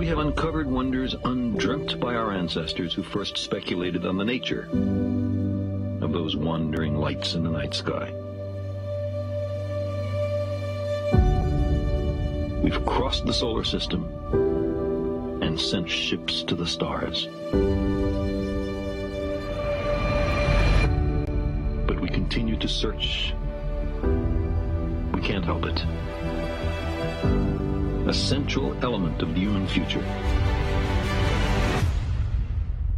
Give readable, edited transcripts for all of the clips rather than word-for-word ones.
we have uncovered wonders undreamt by our ancestors who first speculated on the nature of those wandering lights in the night sky. We've crossed the solar system and sent ships to the stars. But we continue to search. We can't help it. A central element of the human future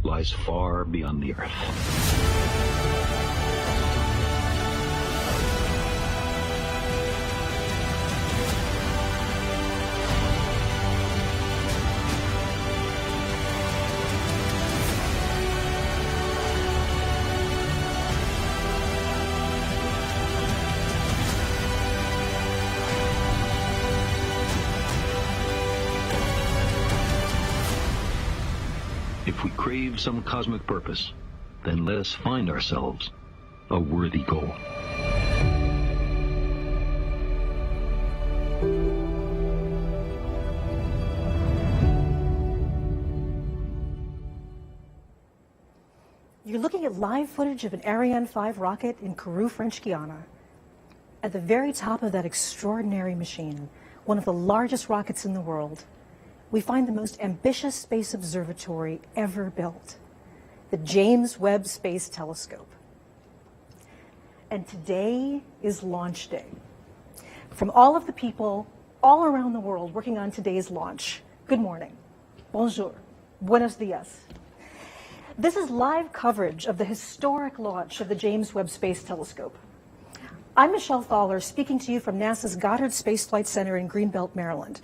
lies far beyond the Earth. If we crave some cosmic purpose, then let us find ourselves a worthy goal. You're looking at live footage of an Ariane 5 rocket in Kourou, French Guiana. At the very top of that extraordinary machine, one of the largest rockets in the world, we find the most ambitious space observatory ever built, the James Webb Space Telescope. And today is launch day. From all of the people all around the world working on today's launch, good morning, bonjour, buenos dias. This is live coverage of the historic launch of the James Webb Space Telescope. I'm Michelle Thaler, speaking to you from NASA's Goddard Space Flight Center in Greenbelt, Maryland.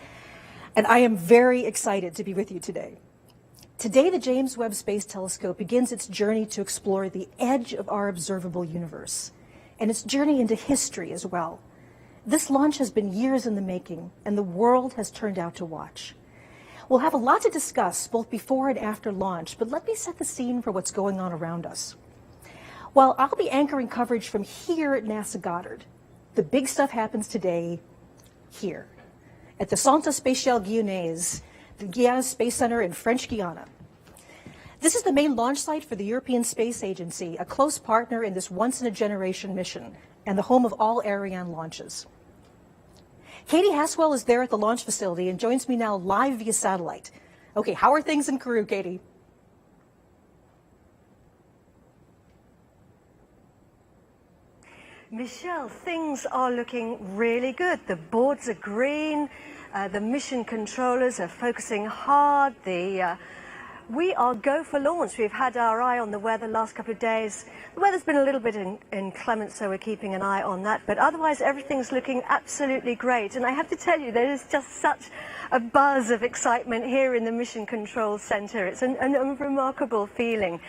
And I am very excited to be with you today. Today, the James Webb Space Telescope begins its journey to explore the edge of our observable universe, and its journey into history as well. This launch has been years in the making, and the world has turned out to watch. We'll have a lot to discuss both before and after launch, but let me set the scene for what's going on around us. While I'll be anchoring coverage from here at NASA Goddard, the big stuff happens today here, at the Centre Spatial Guyanais, the Guiana Space Center in French Guiana. This is the main launch site for the European Space Agency, a close partner in this once-in-a-generation mission, and the home of all Ariane launches. Katie Haswell is there at the launch facility and joins me now live via satellite. Okay, how are things in Kourou, Katie? Michelle, things are looking really good. The boards are green, the mission controllers are focusing hard, we are go for launch. We've had our eye on the weather the last couple of days. The weather's been a little bit inclement, so we're keeping an eye on that, but otherwise everything's looking absolutely great. And I have to tell you, there is just such a buzz of excitement here in the Mission Control Center. It's a remarkable feeling.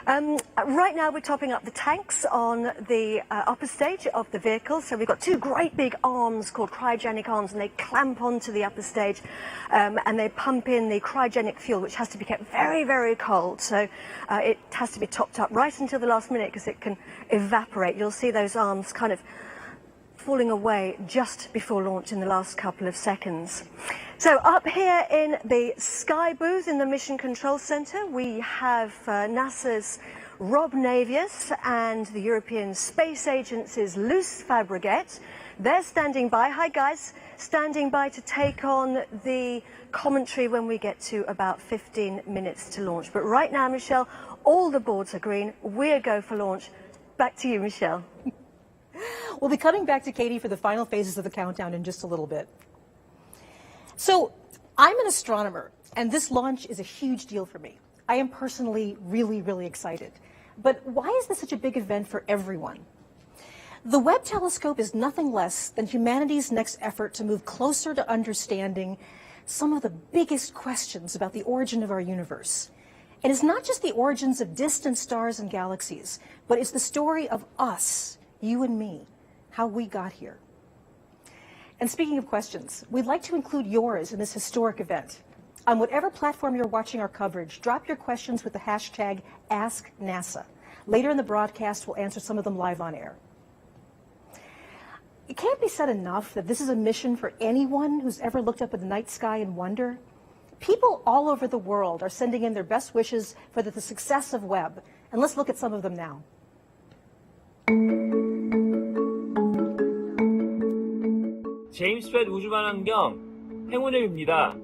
Right now we're topping up the tanks on the upper stage of the vehicle. So we've got two great big arms called cryogenic arms, and they clamp onto the upper stage and they pump in the cryogenic fuel, which has to be kept very, very cold. So it has to be topped up right until the last minute because it can evaporate. You'll see those arms kind of falling away just before launch in the last couple of seconds. So up here in the Sky booth in the Mission Control Center, we have NASA's Rob Navius and the European Space Agency's Luce Fabregat. They're standing by. Hi guys, standing by to take on the commentary when we get to about 15 minutes to launch. But right now, Michelle, all the boards are green. We're go for launch. Back to you, Michelle. We'll be coming back to Katie for the final phases of the countdown in just a little bit. So I'm an astronomer, and this launch is a huge deal for me. I am personally really, really excited. But why is this such a big event for everyone? The Webb telescope is nothing less than humanity's next effort to move closer to understanding some of the biggest questions about the origin of our universe. And it's not just the origins of distant stars and galaxies, but it's the story of us, you and me, how we got here. And speaking of questions, we'd like to include yours in this historic event. On whatever platform you're watching our coverage, drop your questions with the hashtag AskNASA. Later in the broadcast, we'll answer some of them live on air. It can't be said enough that this is a mission for anyone who's ever looked up at the night sky and wonder. People all over the world are sending in their best wishes for the success of Webb. And let's look at some of them now. 제임스 웹 우주만환경 행운을 빕니다.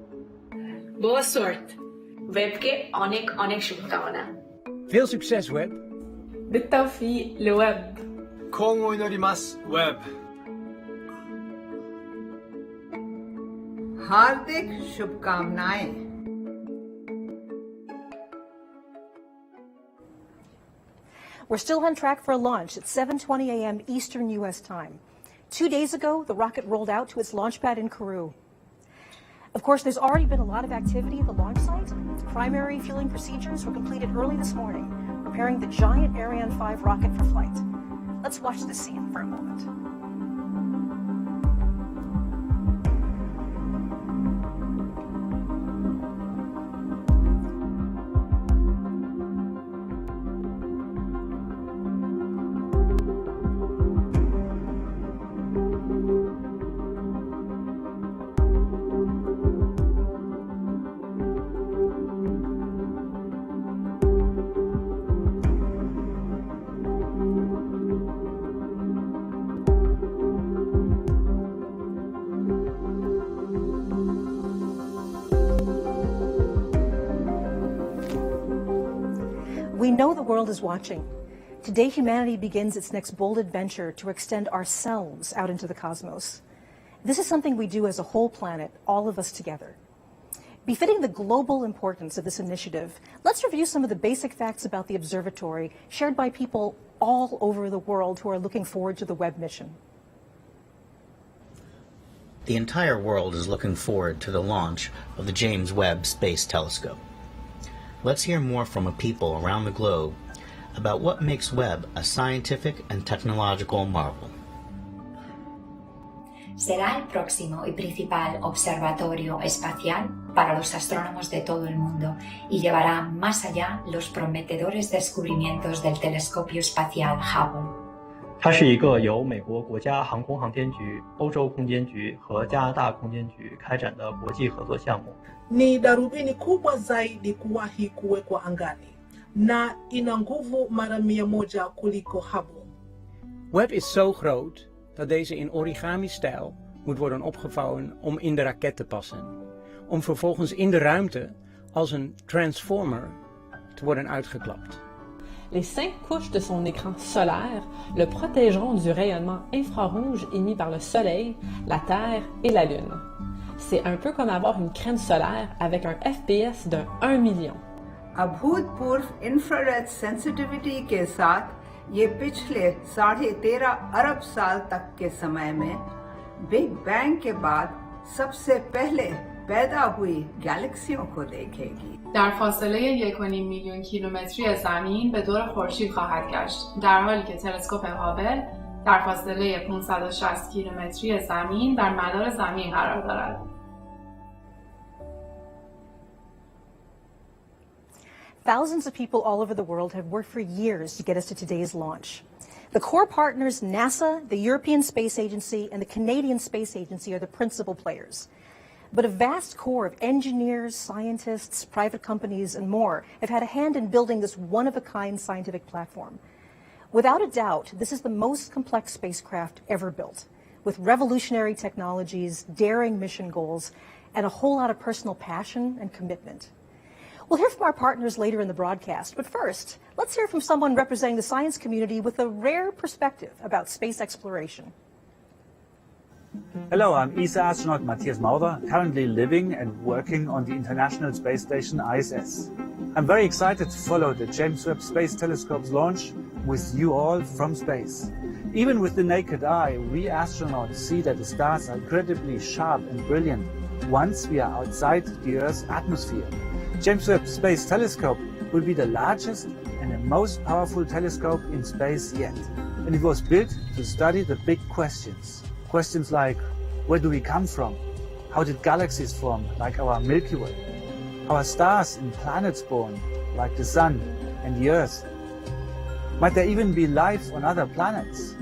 Boa sorte. Webকে অনেক অনেক শুভকামনা. Veel succes, Webb. بالتوفيق لويب. Kongo inorimasu, Webb. हार्दिक शुभकामनाएं. We're still on track for a launch at 7:20 a.m. Eastern U.S. time. 2 days ago, the rocket rolled out to its launch pad in Kourou. Of course, there's already been a lot of activity at the launch site. Primary fueling procedures were completed early this morning, preparing the giant Ariane 5 rocket for flight. Let's watch this scene for a moment. We know the world is watching. Today, humanity begins its next bold adventure to extend ourselves out into the cosmos. This is something we do as a whole planet, all of us together. Befitting the global importance of this initiative, let's review some of the basic facts about the observatory shared by people all over the world who are looking forward to the Webb mission. The entire world is looking forward to the launch of the James Webb Space Telescope. Let's hear more from a people around the globe about what makes Webb a scientific and technological marvel. Será el próximo y principal observatorio espacial para los astrónomos de todo el mundo y llevará más allá los prometedores descubrimientos del telescopio espacial Hubble. 它是一个由美国国家航空航天局、欧洲空间局和加拿大空间局开展的国际合作项目。 Ni darubini kubwa zaidi kuwahi kuwekwa angani na ina nguvu mara 100 kuliko Hubble. Webb is zo groot dat deze in origami-stijl moet worden opgevouwen om in de raket te passen. Om vervolgens in de ruimte als een transformer te worden uitgeklapt. Les 5 couches de son écran solaire le protégeront du rayonnement infrarouge émis par le Soleil, la Terre et la Lune. C'est un peu comme avoir une crème solaire avec un FPS de 1 million. अभूतपूर्व infrared sensitivity के साथ ये पिछले 13.5 अरब साल तक के समय में बिग बैंग के बाद सबसे पहले पैदा हुई गैलेक्सियों को देखेगी. در فاصله 1.5 میلیون کیلومتری از زمین به دور خورشید خواهد گشت، در حالی که تلسکوپ هابل در فاصله 560 کیلومتری از زمین در مدار زمین قرار دارد. Thousands of people all over the world have worked for years to get us to today's launch. The core partners, NASA, the European Space Agency, and the Canadian Space Agency are the principal players. But a vast core of engineers, scientists, private companies, and more have had a hand in building this one-of-a-kind scientific platform. Without a doubt, this is the most complex spacecraft ever built, with revolutionary technologies, daring mission goals, and a whole lot of personal passion and commitment. We'll hear from our partners later in the broadcast, but first, let's hear from someone representing the science community with a rare perspective about space exploration. Hello, I'm ESA astronaut Matthias Maurer, currently living and working on the International Space Station ISS. I'm very excited to follow the James Webb Space Telescope's launch with you all from space. Even with the naked eye, we astronauts see that the stars are incredibly sharp and brilliant once we are outside the Earth's atmosphere. James Webb Space Telescope will be the largest and the most powerful telescope in space yet. And it was built to study the big questions. Questions like, where do we come from? How did galaxies form, like our Milky Way? How are stars and planets born, like the Sun and the Earth? Might there even be life on other planets?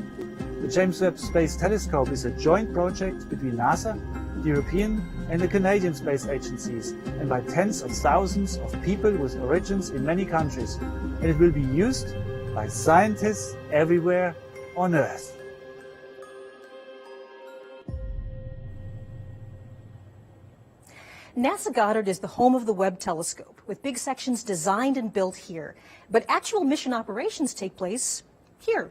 The James Webb Space Telescope is a joint project between NASA, the European and the Canadian space agencies, and by tens of thousands of people with origins in many countries. And it will be used by scientists everywhere on Earth. NASA Goddard is the home of the Webb telescope, with big sections designed and built here. But actual mission operations take place here.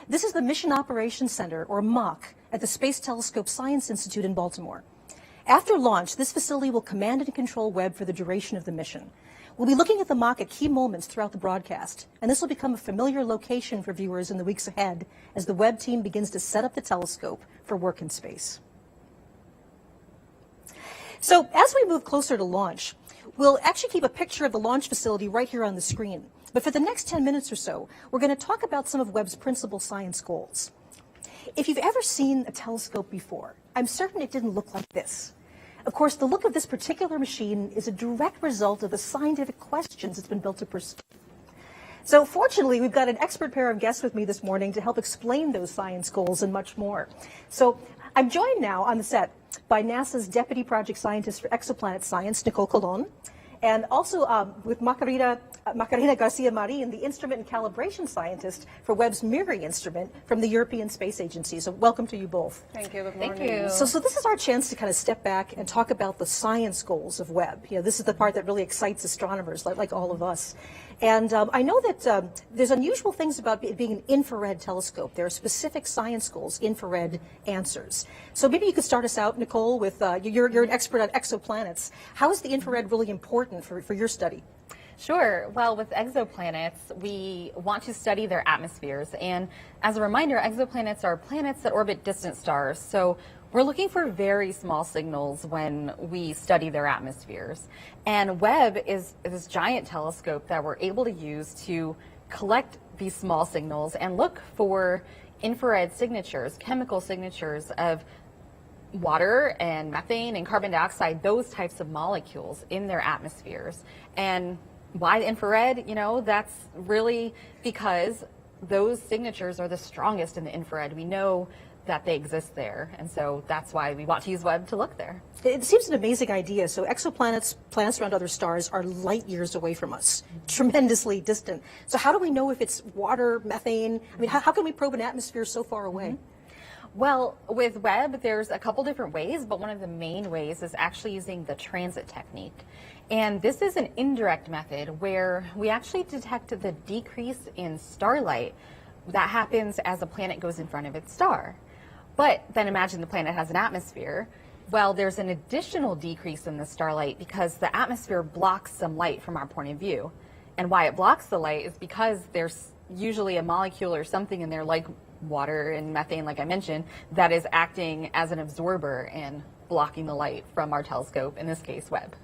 This is the Mission Operations Center, or MOC, at the Space Telescope Science Institute in Baltimore. After launch, this facility will command and control Webb for the duration of the mission. We'll be looking at the MOC at key moments throughout the broadcast, and this will become a familiar location for viewers in the weeks ahead as the Webb team begins to set up the telescope for work in space. So as we move closer to launch, we'll actually keep a picture of the launch facility right here on the screen. But for the next 10 minutes or so, we're going to talk about some of Webb's principal science goals. If you've ever seen a telescope before, I'm certain it didn't look like this. Of course, the look of this particular machine is a direct result of the scientific questions it's been built to pursue. So fortunately, we've got an expert pair of guests with me this morning to help explain those science goals and much more. So I'm joined now on the set by NASA's Deputy Project Scientist for Exoplanet Science, Nicole Colon, and also with Macarena Garcia-Marin, the Instrument and Calibration Scientist for Webb's mirroring instrument from the European Space Agency. So welcome to you both. Thank you. Good morning. Thank you. So this is our chance to kind of step back and talk about the science goals of Webb. You know, this is the part that really excites astronomers like all of us. And I know that there's unusual things about it being an infrared telescope. There are specific science goals, infrared answers. So maybe you could start us out, Nicole, with you're an expert on exoplanets. How is the infrared really important for your study? Sure. Well, with exoplanets, we want to study their atmospheres. And as a reminder, exoplanets are planets that orbit distant stars. So we're looking for very small signals when we study their atmospheres. And Webb is this giant telescope that we're able to use to collect these small signals and look for infrared signatures, chemical signatures of water and methane and carbon dioxide, those types of molecules in their atmospheres. And why the infrared? You know, that's really because those signatures are the strongest in the infrared. We know that they exist there, and so that's why we want to use Webb to look there. It seems an amazing idea. So exoplanets, planets around other stars, are light years away from us, tremendously distant. So how do we know if it's water, methane? I mean, how can we probe an atmosphere so far away? Mm-hmm. Well, with Webb, there's a couple different ways, but one of the main ways is actually using the transit technique. And this is an indirect method where we actually detect the decrease in starlight that happens as a planet goes in front of its star. But then imagine the planet has an atmosphere. Well, there's an additional decrease in the starlight because the atmosphere blocks some light from our point of view. And why it blocks the light is because there's usually a molecule or something in there, like water and methane, like I mentioned, that is acting as an absorber and blocking the light from our telescope, in this case, Webb.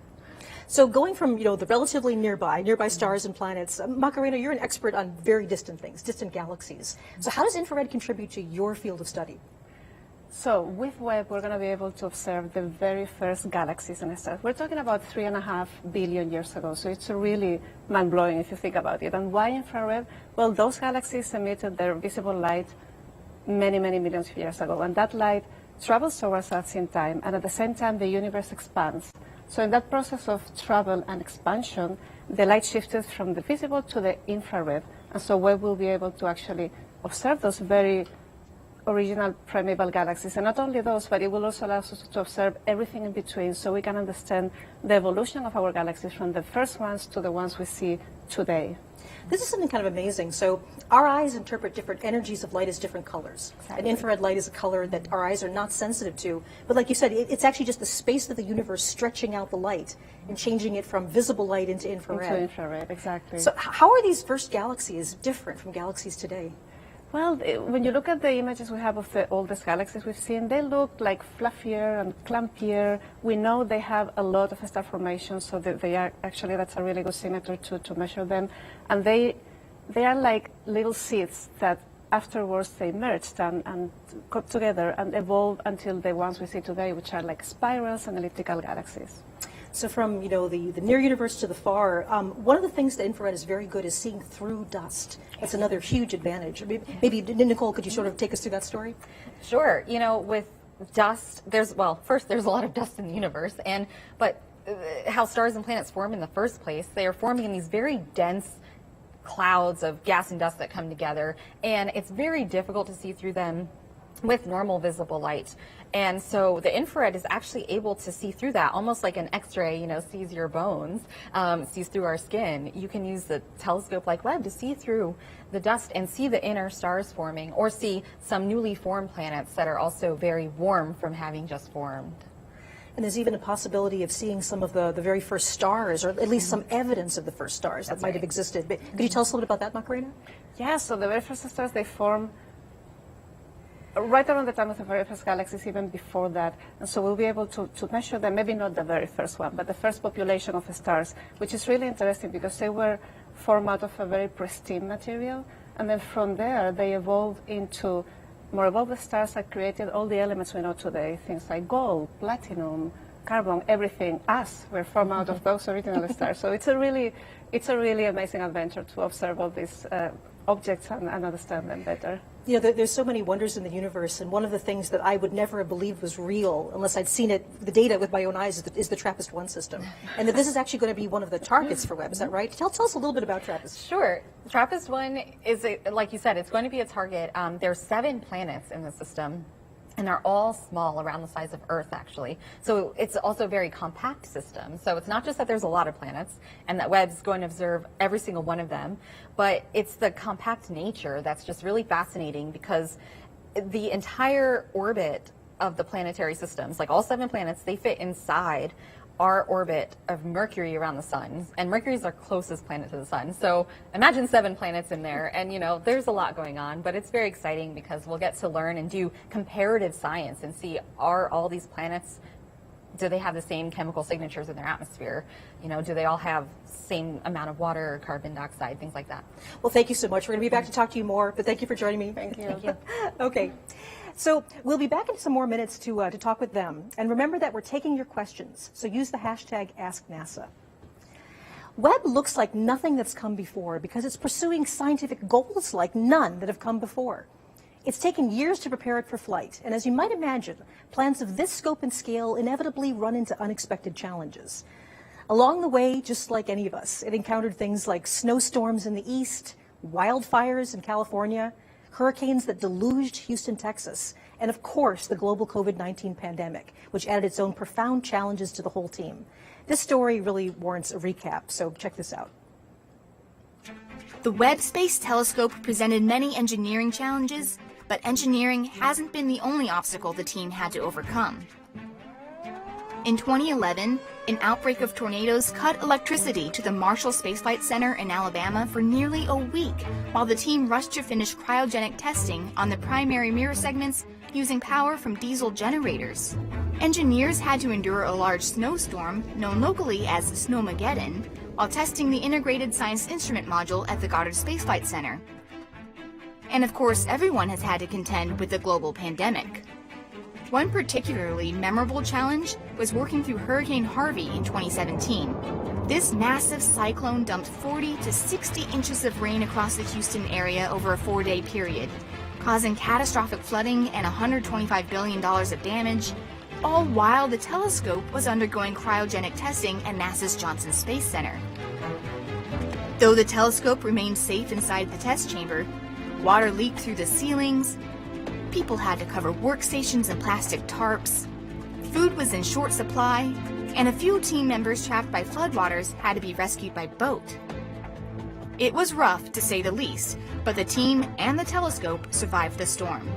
So going from, the relatively nearby stars and planets, Macarena, you're an expert on very distant things, distant galaxies. So how does infrared contribute to your field of study? So with Webb, we're going to be able to observe the very first galaxies and stars. We're talking about 3.5 billion years ago, so it's really mind-blowing if you think about it. And why infrared? Well, those galaxies emitted their visible light many, many millions of years ago, and that light travels towards us in time, and at the same time, the universe expands. So in that process of travel and expansion, the light shifted from the visible to the infrared, and so Webb will be able to actually observe those very original primeval galaxies. And not only those, but it will also allow us to observe everything in between, so we can understand the evolution of our galaxies from the first ones to the ones we see today. This is something kind of amazing. So our eyes interpret different energies of light as different colors. Exactly. And infrared light is a color that our eyes are not sensitive to. But like you said, it's actually just the space of the universe stretching out the light and changing it from visible light into infrared. Into infrared, exactly. So how are these first galaxies different from galaxies today? Well, when you look at the images we have of the oldest galaxies we've seen, they look like fluffier and clumpier. We know they have a lot of star formation, so they are actually, that's a really good signature to measure them. And they are like little seeds that afterwards they merged and got together and evolved until the ones we see today, which are like spirals and elliptical galaxies. So from the near universe to the far, one of the things that infrared is very good is seeing through dust. That's another huge advantage. Maybe Nicole, could you sort of take us through that story? Sure. With dust, first there's a lot of dust in the universe, but how stars and planets form in the first place, they are forming in these very dense clouds of gas and dust that come together, and it's very difficult to see through them with normal visible light. And so the infrared is actually able to see through that, almost like an X-ray, sees your bones, sees through our skin. You can use the telescope like Webb to see through the dust and see the inner stars forming, or see some newly formed planets that are also very warm from having just formed. And there's even a possibility of seeing some of the very first stars, or at least some evidence of the first stars that might have existed. But could you tell us a little bit about that, Macarena? Yeah, so the very first stars, they form right around the time of the very first galaxies, even before that. And so we'll be able to measure them, maybe not the very first one, but the first population of stars, which is really interesting because they were formed out of a very pristine material. And then from there, they evolved into more evolved stars that created all the elements we know today, things like gold, platinum, carbon, everything. Us were formed out of those original stars. So it's a really amazing adventure to observe all these objects and understand them better. There's so many wonders in the universe, and one of the things that I would never have believed was real unless I'd seen the data with my own eyes is the TRAPPIST-1 system. And that this is actually going to be one of the targets for Webb, is that right? Tell us a little bit about TRAPPIST. Sure. TRAPPIST-1 is, like you said, it's going to be a target. There are 7 planets in the system, and they're all small, around the size of Earth, actually. So it's also a very compact system. So it's not just that there's a lot of planets and that Webb's going to observe every single one of them, but it's the compact nature that's just really fascinating, because the entire orbit of the planetary systems, like all 7 planets, they fit inside our orbit of Mercury around the sun, and Mercury is our closest planet to the sun. So imagine 7 planets in there, and there's a lot going on, but it's very exciting because we'll get to learn and do comparative science and see, are all these planets, do they have the same chemical signatures in their atmosphere? Do they all have same amount of water or carbon dioxide, things like that? Well, thank you so much. We're going to be back to talk to you more, but thank you for joining me. Thank you. Thank you. Okay. So we'll be back in some more minutes to talk with them. And remember that we're taking your questions, so use the hashtag AskNASA. Webb looks like nothing that's come before because it's pursuing scientific goals like none that have come before. It's taken years to prepare it for flight, and as you might imagine, plans of this scope and scale inevitably run into unexpected challenges. Along the way, just like any of us, it encountered things like snowstorms in the east, wildfires in California, hurricanes that deluged Houston, Texas, and of course the global COVID-19 pandemic, which added its own profound challenges to the whole team. This story really warrants a recap, so check this out. The Webb Space Telescope presented many engineering challenges, but engineering hasn't been the only obstacle the team had to overcome. In 2011, an outbreak of tornadoes cut electricity to the Marshall Space Flight Center in Alabama for nearly a week, while the team rushed to finish cryogenic testing on the primary mirror segments using power from diesel generators. Engineers had to endure a large snowstorm, known locally as Snowmageddon, while testing the Integrated Science Instrument Module at the Goddard Space Flight Center. And of course, everyone has had to contend with the global pandemic. One particularly memorable challenge was working through Hurricane Harvey in 2017. This massive cyclone dumped 40 to 60 inches of rain across the Houston area over a 4-day period, causing catastrophic flooding and $125 billion of damage, all while the telescope was undergoing cryogenic testing at NASA's Johnson Space Center. Though the telescope remained safe inside the test chamber, water leaked through the ceilings, people had to cover workstations in plastic tarps, food was in short supply, and a few team members trapped by floodwaters had to be rescued by boat. It was rough, to say the least, but the team and the telescope survived the storm.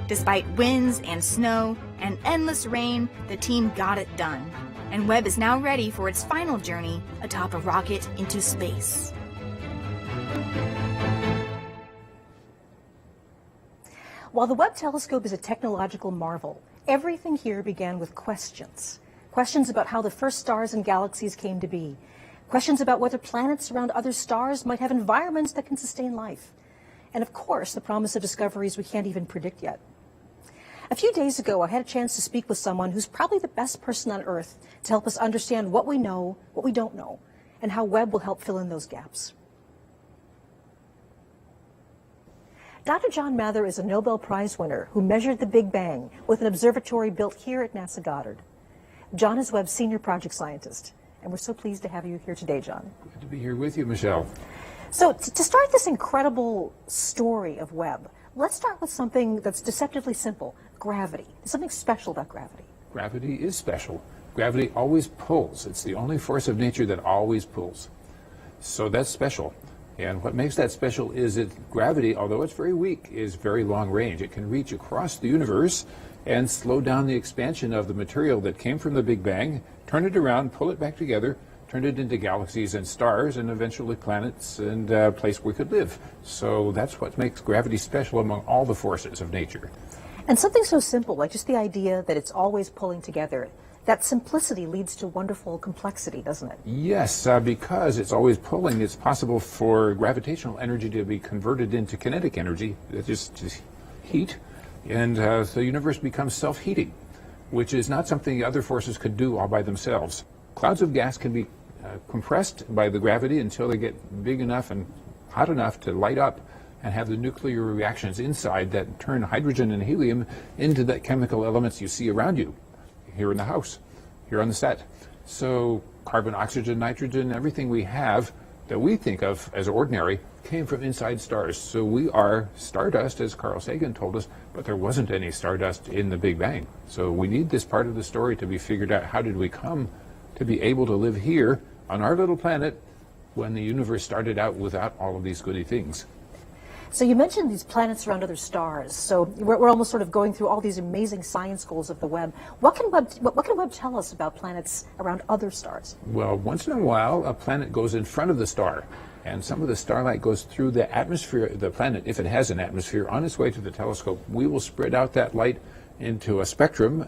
Despite winds and snow and endless rain, the team got it done, and Webb is now ready for its final journey atop a rocket into space. While the Webb telescope is a technological marvel, everything here began with questions. Questions about how the first stars and galaxies came to be. Questions about whether planets around other stars might have environments that can sustain life. And of course, the promise of discoveries we can't even predict yet. A few days ago, I had a chance to speak with someone who's probably the best person on Earth to help us understand what we know, what we don't know, and how Webb will help fill in those gaps. Dr. John Mather is a Nobel Prize winner who measured the Big Bang with an observatory built here at NASA Goddard. John is Webb's senior project scientist, and we're so pleased to have you here today, John. Good to be here with you, Michelle. So to start this incredible story of Webb, let's start with something that's deceptively simple, gravity. There's something special about gravity. Gravity is special. Gravity always pulls. It's the only force of nature that always pulls. So that's special. And what makes that special is that gravity, although it's very weak, is very long range. It can reach across the universe and slow down the expansion of the material that came from the Big Bang, turn it around, pull it back together, turn it into galaxies and stars and eventually planets and a place where we could live. So that's what makes gravity special among all the forces of nature. And something so simple, like just the idea that it's always pulling together, that simplicity leads to wonderful complexity, doesn't it? Yes, because it's always pulling, it's possible for gravitational energy to be converted into kinetic energy, just heat, and the universe becomes self-heating, which is not something other forces could do all by themselves. Clouds of gas can be compressed by the gravity until they get big enough and hot enough to light up and have the nuclear reactions inside that turn hydrogen and helium into the chemical elements you see around you, here in the house, here on the set. So carbon, oxygen, nitrogen, everything we have that we think of as ordinary came from inside stars. So we are stardust, as Carl Sagan told us, but there wasn't any stardust in the Big Bang. So we need this part of the story to be figured out. How did we come to be able to live here on our little planet when the universe started out without all of these goody things? So you mentioned these planets around other stars. So we're almost sort of going through all these amazing science goals of the Webb. What can Webb tell us about planets around other stars? Well, once in a while, a planet goes in front of the star, and some of the starlight goes through the atmosphere of the planet, if it has an atmosphere, on its way to the telescope. We will spread out that light into a spectrum,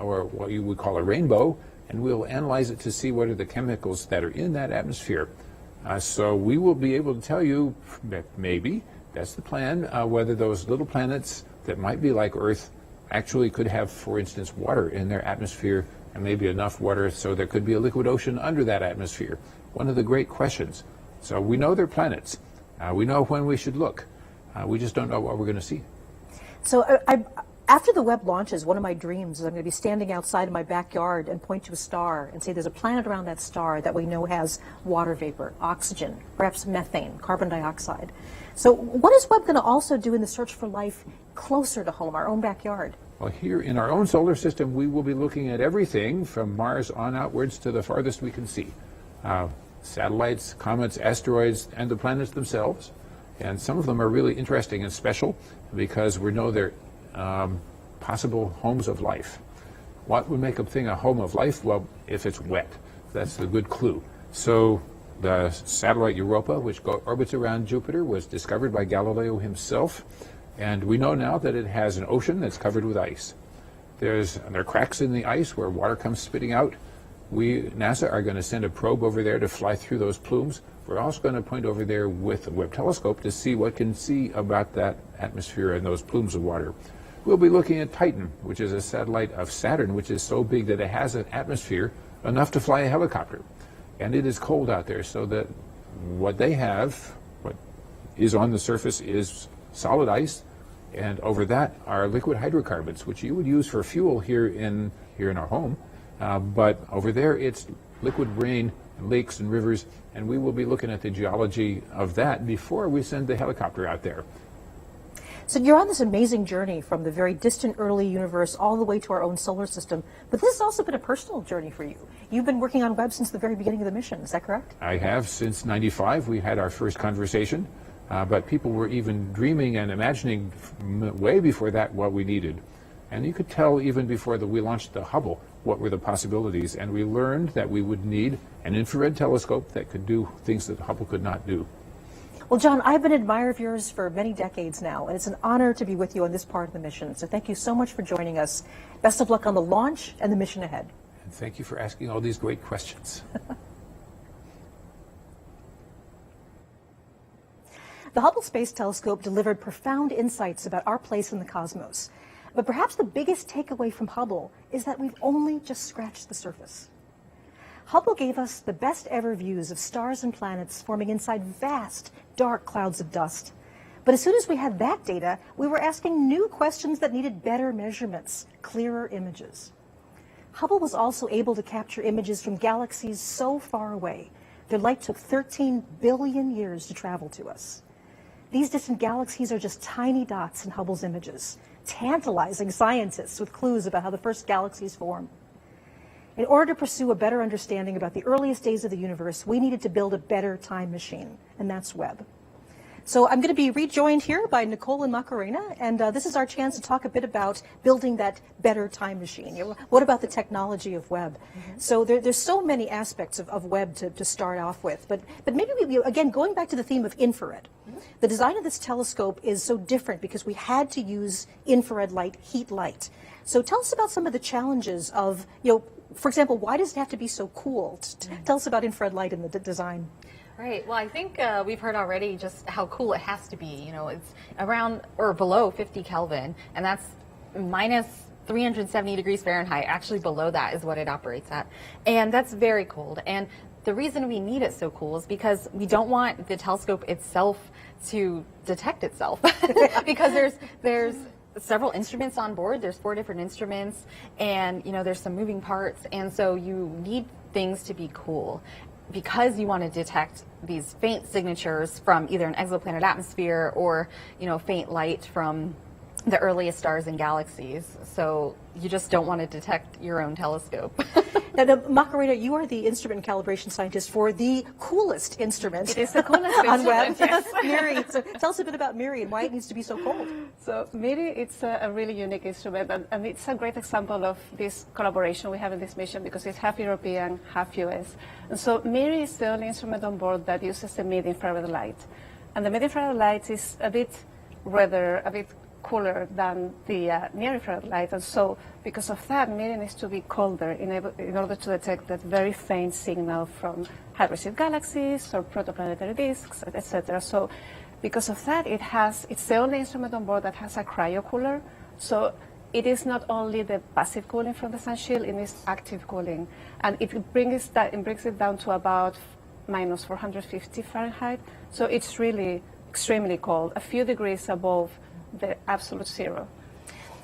or what you would call a rainbow, and we'll analyze it to see what are the chemicals that are in that atmosphere. So we will be able to tell you, maybe, that's the plan, whether those little planets that might be like Earth actually could have, for instance, water in their atmosphere, and maybe enough water so there could be a liquid ocean under that atmosphere. One of the great questions. So we know they're planets. We know when we should look. We just don't know what we're going to see. So after the Webb launches, one of my dreams is I'm going to be standing outside in my backyard and point to a star and say there's a planet around that star that we know has water vapor, oxygen, perhaps methane, carbon dioxide. So what is Webb going to also do in the search for life closer to home, our own backyard? Well, here in our own solar system, we will be looking at everything from Mars on outwards to the farthest we can see. Satellites, comets, asteroids, and the planets themselves. And some of them are really interesting and special because we know they're possible homes of life. What would make a thing a home of life? Well, if it's wet. That's the good clue. So the satellite Europa, which orbits around Jupiter, was discovered by Galileo himself. And we know now that it has an ocean that's covered with ice. There are cracks in the ice where water comes spitting out. NASA are going to send a probe over there to fly through those plumes. We're also going to point over there with the Webb telescope to see what can see about that atmosphere and those plumes of water. We'll be looking at Titan, which is a satellite of Saturn, which is so big that it has an atmosphere enough to fly a helicopter. And it is cold out there, so that what they have, what is on the surface, is solid ice, and over that are liquid hydrocarbons, which you would use for fuel here in our home. But over there, it's liquid rain, lakes and rivers, and we will be looking at the geology of that before we send the helicopter out there. So you're on this amazing journey from the very distant early universe all the way to our own solar system, but this has also been a personal journey for you. You've been working on Webb since the very beginning of the mission, is that correct? I have. Since '95, we had our first conversation, but people were even dreaming and imagining way before that what we needed. And you could tell even before we launched the Hubble what were the possibilities, and we learned that we would need an infrared telescope that could do things that Hubble could not do. Well, John, I've been an admirer of yours for many decades now, and it's an honor to be with you on this part of the mission. So thank you so much for joining us. Best of luck on the launch and the mission ahead. And thank you for asking all these great questions. The Hubble Space Telescope delivered profound insights about our place in the cosmos. But perhaps the biggest takeaway from Hubble is that we've only just scratched the surface. Hubble gave us the best ever views of stars and planets forming inside vast, dark clouds of dust. But as soon as we had that data, we were asking new questions that needed better measurements, clearer images. Hubble was also able to capture images from galaxies so far away. Their light took 13 billion years to travel to us. These distant galaxies are just tiny dots in Hubble's images, tantalizing scientists with clues about how the first galaxies formed. In order to pursue a better understanding about the earliest days of the universe, we needed to build a better time machine, and that's Webb. So I'm going to be rejoined here by Nicole and Macarena, and this is our chance to talk a bit about building that better time machine. You know, what about the technology of Webb? So there's so many aspects of Webb to start off with, but maybe again, going back to the theme of infrared. The design of this telescope is so different because we had to use infrared light, heat light. So tell us about some of the challenges of, for example, why does it have to be so cool? Tell us about infrared light in the design. Right. Well, I think we've heard already just how cool it has to be. It's around or below 50 Kelvin, and that's minus 370 degrees Fahrenheit. Actually, below that is what it operates at. And that's very cold. And the reason we need it so cool is because we don't want the telescope itself to detect itself. Because there's several instruments on board. There's 4 different instruments, and there's some moving parts, and so you need things to be cool, because you want to detect these faint signatures from either an exoplanet atmosphere or faint light from the earliest stars and galaxies. So you just don't want to detect your own telescope. Now, Macarena, you are the instrument calibration scientist for the coolest instrument. It is the coolest on Webb. instrument, yes. MIRI. So tell us a bit about MIRI and why it needs to be so cold. So MIRI, it's a really unique instrument, and it's a great example of this collaboration we have in this mission because it's half European, half US. And so MIRI is the only instrument on board that uses the mid-infrared light. And the mid-infrared light is a bit redder, a bit cooler than the near-infrared light, and so because of that, MIRI needs to be colder in order to detect that very faint signal from high-redshift galaxies or protoplanetary disks, etc. So because of that, it's the only instrument on board that has a cryocooler. So it is not only the passive cooling from the sun shield, it is active cooling, and it brings it down to about minus 450 Fahrenheit. So it's really extremely cold, a few degrees above the absolute zero.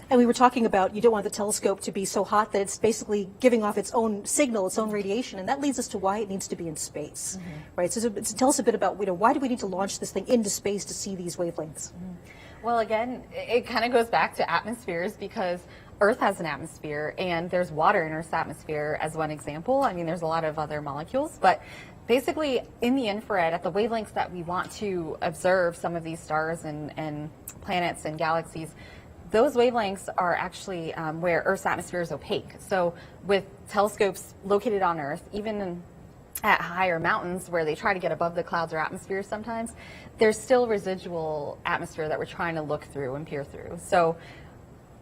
And we were talking about you don't want the telescope to be so hot that it's basically giving off its own signal, its own radiation, and that leads us to why it needs to be in space, right? So tell us a bit about why do we need to launch this thing into space to see these wavelengths? Well, again, it kind of goes back to atmospheres because Earth has an atmosphere and there's water in Earth's atmosphere as one example. I mean, there's a lot of other molecules, but basically in the infrared, at the wavelengths that we want to observe some of these stars and planets and galaxies, those wavelengths are actually where Earth's atmosphere is opaque. So with telescopes located on Earth, even at higher mountains where they try to get above the clouds or atmosphere sometimes, there's still residual atmosphere that we're trying to look through and peer through. So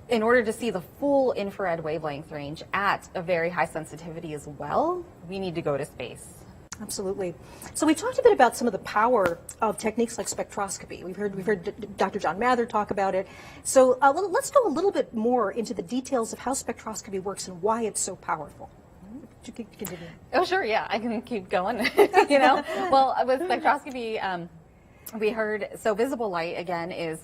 in order to see the full infrared wavelength range at a very high sensitivity as well, we need to go to space. Absolutely. So we talked a bit about some of the power of techniques like spectroscopy. We've heard Dr. John Mather talk about it. So let's go a little bit more into the details of how spectroscopy works and why it's so powerful. Continue. Oh, sure. Yeah, I can keep going. Well, with spectroscopy, we heard, so visible light, again, is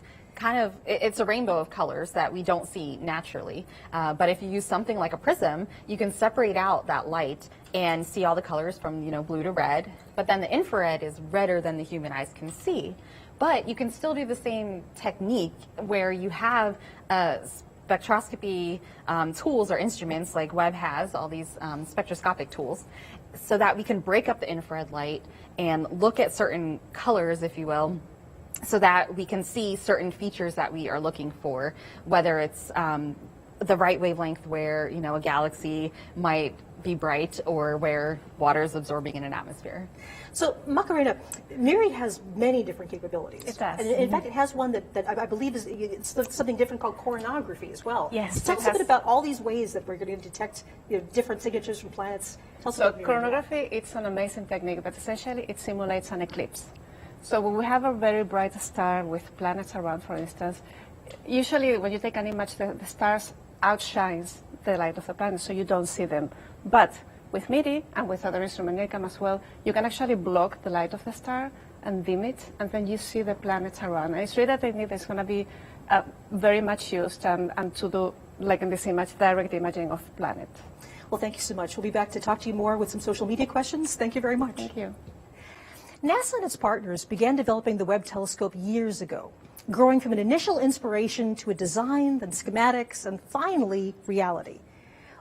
it's a rainbow of colors that we don't see naturally. But if you use something like a prism, you can separate out that light and see all the colors from, blue to red. But then the infrared is redder than the human eyes can see. But you can still do the same technique where you have spectroscopy tools or instruments like Webb has, all these spectroscopic tools, so that we can break up the infrared light and look at certain colors, if you will, so that we can see certain features that we are looking for, whether it's the right wavelength where, a galaxy might be bright or where water is absorbing in an atmosphere. So, Macarena, MIRI has many different capabilities. It does. And in fact, it has one that I believe it's something different called coronography as well. Yes. Tell us a bit about all these ways that we're going to detect different signatures from planets. Tell us So, about MIRI. coronography, it's an amazing technique, but essentially it simulates an eclipse. So when we have a very bright star with planets around, for instance, usually when you take an image, the stars outshines the light of the planet, so you don't see them. But with MIRI and with other instrument NIRCam as well, you can actually block the light of the star, and dim it, and then you see the planets around. And it's really a technique that's going to be very much used and to do, like in this image, direct imaging of planet. Well, thank you so much. We'll be back to talk to you more with some social media questions. Thank you very much. Thank you. NASA and its partners began developing the Webb telescope years ago, growing from an initial inspiration to a design, then schematics, and finally reality.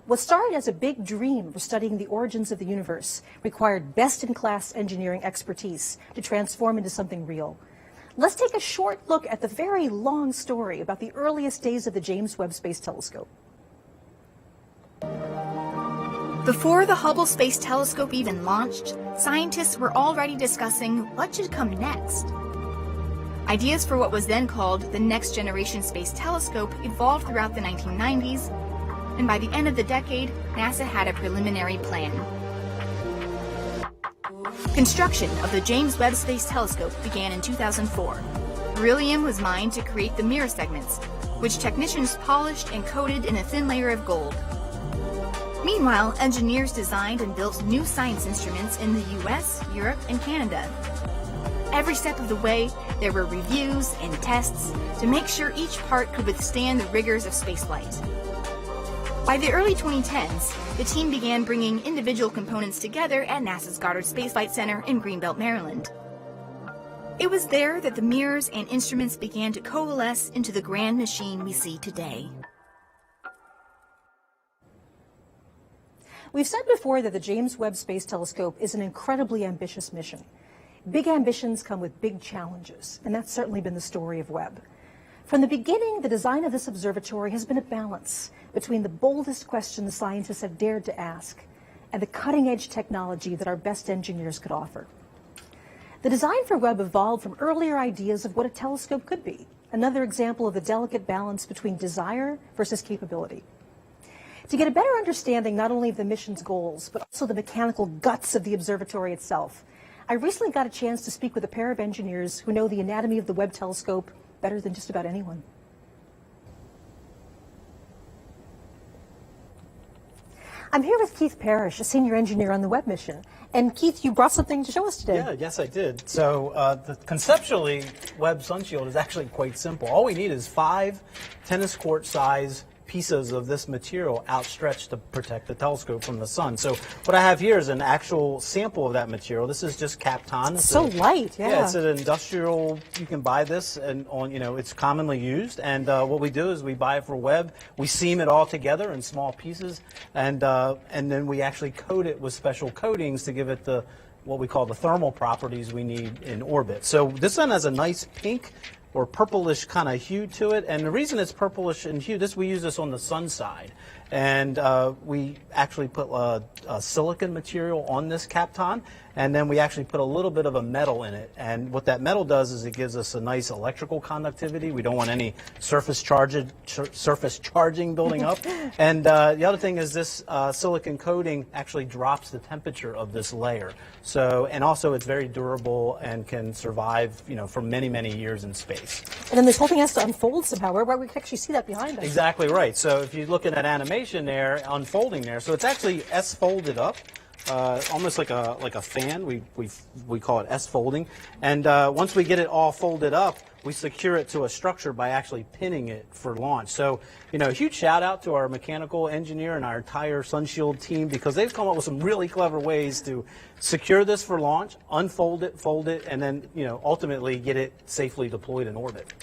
What started as a big dream for studying the origins of the universe required best-in-class engineering expertise to transform into something real. Let's take a short look at the very long story about the earliest days of the James Webb Space Telescope. Before the Hubble Space Telescope even launched, scientists were already discussing what should come next. Ideas for what was then called the Next Generation Space Telescope evolved throughout the 1990s, and by the end of the decade, NASA had a preliminary plan. Construction of the James Webb Space Telescope began in 2004. Beryllium was mined to create the mirror segments, which technicians polished and coated in a thin layer of gold. Meanwhile, engineers designed and built new science instruments in the US, Europe, and Canada. Every step of the way, there were reviews and tests to make sure each part could withstand the rigors of spaceflight. By the early 2010s, the team began bringing individual components together at NASA's Goddard Space Flight Center in Greenbelt, Maryland. It was there that the mirrors and instruments began to coalesce into the grand machine we see today. We've said before that the James Webb Space Telescope is an incredibly ambitious mission. Big ambitions come with big challenges, and that's certainly been the story of Webb. From the beginning, the design of this observatory has been a balance between the boldest questions scientists have dared to ask and the cutting-edge technology that our best engineers could offer. The design for Webb evolved from earlier ideas of what a telescope could be, another example of the delicate balance between desire versus capability. To get a better understanding not only of the mission's goals, but also the mechanical guts of the observatory itself, I recently got a chance to speak with a pair of engineers who know the anatomy of the Webb telescope better than just about anyone. I'm here with Keith Parrish, a senior engineer on the Webb mission. And Keith, you brought something to show us today. Yeah, yes, I did. So conceptually, Webb Sunshield is actually quite simple. All we need is 5 tennis court size pieces of this material outstretched to protect the telescope from the sun. So what I have here is an actual sample of that material. This is just Kapton. It's so light, yeah. Yeah, it's an industrial, you can buy this and it's commonly used. And what we do is we buy it for Webb, we seam it all together in small pieces, and then we actually coat it with special coatings to give it the what we call the thermal properties we need in orbit. So this one has a nice pink or purplish kind of hue to it, and the reason it's purplish in hue, we use this on the sun side, and we actually put a silicon material on this Kapton, and then we actually put a little bit of a metal in it, and what that metal does is it gives us a nice electrical conductivity. We don't want any surface charging building up, and the other thing is this silicon coating actually drops the temperature of this layer. So, and also it's very durable and can survive, for many, many years in space. And then this whole thing has to unfold somehow, where we can actually see that behind us. Exactly right. So if you look at that animation there, unfolding there, so it's actually S-folded up. Almost like a fan. We call it S-folding. And once we get it all folded up, we secure it to a structure by actually pinning it for launch. So, a huge shout out to our mechanical engineer and our entire Sunshield team, because they've come up with some really clever ways to secure this for launch, unfold it, fold it, and then, ultimately get it safely deployed in orbit.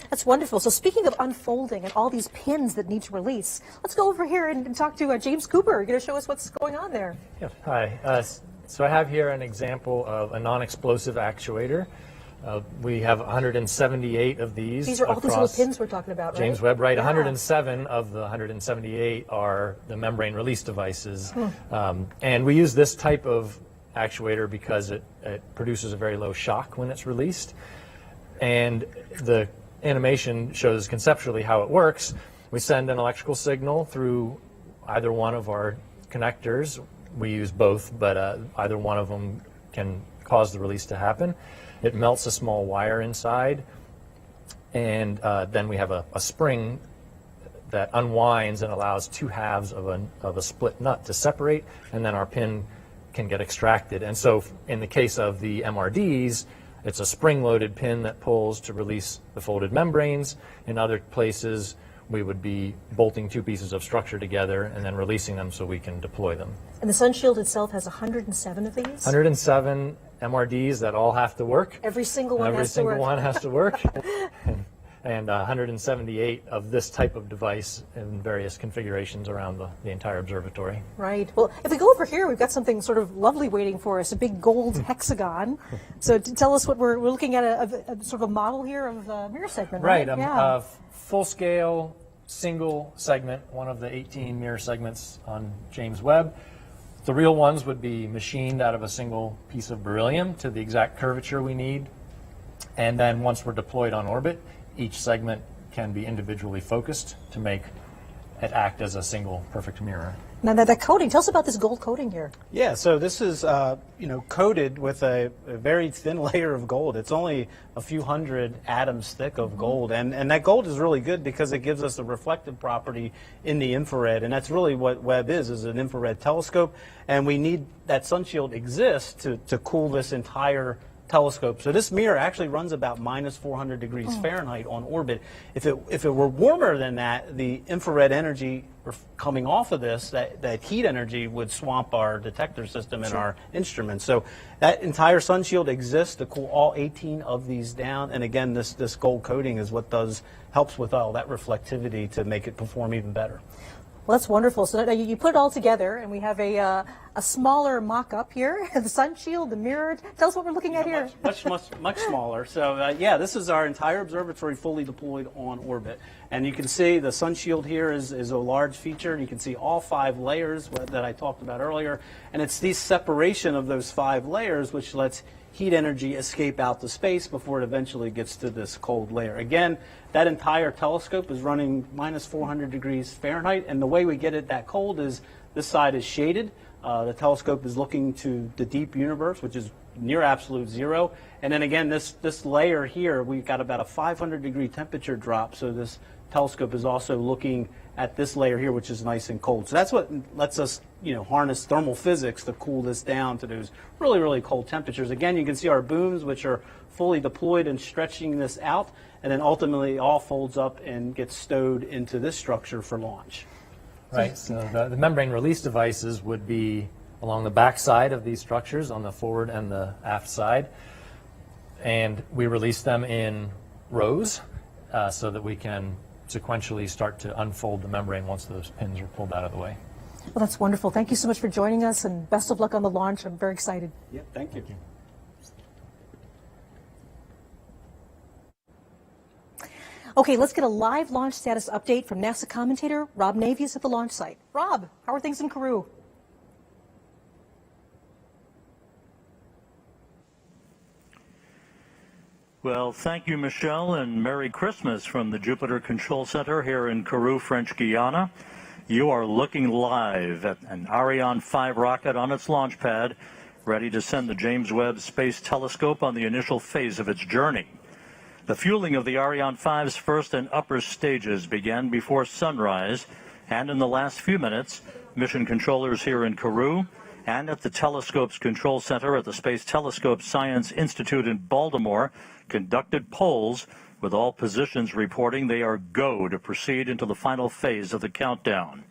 That's wonderful. So speaking of unfolding and all these pins that need to release, let's go over here and talk to James Cooper. You're going to show us what's going on there. Yeah. Hi. So I have here an example of a non-explosive actuator. We have 178 of these. These are all these little pins we're talking about, right? James Webb, right? Yeah. 107 of the 178 are the membrane release devices. And we use this type of actuator because it produces a very low shock when it's released. And the animation shows conceptually how it works. We send an electrical signal through either one of our connectors. We use both, but either one of them can cause the release to happen. It melts a small wire inside, and then we have a spring that unwinds and allows 2 halves of a split nut to separate, and then our pin can get extracted. And so in the case of the MRDs, it's a spring-loaded pin that pulls to release the folded membranes. In other places, we would be bolting two pieces of structure together and then releasing them so we can deploy them. And the sun shield itself has 107 of these? 107 MRDs that all have to work. Every single one Every has to work. single one has to work. And 178 of this type of device in various configurations around the entire observatory. Right. Well, if we go over here, we've got something sort of lovely waiting for us, a big gold hexagon. So tell us what we're looking at, a sort of a model here of the mirror segment, right? Right. A full-scale, single segment, one of the 18 mirror segments on James Webb. The real ones would be machined out of a single piece of beryllium to the exact curvature we need. And then once we're deployed on orbit, each segment can be individually focused to make it act as a single perfect mirror. Now that coating, tell us about this gold coating here. Yeah, so this is coated with a very thin layer of gold. It's only a few hundred atoms thick of gold, and that gold is really good because it gives us a reflective property in the infrared, and that's really what Webb is an infrared telescope, and we need that sun shield exists to cool this entire telescope. So this mirror actually runs about minus 400 degrees Fahrenheit on orbit. If it were warmer than that, the infrared energy coming off of this, that heat energy would swamp our detector system and our instruments. So that entire sun shield exists to cool all 18 of these down. And again, this gold coating is what helps with all that reflectivity to make it perform even better. Well, that's wonderful. So now you put it all together, and we have a smaller mock-up here, the sun shield, the mirror. Tell us what we're looking at here. Much smaller. So yeah, this is our entire observatory fully deployed on orbit. And you can see the sun shield here is a large feature. You can see all 5 layers that I talked about earlier. And it's the separation of those 5 layers which lets heat energy escape out to space before it eventually gets to this cold layer. Again, that entire telescope is running minus 400 degrees Fahrenheit, and the way we get it that cold is this side is shaded. The telescope is looking to the deep universe, which is near absolute zero. And then again, this layer here, we've got about a 500 degree temperature drop, so this telescope is also looking at this layer here, which is nice and cold. So that's what lets us, harness thermal physics to cool this down to those really, really cold temperatures. Again, you can see our booms, which are fully deployed and stretching this out, and then ultimately all folds up and gets stowed into this structure for launch. Right. So the membrane release devices would be along the back side of these structures on the forward and the aft side, and we release them in rows so that we can sequentially start to unfold the membrane once those pins are pulled out of the way. Well, that's wonderful. Thank you so much for joining us, and best of luck on the launch. I'm very excited. Yeah, thank you. Okay, let's get a live launch status update from NASA commentator Rob Navius at the launch site. Rob, how are things in Kourou? Well, thank you, Michelle, and Merry Christmas from the Jupiter Control Center here in Kourou, French Guiana. You are looking live at an Ariane 5 rocket on its launch pad, ready to send the James Webb Space Telescope on the initial phase of its journey. The fueling of the Ariane 5's first and upper stages began before sunrise, and in the last few minutes, mission controllers here in Kourou and at the telescope's control center at the Space Telescope Science Institute in Baltimore conducted polls, with all positions reporting they are go to proceed into the final phase of the countdown.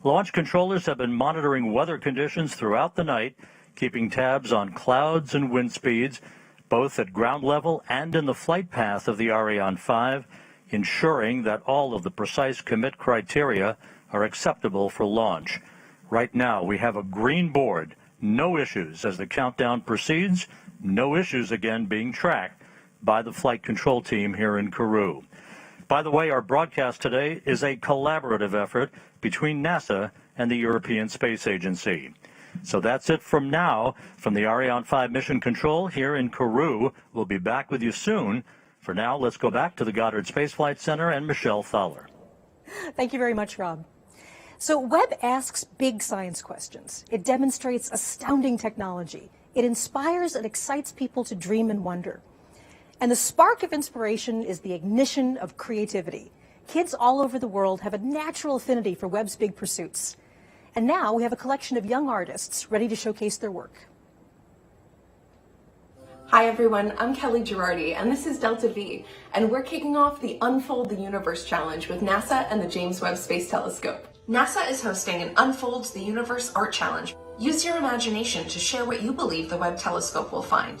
Launch controllers have been monitoring weather conditions throughout the night, keeping tabs on clouds and wind speeds, both at ground level and in the flight path of the Ariane 5, ensuring that all of the precise commit criteria are acceptable for launch. Right now, we have a green board, no issues as the countdown proceeds, no issues again being tracked by the flight control team here in Kourou. By the way, our broadcast today is a collaborative effort between NASA and the European Space Agency. So that's it from now from the Ariane 5 Mission Control here in Kourou. We'll be back with you soon. For now, let's go back to the Goddard Space Flight Center and Michelle Fowler. Thank you very much, Rob. So Webb asks big science questions. It demonstrates astounding technology. It inspires and excites people to dream and wonder. And the spark of inspiration is the ignition of creativity. Kids all over the world have a natural affinity for Webb's big pursuits. And now we have a collection of young artists ready to showcase their work. Hi everyone, I'm Kelly Girardi, and this is Delta V, and we're kicking off the Unfold the Universe Challenge with NASA and the James Webb Space Telescope. NASA is hosting an Unfold the Universe Art Challenge. Use your imagination to share what you believe the Webb telescope will find.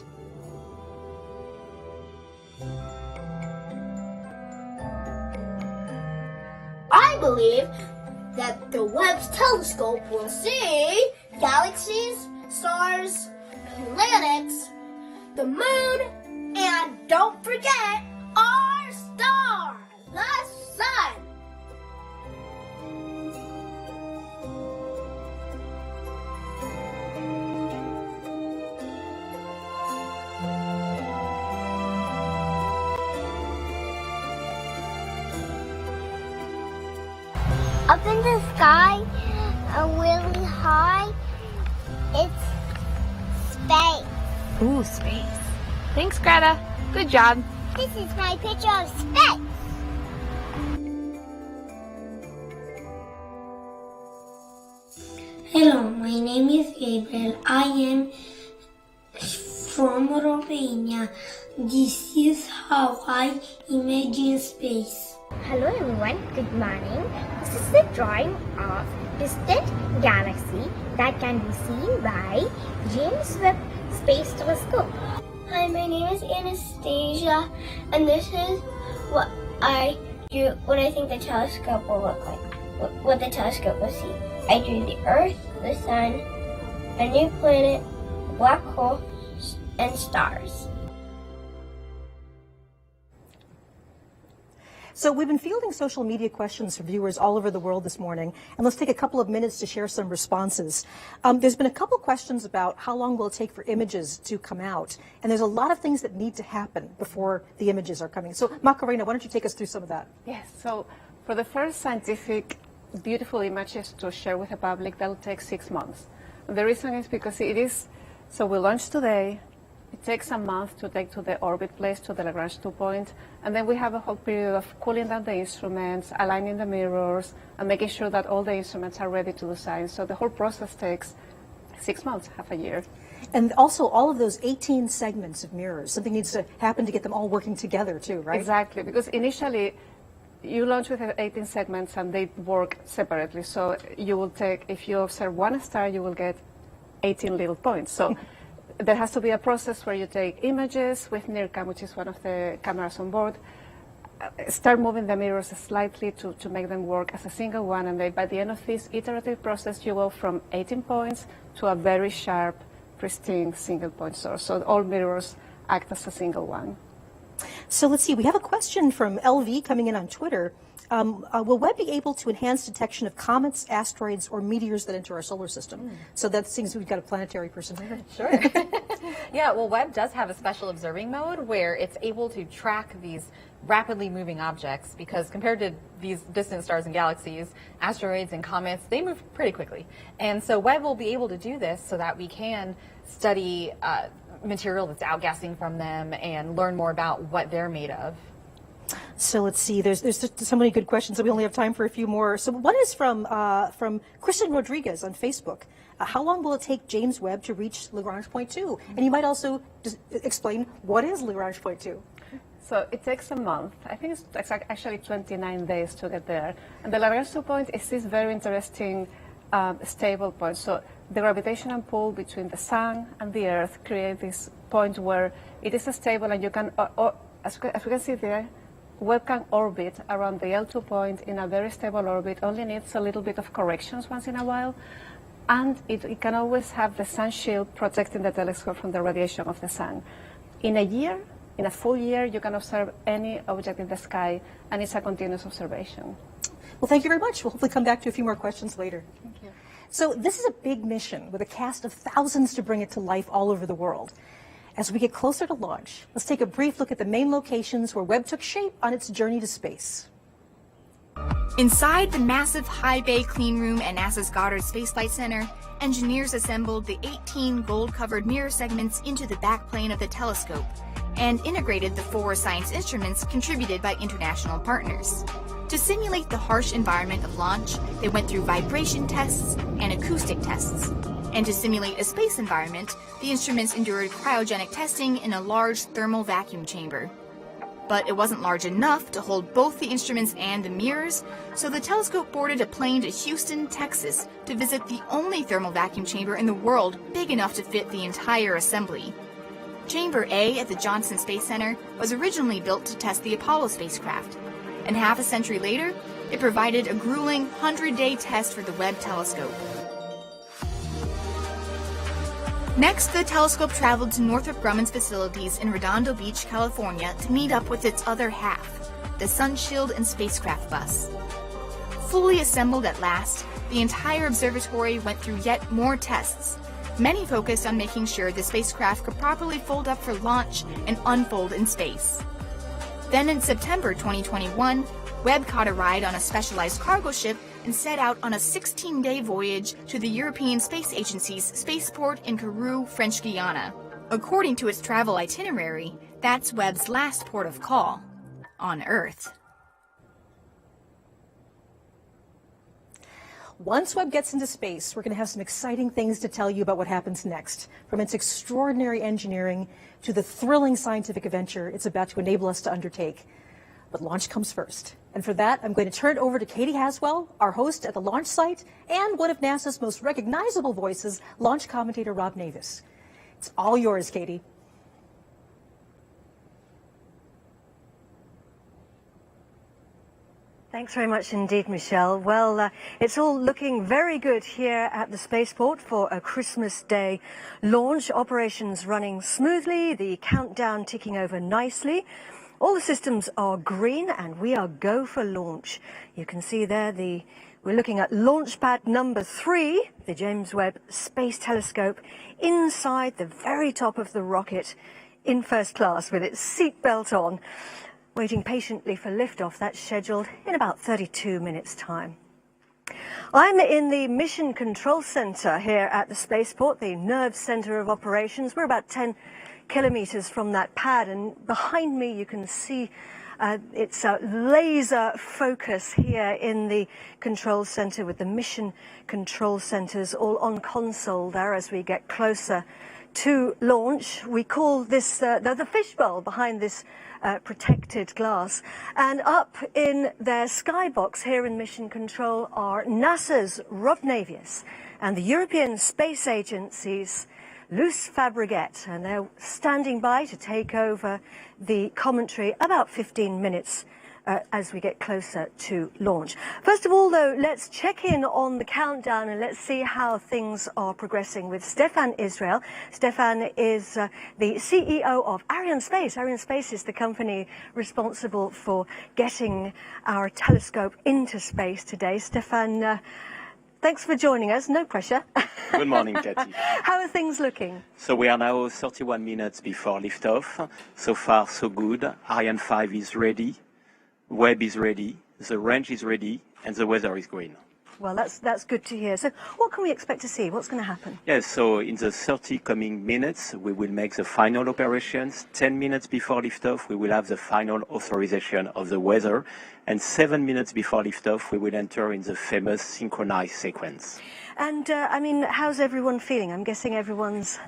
I believe that the Webb telescope will see galaxies, stars, planets, the moon, and don't forget our star, the sun. Up in the sky, really high, it's space. Ooh, space. Thanks, Greta. Good job. This is my picture of space. Hello, my name is Gabriel. I am from Romania. This is how I imagine space. Hello everyone, good morning. This is the drawing of distant galaxy that can be seen by James Webb Space Telescope. Hi, my name is Anastasia, and this is what I think the telescope will look like. What the telescope will see. I drew the Earth, the Sun, a new planet, a black hole, and stars. So we've been fielding social media questions from viewers all over the world this morning, and let's take a couple of minutes to share some responses. There's been a couple questions about how long will it take for images to come out, and there's a lot of things that need to happen before the images are coming. So Macarena, why don't you take us through some of that? Yes, so for the first scientific beautiful images to share with the public, that will take 6 months. And the reason is because it is, so we launched today. It takes a month to take to the orbit place, to the Lagrange 2 point, and then we have a whole period of cooling down the instruments, aligning the mirrors, and making sure that all the instruments are ready to do science. So the whole process takes 6 months, half a year. And also all of those 18 segments of mirrors, something needs to happen to get them all working together too, right? Exactly, because initially you launch with 18 segments and they work separately. So you will take, if you observe one star, you will get 18 little points. So there has to be a process where you take images with NIRCam, which is one of the cameras on board, start moving the mirrors slightly to make them work as a single one, and then by the end of this iterative process, you go from 18 points to a very sharp, pristine single point source. So all mirrors act as a single one. So let's see, we have a question from LV coming in on Twitter. Will Webb be able to enhance detection of comets, asteroids, or meteors that enter our solar system? So that seems we've got a planetary person here. Sure. Yeah, well, Webb does have a special observing mode where it's able to track these rapidly moving objects, because compared to these distant stars and galaxies, asteroids and comets, they move pretty quickly. And so Webb will be able to do this so that we can study material that's outgassing from them and learn more about what they're made of. So let's see, there's just so many good questions, so we only have time for a few more. So one is from Christian Rodriguez on Facebook. How long will it take James Webb to reach Lagrange point 2? And you might also just explain what is Lagrange point 2? So it takes a month. I think it's actually 29 days to get there. And the Lagrange 2 point is this very interesting stable point. So the gravitational pull between the sun and the Earth creates this point where it is stable, and you can, as we can see there, Webb can orbit around the L2 point in a very stable orbit, only needs a little bit of corrections once in a while, and it can always have the sun shield protecting the telescope from the radiation of the sun. In a full year, you can observe any object in the sky, and it's a continuous observation. Well, thank you very much. We'll hopefully come back to a few more questions later. Thank you. So this is a big mission with a cast of thousands to bring it to life all over the world. As we get closer to launch, let's take a brief look at the main locations where Webb took shape on its journey to space. Inside the massive high bay clean room at NASA's Goddard Space Flight Center, engineers assembled the 18 gold-covered mirror segments into the backplane of the telescope and integrated the 4 science instruments contributed by international partners. To simulate the harsh environment of launch, they went through vibration tests and acoustic tests. And to simulate a space environment, the instruments endured cryogenic testing in a large thermal vacuum chamber. But it wasn't large enough to hold both the instruments and the mirrors, so the telescope boarded a plane to Houston, Texas, to visit the only thermal vacuum chamber in the world big enough to fit the entire assembly. Chamber A at the Johnson Space Center was originally built to test the Apollo spacecraft, and half a century later, it provided a grueling 100-day test for the Webb telescope. Next, the telescope traveled to Northrop Grumman's facilities in Redondo Beach, California to meet up with its other half, the Sunshield and spacecraft bus. Fully assembled at last, the entire observatory went through yet more tests, many focused on making sure the spacecraft could properly fold up for launch and unfold in space. Then in September 2021, Webb caught a ride on a specialized cargo ship and set out on a 16-day voyage to the European Space Agency's spaceport in Kourou, French Guiana. According to its travel itinerary, that's Webb's last port of call on Earth. Once Webb gets into space, we're going to have some exciting things to tell you about what happens next, from its extraordinary engineering to the thrilling scientific adventure it's about to enable us to undertake. But launch comes first. And for that, I'm going to turn it over to Katie Haswell, our host at the launch site, and one of NASA's most recognizable voices, launch commentator Rob Navis. It's all yours, Katie. Thanks very much indeed, Michelle. Well, it's all looking very good here at the spaceport for a Christmas Day launch. Operations running smoothly, the countdown ticking over nicely. All the systems are green and we are go for launch. You can see there we're looking at launch pad number 3, the James Webb Space Telescope, inside the very top of the rocket in first class with its seatbelt on, waiting patiently for liftoff. That's scheduled in about 32 minutes' time. I'm in the Mission Control Center here at the spaceport, the nerve center of operations. We're about 10 kilometers from that pad, and behind me you can see it's a laser focus here in the control center with the mission control centers all on console there as we get closer to launch. We call this the fishbowl behind this protected glass. And up in their skybox here in Mission Control are NASA's Rob Navis and the European Space Agency's Luce Fabregat, and they're standing by to take over the commentary about 15 minutes as we get closer to launch. First of all, though, let's check in on the countdown and let's see how things are progressing with Stefan Israel. Stefan is the CEO of Arianespace. Arianespace is the company responsible for getting our telescope into space today. Stefan, thanks for joining us. No pressure. Good morning, Katie. How are things looking? So we are now 31 minutes before liftoff. So far, so good. Ariane 5 is ready. Webb is ready. The range is ready. And the weather is green. Well, that's good to hear. So what can we expect to see? What's going to happen? Yes, so in the 30 coming minutes, we will make the final operations. 10 minutes before liftoff, we will have the final authorization of the weather. And 7 minutes before liftoff, we will enter in the famous synchronized sequence. And, I mean, how's everyone feeling? I'm guessing everyone's...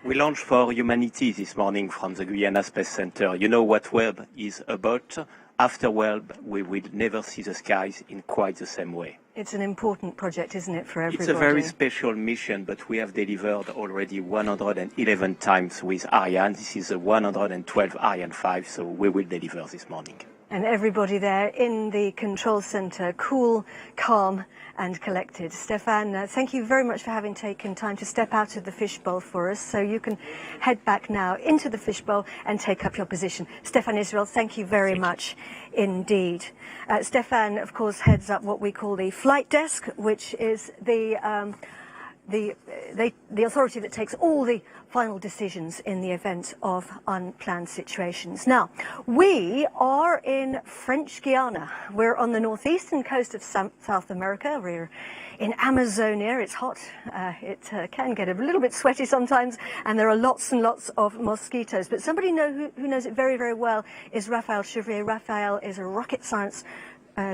We launched for humanity this morning from the Guyana Space Center. You know what Webb is about? After Webb, we will never see the skies in quite the same way. It's an important project, isn't it, for everybody? It's a very special mission, but we have delivered already 111 times with Ariane. This is the 112 Ariane 5, so we will deliver this morning. And everybody there in the control center, cool, calm, and collected. Stefan, thank you very much for having taken time to step out of the fishbowl for us, so you can head back now into the fishbowl and take up your position. Stefan Israel, thank you very much indeed. Stefan, of course, heads up what we call the flight desk, which is the authority that takes all the final decisions in the event of unplanned situations. Now, we are in French Guiana. We're on the northeastern coast of South America. We're in Amazonia. It's hot. It can get a little bit sweaty sometimes, and there are lots and lots of mosquitoes. But somebody who knows it very, very well is Raphael Chevrier. Raphael is a rocket science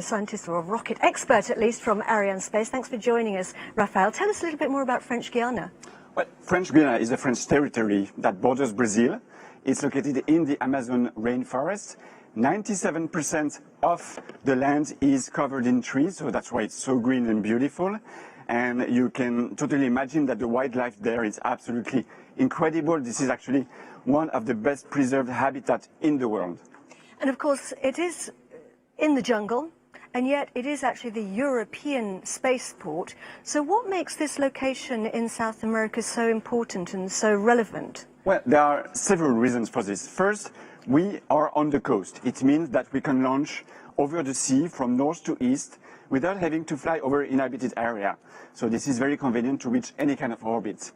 scientist, or a rocket expert at least, from Arianespace. Thanks for joining us, Rafael. Tell us a little bit more about French Guiana. Well, French Guiana is a French territory that borders Brazil. It's located in the Amazon rainforest. 97% of the land is covered in trees, so that's why it's so green and beautiful. And you can totally imagine that the wildlife there is absolutely incredible. This is actually one of the best preserved habitats in the world. And of course, it is in the jungle, and yet it is actually the European spaceport. So what makes this location in South America so important and so relevant? Well, there are several reasons for this. First, we are on the coast. It means that we can launch over the sea from north to east without having to fly over inhabited area. So this is very convenient to reach any kind of orbit.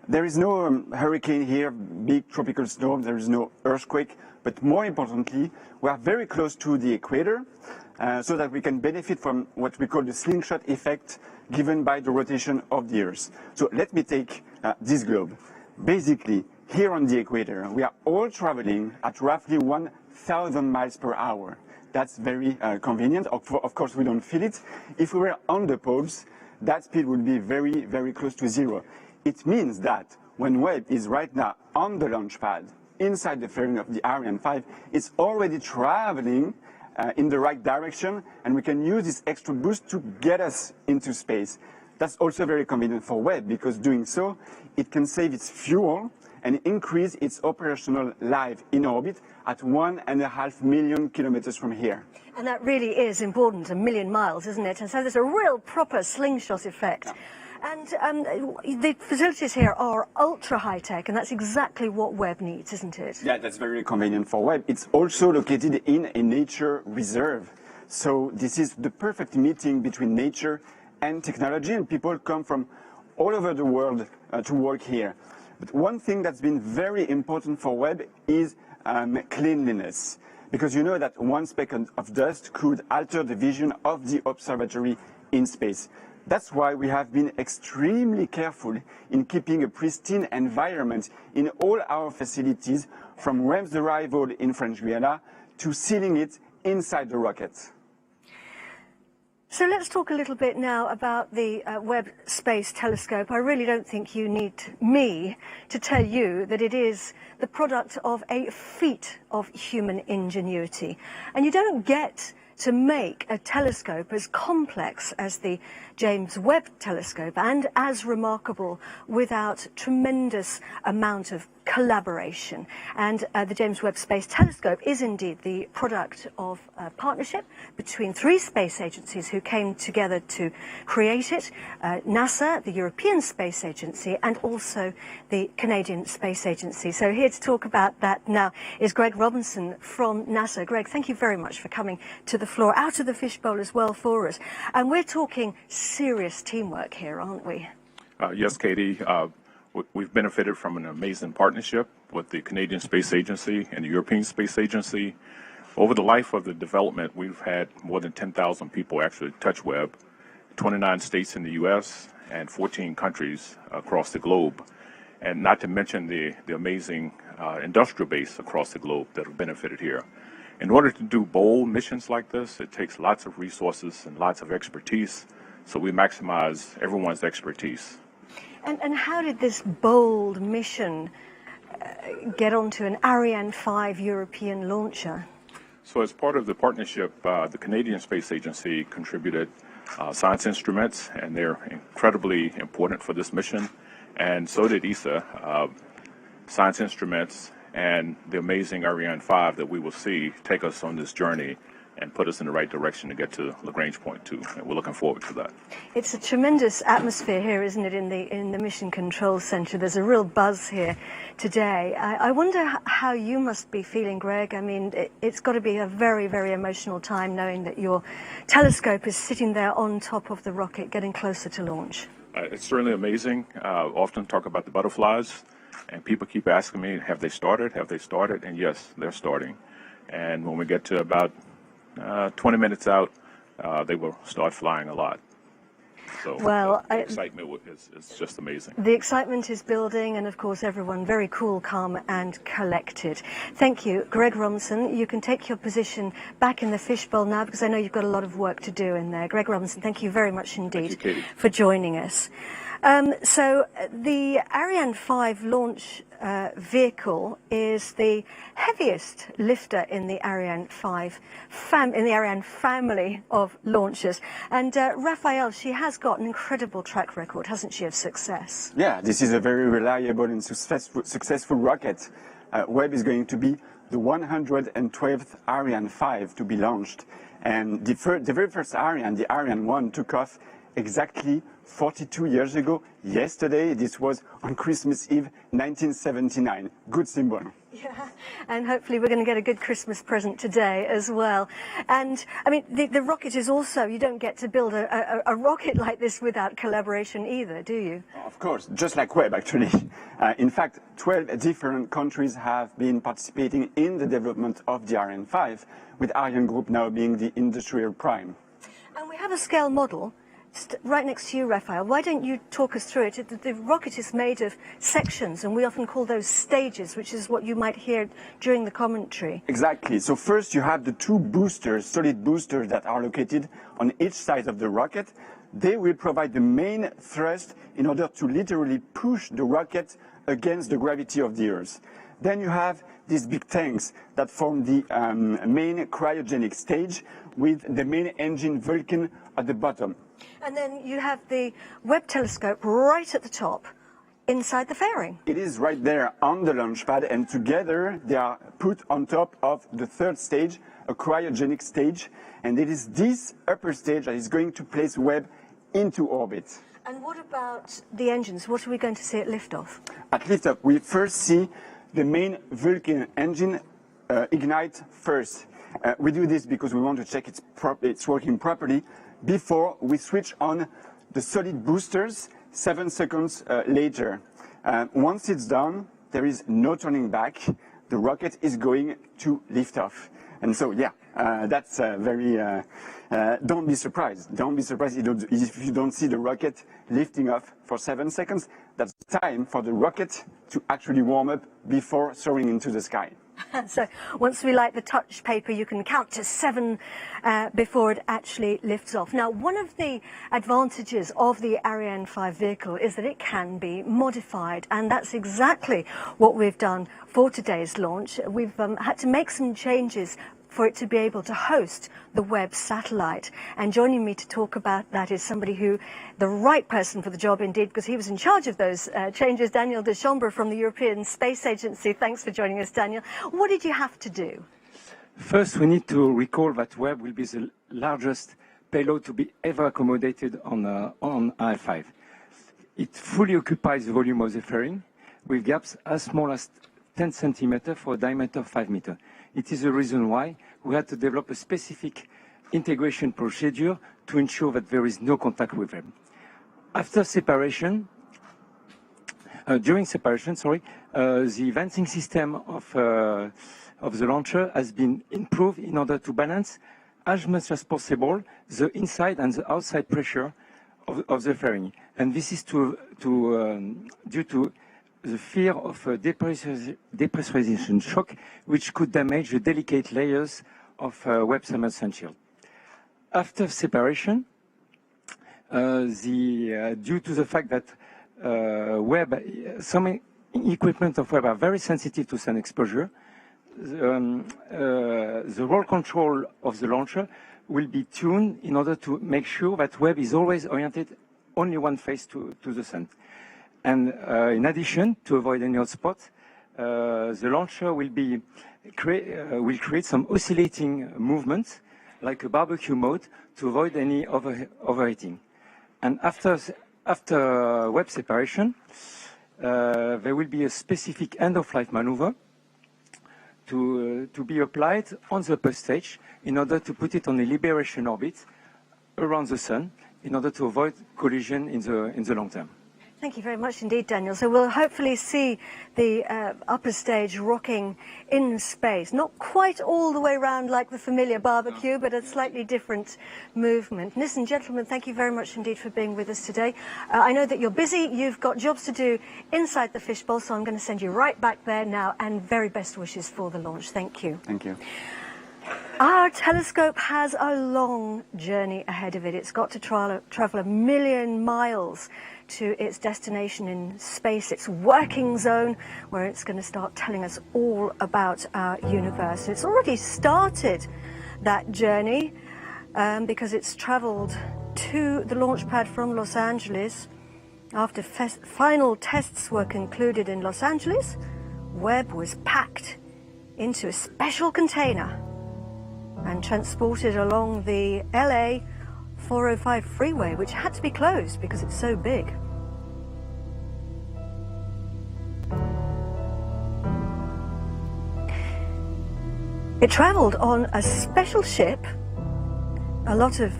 There is no hurricane here, big tropical storm, there is no earthquake, but more importantly, we are very close to the equator, so that we can benefit from what we call the slingshot effect given by the rotation of the Earth. So let me take this globe. Basically, here on the equator, we are all traveling at roughly 1,000 miles per hour. That's very convenient. Of course, we don't feel it. If we were on the poles, that speed would be very, very close to zero. It means that when Webb is right now on the launch pad, inside the fairing of the Ariane 5, it's already traveling in the right direction, and we can use this extra boost to get us into space. That's also very convenient for Webb, because doing so, it can save its fuel and increase its operational life in orbit at 1.5 million kilometers from here. And that really is important, 1 million miles, isn't it? And so there's a real proper slingshot effect. Yeah. And the facilities here are ultra high-tech, and that's exactly what Webb needs, isn't it? Yeah, that's very convenient for Webb. It's also located in a nature reserve. So this is the perfect meeting between nature and technology, and people come from all over the world to work here. But one thing that's been very important for Webb is cleanliness, because you know that one speck of dust could alter the vision of the observatory in space. That's why we have been extremely careful in keeping a pristine environment in all our facilities, from Webb's arrival in French Guiana to sealing it inside the rocket. So let's talk a little bit now about the Webb Space Telescope. I really don't think you need me to tell you that it is the product of a feat of human ingenuity. And you don't get to make a telescope as complex as the James Webb Telescope and as remarkable without tremendous amount of collaboration. And the James Webb Space Telescope is indeed the product of a partnership between 3 space agencies who came together to create it. NASA, the European Space Agency, and also the Canadian Space Agency. So here to talk about that now is Greg Robinson from NASA. Greg, thank you very much for coming to the floor, out of the fishbowl as well for us. And we're talking serious teamwork here, aren't we? Yes, Katie. We've benefited from an amazing partnership with the Canadian Space Agency and the European Space Agency. Over the life of the development, we've had more than 10,000 people actually touch Webb, 29 states in the U.S. and 14 countries across the globe, and not to mention the amazing industrial base across the globe that have benefited here. In order to do bold missions like this, it takes lots of resources and lots of expertise, so we maximize everyone's expertise. And how did this bold mission get onto an Ariane 5 European launcher? So as part of the partnership, the Canadian Space Agency contributed science instruments, and they're incredibly important for this mission. And so did ESA, science instruments, and the amazing Ariane 5 that we will see take us on this journey and put us in the right direction to get to Lagrange Point 2, and we're looking forward to that. It's a tremendous atmosphere here, isn't it, in the Mission Control Center? There's a real buzz here today. I wonder how you must be feeling, Greg. I mean, it's got to be a very, very emotional time knowing that your telescope is sitting there on top of the rocket, getting closer to launch. It's certainly amazing. Often talk about the butterflies, and people keep asking me, have they started? Have they started? And yes, they're starting. And when we get to about 20 minutes out, they will start flying a lot. So well, the excitement is just amazing. The excitement is building, and of course everyone very cool, calm and collected. Thank you. Greg Robinson, you can take your position back in the fishbowl now, because I know you've got a lot of work to do in there. Greg Robinson, thank you very much indeed for joining us. So the Ariane 5 launch vehicle is the heaviest lifter in the Ariane 5 Ariane family of launchers. And Raphael, she has got an incredible track record, hasn't she, of success? Yeah, this is a very reliable and successful rocket. Webb is going to be the 112th Ariane 5 to be launched. And the very first Ariane, the Ariane 1, took off exactly 42 years ago. Yesterday, this was on Christmas Eve, 1979. Good symbol. Yeah, and hopefully we're going to get a good Christmas present today as well. And I mean, the rocket is also, you don't get to build a rocket like this without collaboration either, do you? Of course, just like Webb, actually. In fact, 12 different countries have been participating in the development of the Ariane 5, with Ariane Group now being the industrial prime. And we have a scale model right next to you, Raphael. Why don't you talk us through it? The rocket is made of sections, and we often call those stages, which is what you might hear during the commentary. Exactly. So first you have the two boosters, solid boosters, that are located on each side of the rocket. They will provide the main thrust in order to literally push the rocket against the gravity of the Earth. Then you have these big tanks that form the main cryogenic stage, with the main engine Vulcan at the bottom. And then you have the Webb telescope right at the top, inside the fairing. It is right there on the launch pad, and together they are put on top of the third stage, a cryogenic stage, and it is this upper stage that is going to place Webb into orbit. And what about the engines? What are we going to see at liftoff? At liftoff, we first see the main Vulcan engine ignite first. We do this because we want to check it's working properly before we switch on the solid boosters 7 seconds later. Once it's done, there is no turning back. The rocket is going to lift off. And so, yeah, that's very, don't be surprised. Don't be surprised if you don't see the rocket lifting off for 7 seconds. That's time for the rocket to actually warm up before soaring into the sky. So once we light the touch paper, you can count to 7 before it actually lifts off. Now, one of the advantages of the Ariane 5 vehicle is that it can be modified, and that's exactly what we've done for today's launch. We've had to make some changes for it to be able to host the Webb satellite. And joining me to talk about that is somebody who, the right person for the job indeed, because he was in charge of those changes, Daniel Deschambre from the European Space Agency. Thanks for joining us, Daniel. What did you have to do? First, we need to recall that Webb will be the largest payload to be ever accommodated on Ariane 5. It fully occupies the volume of the fairing, with gaps as small as 10 centimeters for a diameter of 5 meters. It is the reason why we had to develop a specific integration procedure to ensure that there is no contact with them. After separation, during separation, the venting system of the launcher has been improved in order to balance as much as possible the inside and the outside pressure of the fairing. And this is due to the fear of a depressurization shock, which could damage the delicate layers of Webb submerged shield. After separation, due to the fact that some equipment of Webb are very sensitive to sun exposure, the roll control of the launcher will be tuned in order to make sure that Webb is always oriented only one face to the sun. And in addition, to avoid any hotspot, the launcher will create some oscillating movements, like a barbecue mode, to avoid any overheating. And after Webb separation, there will be a specific end-of-life maneuver to be applied on the upper stage in order to put it on a liberation orbit around the sun, in order to avoid collision in the long term. Thank you very much indeed, Daniel. So we'll hopefully see the upper stage rocking in space. Not quite all the way around like the familiar barbecue, but a slightly different movement. Ladies and gentlemen, thank you very much indeed for being with us today. I know that you're busy. You've got jobs to do inside the fishbowl, so I'm going to send you right back there now, and very best wishes for the launch. Thank you. Thank you. Our telescope has a long journey ahead of it. It's got to travel 1 million miles to its destination in space, its working zone, where it's going to start telling us all about our universe. It's already started that journey because it's traveled to the launch pad from Los Angeles. After final tests were concluded in Los Angeles, Webb was packed into a special container and transported along the LA 405 freeway, which had to be closed because it's so big. It traveled on a special ship. A lot of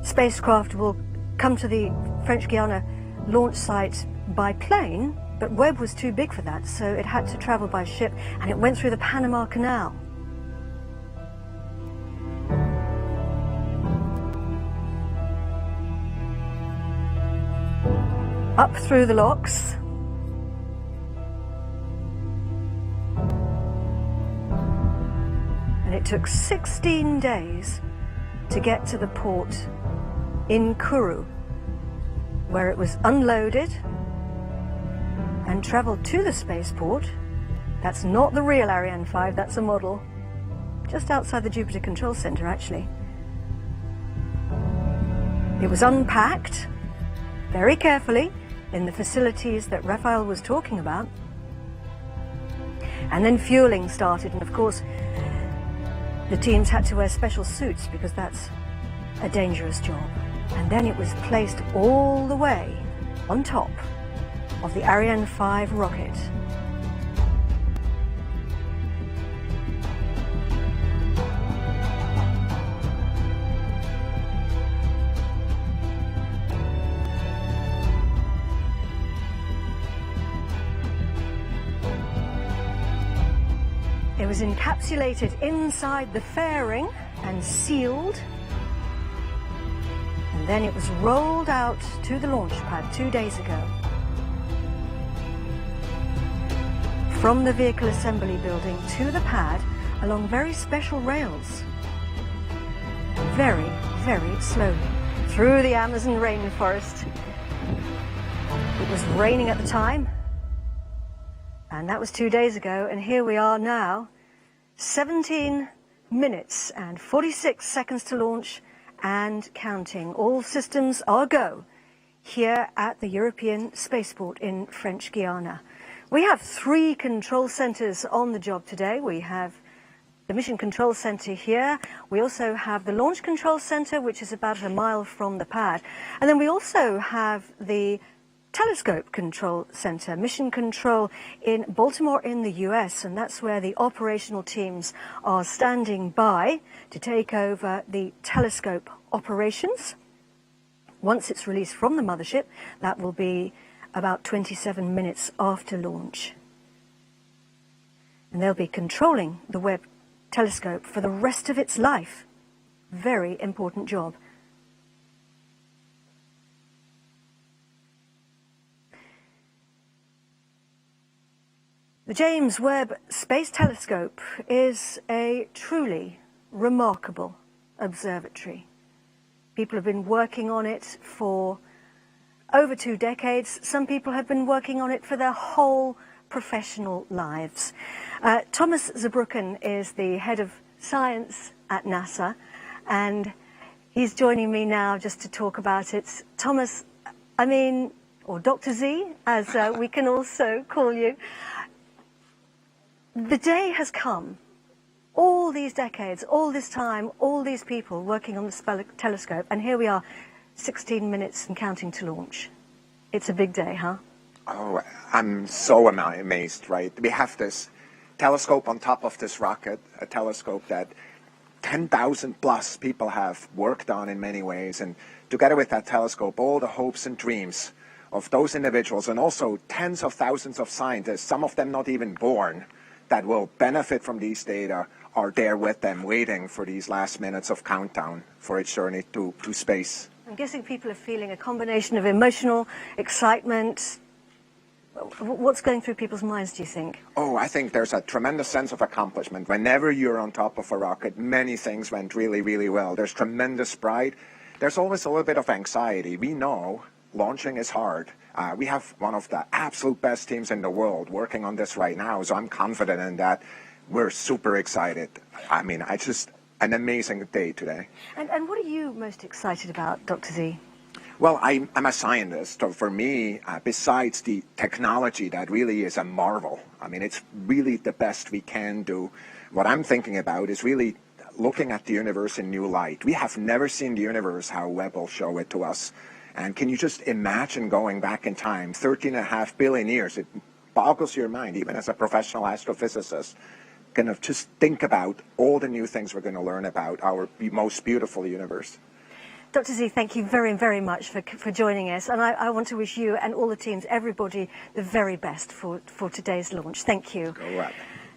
spacecraft will come to the French Guiana launch site by plane, but Webb was too big for that, so it had to travel by ship, and it went through the Panama Canal. Up through the locks. And it took 16 days to get to the port in Kourou, where it was unloaded and traveled to the spaceport. That's not the real Ariane 5, that's a model. Just outside the Jupiter Control Center, actually. It was unpacked very carefully in the facilities that Raphael was talking about. And then fueling started, and of course, the teams had to wear special suits because that's a dangerous job. And then it was placed all the way on top of the Ariane 5 rocket. It was encapsulated inside the fairing and sealed. And then it was rolled out to the launch pad 2 days ago. From the vehicle assembly building to the pad along very special rails. Very, very slowly. Through the Amazon rainforest. It was raining at the time. And that was 2 days ago, and here we are now, 17 minutes and 46 seconds to launch and counting. All systems are go here at the European Spaceport in French Guiana. We have 3 control centers on the job today. We have the Mission Control Center here. We also have the Launch Control Center, which is about a mile from the pad. And then we also have the Telescope Control Center, Mission Control in Baltimore in the US, and that's where the operational teams are standing by to take over the telescope operations. Once it's released from the mothership, that will be about 27 minutes after launch. And they'll be controlling the Webb telescope for the rest of its life. Very important job. The James Webb Space Telescope is a truly remarkable observatory. People have been working on it for over 2 decades. Some people have been working on it for their whole professional lives. Thomas Zurbuchen is the head of science at NASA, and he's joining me now just to talk about it. Thomas, or Dr. Z, as we can also call you. The day has come. All these decades, all this time, all these people working on the telescope, and here we are, 16 minutes and counting to launch. It's a big day, huh? Oh, I'm so amazed, right? We have this telescope on top of this rocket, a telescope that 10,000 plus people have worked on in many ways, and together with that telescope, all the hopes and dreams of those individuals and also tens of thousands of scientists, some of them not even born, that will benefit from these data are there with them waiting for these last minutes of countdown for its journey to space. I'm guessing people are feeling a combination of emotional excitement. What's going through people's minds, do you think? Oh, I think there's a tremendous sense of accomplishment. Whenever you're on top of a rocket, many things went really, really well. There's tremendous pride. There's always a little bit of anxiety. We know launching is hard. We have one of the absolute best teams in the world working on this right now, so I'm confident in that. We're super excited. I mean, it's just an amazing day today. And what are you most excited about, Dr. Z? Well, I'm a scientist, so for me, besides the technology that really is a marvel, I mean, it's really the best we can do. What I'm thinking about is really looking at the universe in new light. We have never seen the universe how Webb will show it to us. And can you just imagine going back in time, 13.5 billion years? It boggles your mind, even as a professional astrophysicist. Kind of just think about all the new things we're going to learn about our most beautiful universe. Dr. Z, thank you very, very much for joining us. And I want to wish you and all the teams, everybody, the very best for today's launch. Thank you. Go Webb.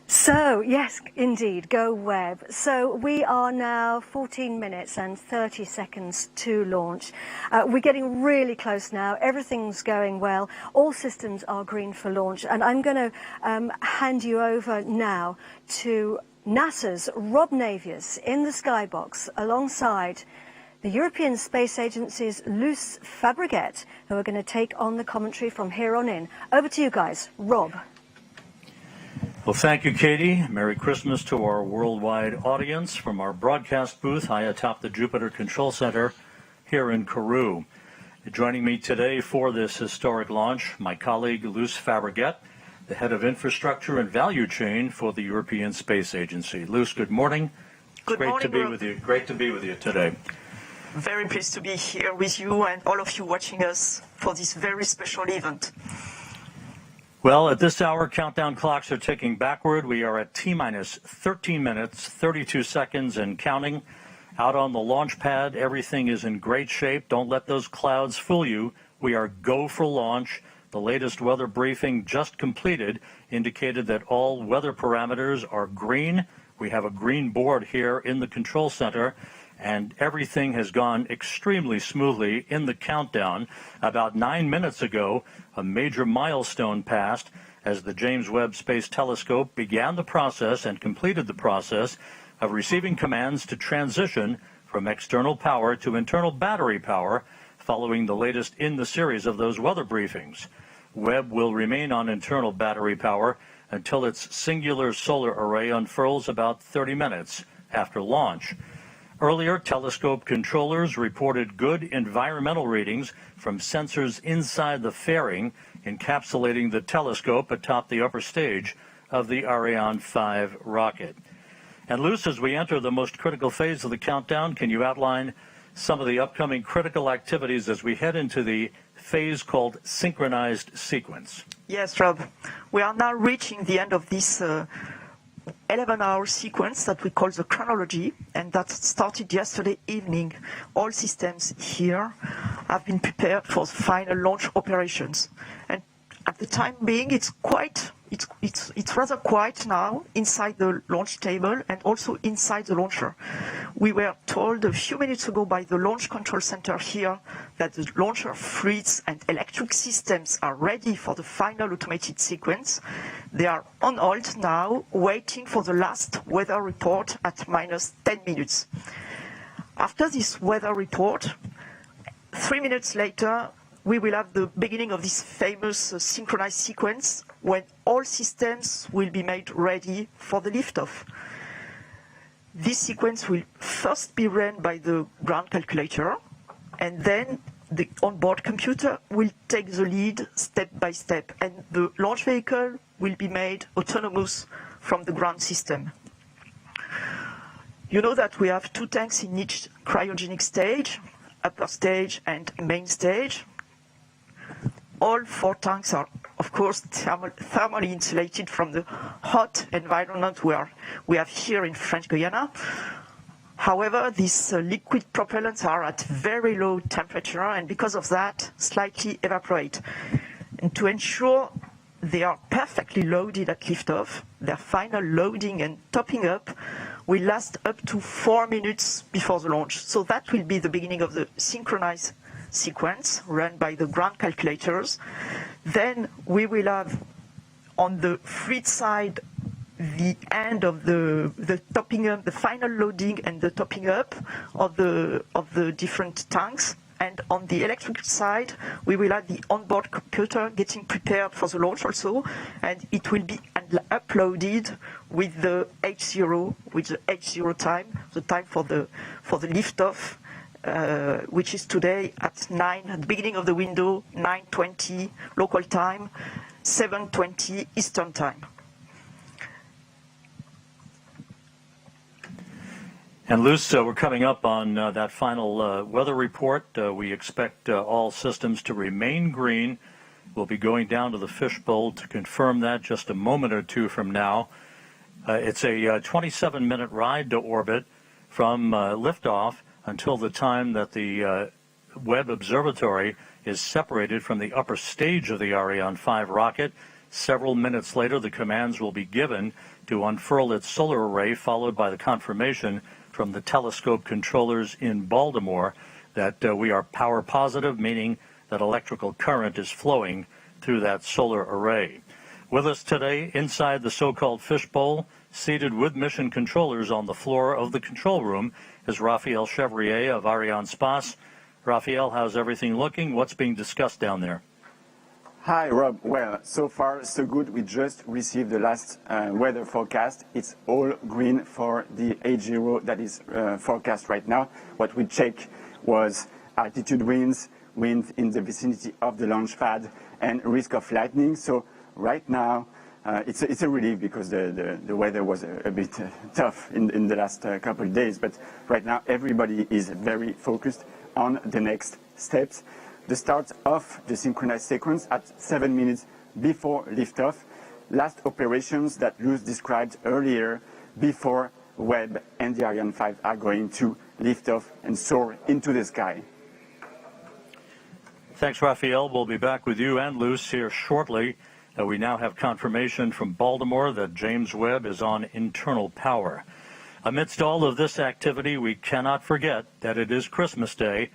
So, yes, indeed, go Webb. So we are now 14 minutes and 30 seconds to launch. We're getting really close now. Everything's going well. All systems are green for launch. And I'm going to hand you over now to NASA's Rob Navius in the skybox alongside the European Space Agency's Luce Fabrichet, who are going to take on the commentary from here on in. Over to you guys. Rob. Well, thank you, Katie. Merry Christmas to our worldwide audience from our broadcast booth high atop the Jupiter Control Center here in Kourou. Joining me today for this historic launch, my colleague Luce Fabrichet, the head of infrastructure and value chain for the European Space Agency. Luce, good morning. Good morning, great to be with you. Great to be with you today. Very pleased to be here with you and all of you watching us for this very special event. Well, at this hour, countdown clocks are ticking backward. We are at T-minus 13 minutes, 32 seconds and counting. Out on the launch pad, everything is in great shape. Don't let those clouds fool you. We are go for launch. The latest weather briefing just completed indicated that all weather parameters are green. We have a green board here in the control center, and everything has gone extremely smoothly in the countdown. About 9 minutes ago, a major milestone passed as the James Webb Space Telescope began the process and completed the process of receiving commands to transition from external power to internal battery power following the latest in the series of those weather briefings. Webb will remain on internal battery power until its singular solar array unfurls about 30 minutes after launch. Earlier, telescope controllers reported good environmental readings from sensors inside the fairing encapsulating the telescope atop the upper stage of the Ariane 5 rocket. And Luce, as we enter the most critical phase of the countdown, can you outline some of the upcoming critical activities as we head into the phase called synchronized sequence? Yes, Rob. We are now reaching the end of this 11-hour sequence that we call the chronology, and that started yesterday evening. All systems here have been prepared for the final launch operations. And at the time being, it's rather quiet now inside the launch table and also inside the launcher. We were told a few minutes ago by the launch control center here that the launcher fluids and electric systems are ready for the final automated sequence. They are on hold now, waiting for the last weather report at minus 10 minutes. After this weather report, 3 minutes later, we will have the beginning of this famous synchronized sequence when all systems will be made ready for the liftoff. This sequence will first be run by the ground calculator, and then the onboard computer will take the lead step by step, and the launch vehicle will be made autonomous from the ground system. You know that we have 2 tanks in each cryogenic stage, upper stage and main stage. All 4 tanks are, of course, thermally insulated from the hot environment we have here in French Guiana. However, these liquid propellants are at very low temperature and because of that slightly evaporate. And to ensure they are perfectly loaded at liftoff, their final loading and topping up will last up to 4 minutes before the launch. So that will be the beginning of the synchronized sequence run by the ground calculators. Then we will have on the fleet side the end of the topping up, the final loading and the topping up of the different tanks. And on the electrical side, we will have the onboard computer getting prepared for the launch also, and it will be uploaded with the H0, with the H0 time, the time for the liftoff, which is today at 9 at the beginning of the window, 9:20 local time, 7:20 Eastern time. And Luce, we're coming up on that final weather report. We expect all systems to remain green. We'll be going down to the fishbowl to confirm that just a moment or two from now. It's a 27-minute ride to orbit from liftoff until the time that the Webb Observatory is separated from the upper stage of the Ariane 5 rocket. Several minutes later, the commands will be given to unfurl its solar array, followed by the confirmation from the telescope controllers in Baltimore that we are power positive, meaning that electrical current is flowing through that solar array. With us today inside the so-called fishbowl, seated with mission controllers on the floor of the control room, is Raphael Chevrier of Arianespace. Raphael, how's everything looking? What's being discussed down there? Hi, Rob. Well, so far, so good. We just received the last weather forecast. It's all green for the H0 that is forecast right now. What we checked was altitude winds, wind in the vicinity of the launch pad, and risk of lightning. So right now, it's a relief because the weather was a bit tough in the last couple of days. But right now, everybody is very focused on the next steps. The start of the synchronized sequence at 7 minutes before liftoff. Last operations that Luz described earlier before Webb and the Ariane 5 are going to lift off and soar into the sky. Thanks, Raphael. We'll be back with you and Luz here shortly. We now have confirmation from Baltimore that James Webb is on internal power. Amidst all of this activity, we cannot forget that it is Christmas Day.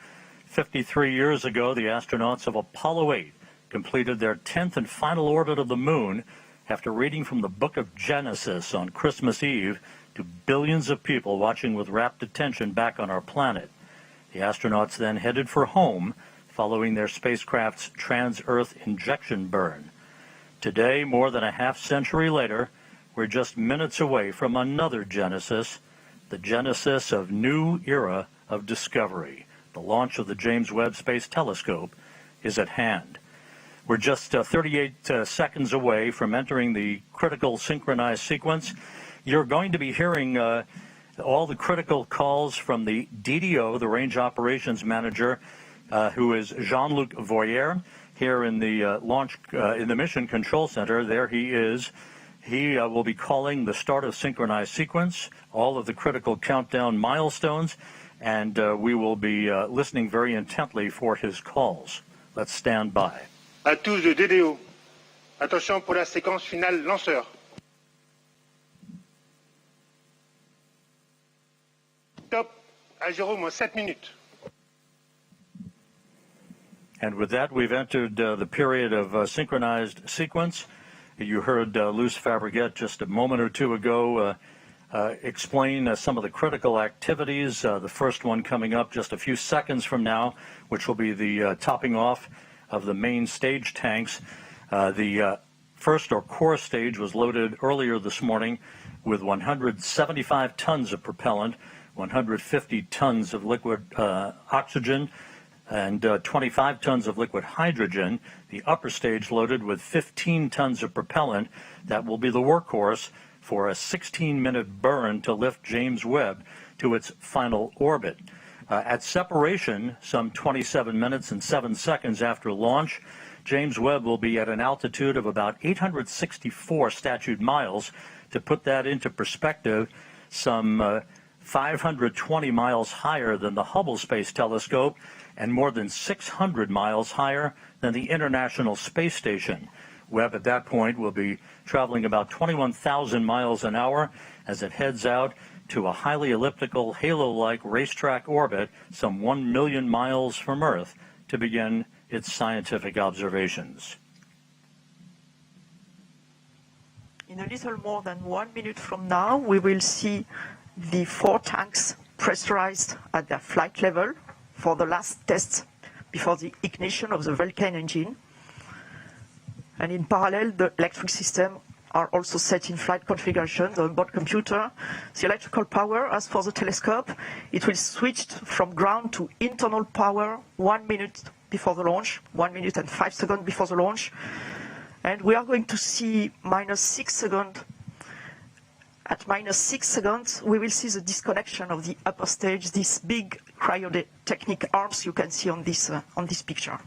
53 years ago, the astronauts of Apollo 8 completed their 10th and final orbit of the moon after reading from the book of Genesis on Christmas Eve to billions of people watching with rapt attention back on our planet. The astronauts then headed for home following their spacecraft's trans-Earth injection burn. Today, more than a half-century later, we're just minutes away from another Genesis, the genesis of new era of discovery. The launch of the James Webb Space Telescope is at hand. We're just 38 seconds away from entering the critical synchronized sequence. You're going to be hearing all the critical calls from the DDO, the Range Operations Manager, who is Jean-Luc Voyer, here in the in the Mission Control Center. There he is. He will be calling the start of synchronized sequence, all of the critical countdown milestones, and we will be listening very intently for his calls. Let's stand by. À tous de DDO, attention pour la séquence finale lanceur. Top à 0-7 minutes. And with that, we've entered the period of synchronized sequence. You heard Luce Fabregat just a moment or two ago explain some of the critical activities, the first one coming up just a few seconds from now, which will be the topping off of the main stage tanks. The first or core stage was loaded earlier this morning with 175 tons of propellant, 150 tons of liquid oxygen, and 25 tons of liquid hydrogen. The upper stage loaded with 15 tons of propellant. That will be the workhorse for a 16-minute burn to lift James Webb to its final orbit. At separation, some 27 minutes and 7 seconds after launch, James Webb will be at an altitude of about 864 statute miles. To put that into perspective, some 520 miles higher than the Hubble Space Telescope and more than 600 miles higher than the International Space Station. Webb at that point will be traveling about 21,000 miles an hour as it heads out to a highly elliptical halo-like racetrack orbit some 1 million miles from Earth to begin its scientific observations. In a little more than 1 minute from now, we will see the 4 tanks pressurized at their flight level for the last tests before the ignition of the Vulcan engine. And in parallel, the electric system are also set in flight configuration. The onboard computer, the electrical power, as for the telescope, it will switch from ground to internal power 1 minute before the launch, 1 minute and 5 seconds before the launch. And we are going to see -6 seconds. At -6 seconds, we will see the disconnection of the upper stage, these big cryotechnic arms you can see on this picture.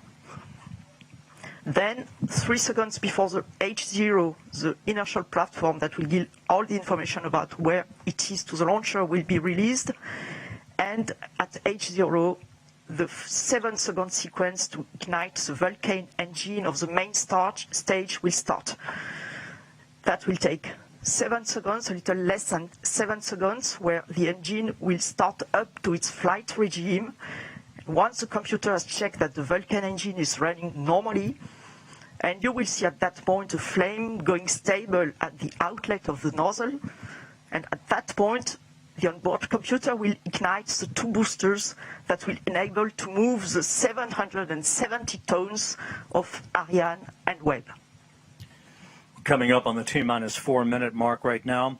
Then, 3 seconds before the H0, the inertial platform that will give all the information about where it is to the launcher will be released. And at H0, the 7-second sequence to ignite the Vulcan engine of the main stage will start. That will take 7 seconds, a little less than 7 seconds, where the engine will start up to its flight regime. Once the computer has checked that the Vulcan engine is running normally, and you will see at that point a flame going stable at the outlet of the nozzle, and at that point the onboard computer will ignite the 2 boosters that will enable to move the 770 tons of Ariane and Webb. Coming up on the T-minus 4 minute mark right now,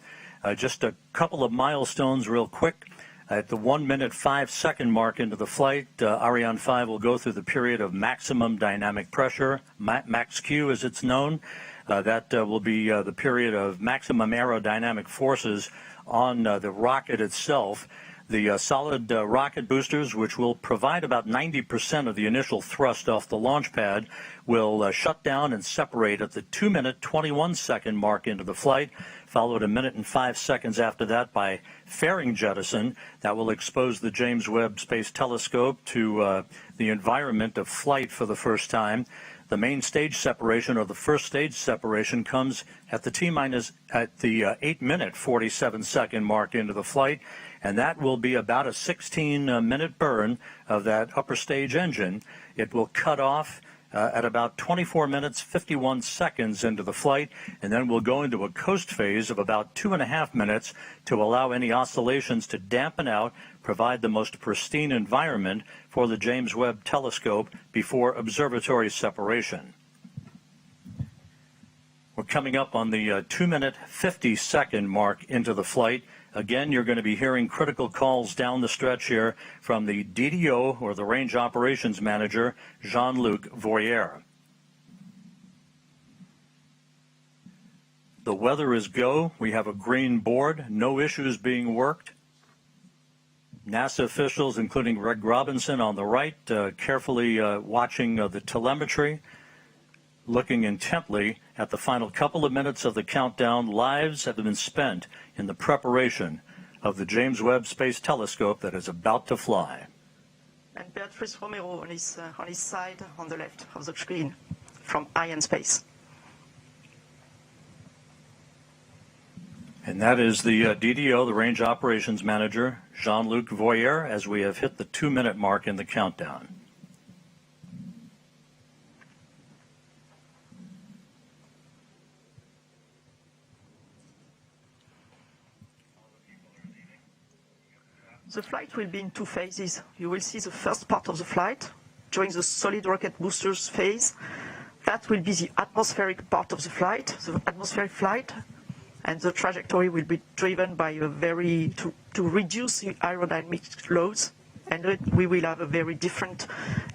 just a couple of milestones real quick. At the 1 minute 5 second mark into the flight, Ariane 5 will go through the period of maximum dynamic pressure, max Q as it's known. That will be the period of maximum aerodynamic forces on the rocket itself. The solid rocket boosters, which will provide about 90% of the initial thrust off the launch pad, will shut down and separate at the 2 minute 21 second mark into the flight, followed 1 minute and 5 seconds after that by fairing jettison. That will expose the James Webb Space Telescope to the environment of flight for the first time. The main stage separation, or the first stage separation, comes at the 8 minute 47 second mark into the flight, and that will be about a 16-minute burn of that upper stage engine. It will cut off at about 24 minutes 51 seconds into the flight, and then we'll go into a coast phase of about 2.5 minutes to allow any oscillations to dampen out, provide the most pristine environment for the James Webb Telescope before observatory separation. We're coming up on the 2 minute 50 second mark into the flight. Again, you're going to be hearing critical calls down the stretch here from the DDO, or the Range Operations Manager, Jean-Luc Voyer. The weather is go. We have a green board, no issues being worked. NASA officials, including Greg Robinson on the right, carefully watching the telemetry, looking intently at the final couple of minutes of the countdown. Lives have been spent in the preparation of the James Webb Space Telescope that is about to fly. And Beatrice Romero on his side on the left of the screen from Arianespace. And that is the DDO, the Range Operations Manager, Jean-Luc Voyer, as we have hit the 2 minute mark in the countdown. The flight will be in 2 phases. You will see the first part of the flight during the solid rocket boosters phase. That will be the atmospheric part of the flight, the atmospheric flight, and the trajectory will be driven by to reduce the aerodynamic loads, and we will have a very different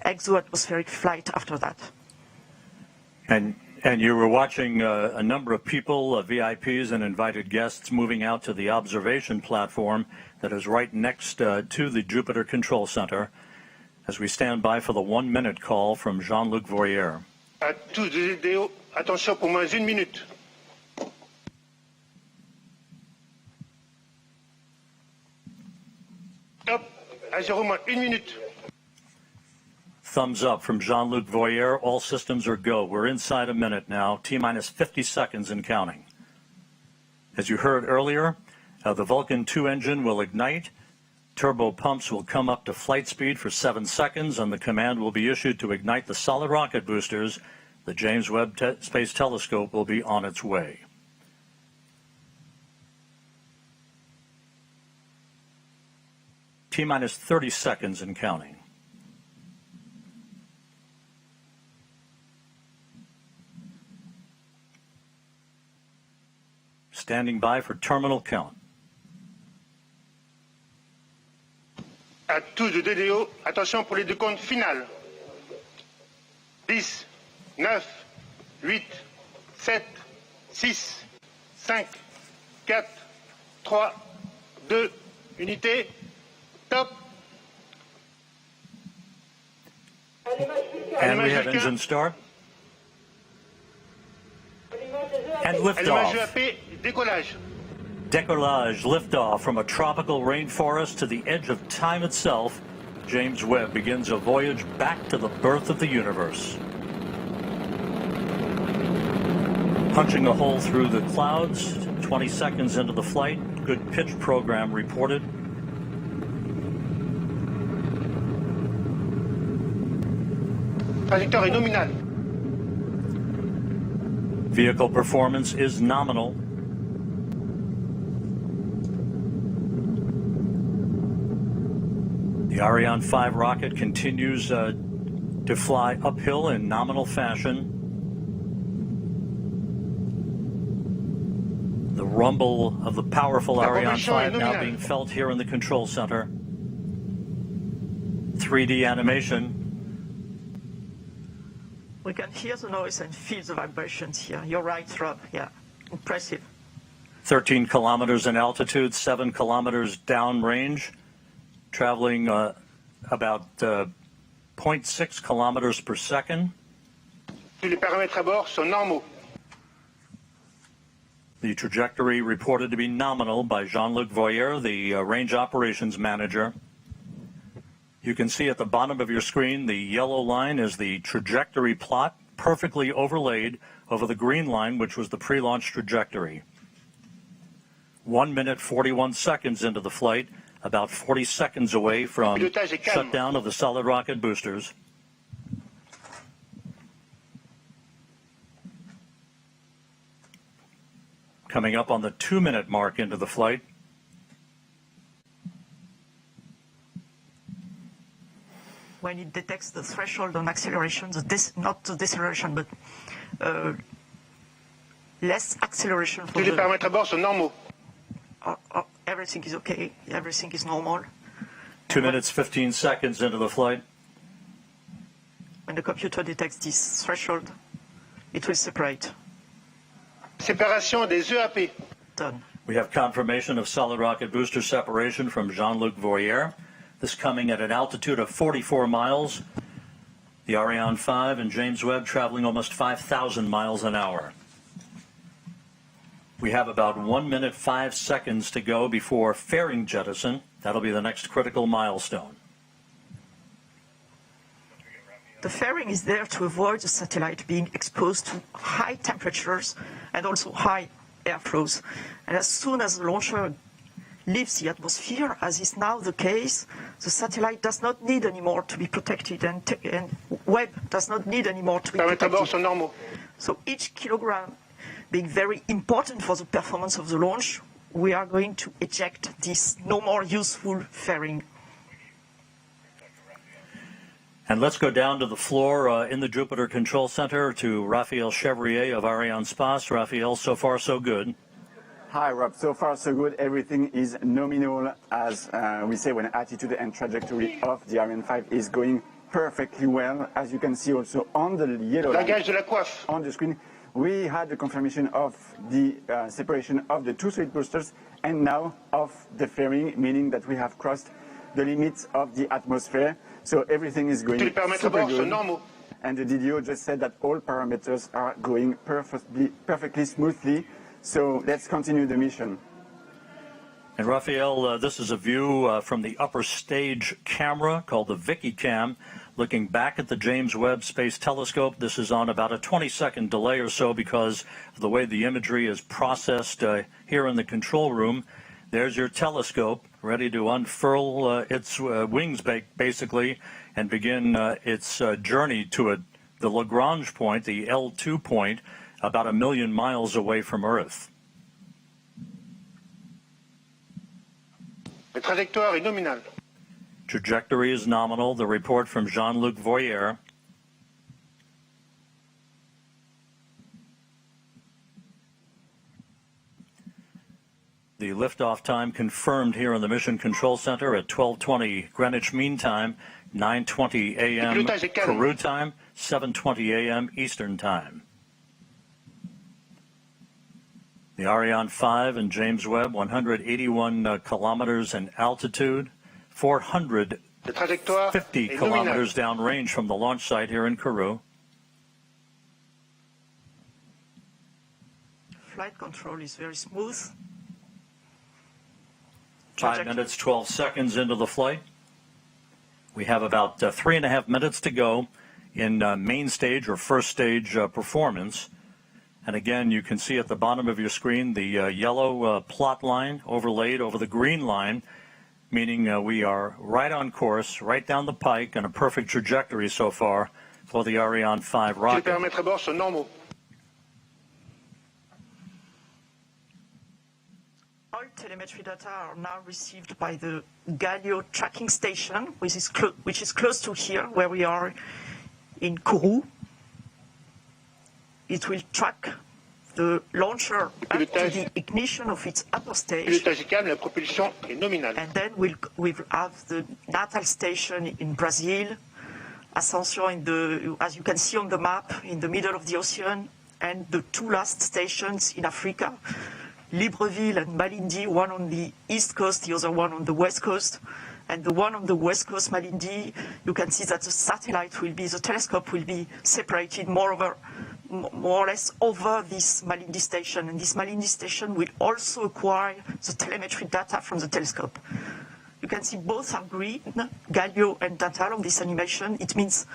exo-atmospheric flight after that. And you were watching a number of people, VIPs and invited guests, moving out to the observation platform that is right next to the Jupiter Control Center as we stand by for the 1 minute call from Jean-Luc Voyer. À tous les DDO, attention pour moins 1 minute. 0 moins 1 minute. Thumbs up from Jean-Luc Voyer. All systems are go. We're inside a minute now. T-minus 50 seconds and counting. As you heard earlier, the Vulcan 2 engine will ignite. Turbo pumps will come up to flight speed for 7 seconds, and the command will be issued to ignite the solid rocket boosters. The James Webb Space Telescope will be on its way. T-minus 30 seconds and counting. Standing by for terminal count. À tous de DDO, attention pour les décomptes finales. 10, 9, 8, 7, 6, 5, 4, 3, 2, unité, top. And we have engine start. And liftoff. JWST, décollage. Décollage, liftoff from a tropical rainforest to the edge of time itself. James Webb begins a voyage back to the birth of the universe. Punching a hole through the clouds, 20 seconds into the flight. Good pitch program reported. Trajectoire est nominale. Vehicle performance is nominal. The Ariane 5 rocket continues to fly uphill in nominal fashion. The rumble of the powerful Ariane 5 now being felt here in the control center. 3D animation. We can hear the noise and feel the vibrations here. You're right, Rob. Yeah, impressive. 13 kilometers in altitude, 7 kilometers downrange, traveling about 0.6 kilometers per second. Tous les paramètres à bord sont normaux. The trajectory reported to be nominal by Jean-Luc Voyer, the range operations manager. You can see at the bottom of your screen, the yellow line is the trajectory plot, perfectly overlaid over the green line, which was the pre-launch trajectory. 1 minute, 41 seconds into the flight, about 40 seconds away from shutdown of the solid rocket boosters. Coming up on the 2-minute mark into the flight. When it detects the threshold on acceleration, not the deceleration, but less acceleration. Tous les paramètres à bord sont normaux. Everything is okay. Everything is normal. 2 minutes, 15 seconds into the flight. When the computer detects this threshold, it will separate. Séparation des EAP. Done. We have confirmation of solid rocket booster separation from Jean-Luc Voyer. This coming at an altitude of 44 miles. The Ariane 5 and James Webb traveling almost 5,000 miles an hour. We have about 1 minute, 5 seconds to go before fairing jettison. That'll be the next critical milestone. The fairing is there to avoid the satellite being exposed to high temperatures and also high airflows. And as soon as the launcher leaves the atmosphere, as is now the case, the satellite does not need anymore to be protected, and Webb does not need anymore to be protected. So each kilogram being very important for the performance of the launch, we are going to eject this no more useful fairing. And let's go down to the floor in the Jupiter Control Center to Raphael Chevrier of Arianespace. Raphael, so far so good. Hi, Rob. So far, so good. Everything is nominal, as we say, when attitude and trajectory of the Ariane 5 is going perfectly well. As you can see also on the yellow line on the screen, we had the confirmation of the separation of the two solid boosters and now of the fairing, meaning that we have crossed the limits of the atmosphere. So everything is going super good. And the DDO just said that all parameters are going perfectly smoothly. So let's continue the mission. And Raphael, this is a view from the upper stage camera called the Vicky Cam, looking back at the James Webb Space Telescope. This is on about a 20-second delay or so because of the way the imagery is processed here in the control room. There's your telescope ready to unfurl its wings basically and begin its journey to the Lagrange point, the L2 point, about 1 million miles away from Earth. La trajectoire est nominale. Trajectory is nominal. The report from Jean-Luc Voyer. The liftoff time confirmed here in the Mission Control Center at 12:20 Greenwich Mean Time, 9:20 a.m. Peru time, 7:20 a.m. Eastern Time. The Ariane 5 and James Webb, 181 kilometers in altitude, 450 kilometers downrange from the launch site here in Kourou. Flight control is very smooth. 5 minutes, 12 seconds into the flight. We have about 3.5 minutes to go in main stage or first stage performance. And again, you can see at the bottom of your screen the yellow plot line overlaid over the green line, meaning we are right on course, right down the pike, and a perfect trajectory so far for the Ariane 5 rocket. All telemetry data are now received by the Galileo tracking station, which is close to here, where we are in Kourou. It will track the launcher up to the ignition of its upper stage. And then we'll have the natal station in Brazil, Ascension as you can see on the map, in the middle of the ocean, and the two last stations in Africa, Libreville and Malindi, one on the east coast, the other one on the west coast. And the one on the west coast, Malindi, you can see that the telescope will be separated more or less over this Malindi station. And this Malindi station will also acquire the telemetry data from the telescope. You can see both are green, Galileo and Natal on this animation. It means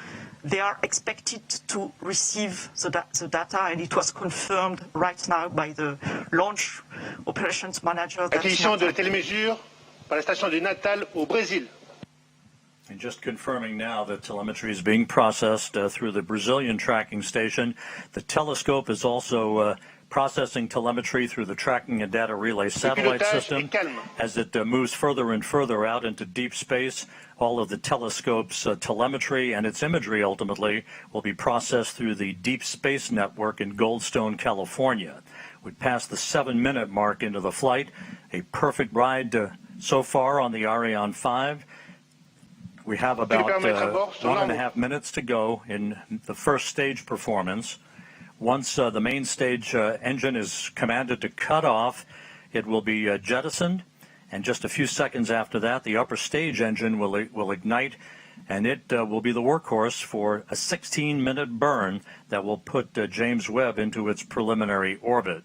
they are expected to receive the data, and it was confirmed right now by the launch operations manager. Acquisition de télémesure par la station de Natal au Brésil. And just confirming now that telemetry is being processed through the Brazilian tracking station. The telescope is also processing telemetry through the tracking and data relay satellite system. As it moves further and further out into deep space, all of the telescope's telemetry and its imagery ultimately will be processed through the Deep Space Network in Goldstone, California. We passed the 7-minute mark into the flight. A perfect ride so far on the Ariane 5. We have about 1.5 minutes to go in the first stage performance. Once the main stage engine is commanded to cut off, it will be jettisoned, and just a few seconds after that, the upper stage engine will ignite, and it will be the workhorse for a 16-minute burn that will put James Webb into its preliminary orbit.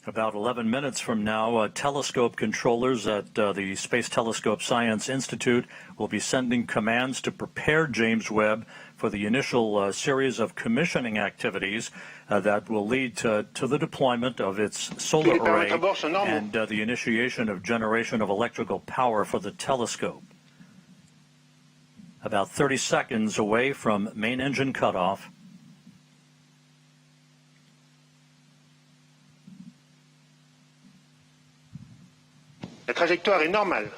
About 11 minutes from now, telescope controllers at the Space Telescope Science Institute will be sending commands to prepare James Webb for the initial series of commissioning activities that will lead to the deployment of its solar array and the initiation of generation of electrical power for the telescope. About 30 seconds away from main engine cutoff. La trajectoire est normale.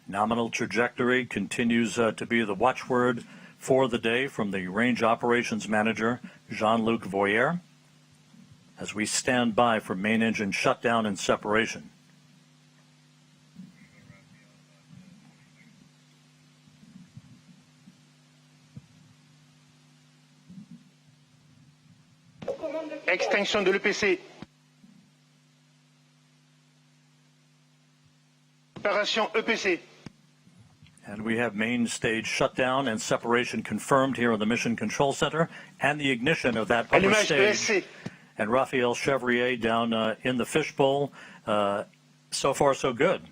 Nominal trajectory continues to be the watchword for the day from the Range Operations Manager, Jean-Luc Voyer, as we stand by for main engine shutdown and separation. Extinction de l'EPC. Opération EPC. And we have main stage shutdown and separation confirmed here in the Mission Control Center, and the ignition of that upper stage. And Raphael Chevrier down in the fishbowl. So far, so good.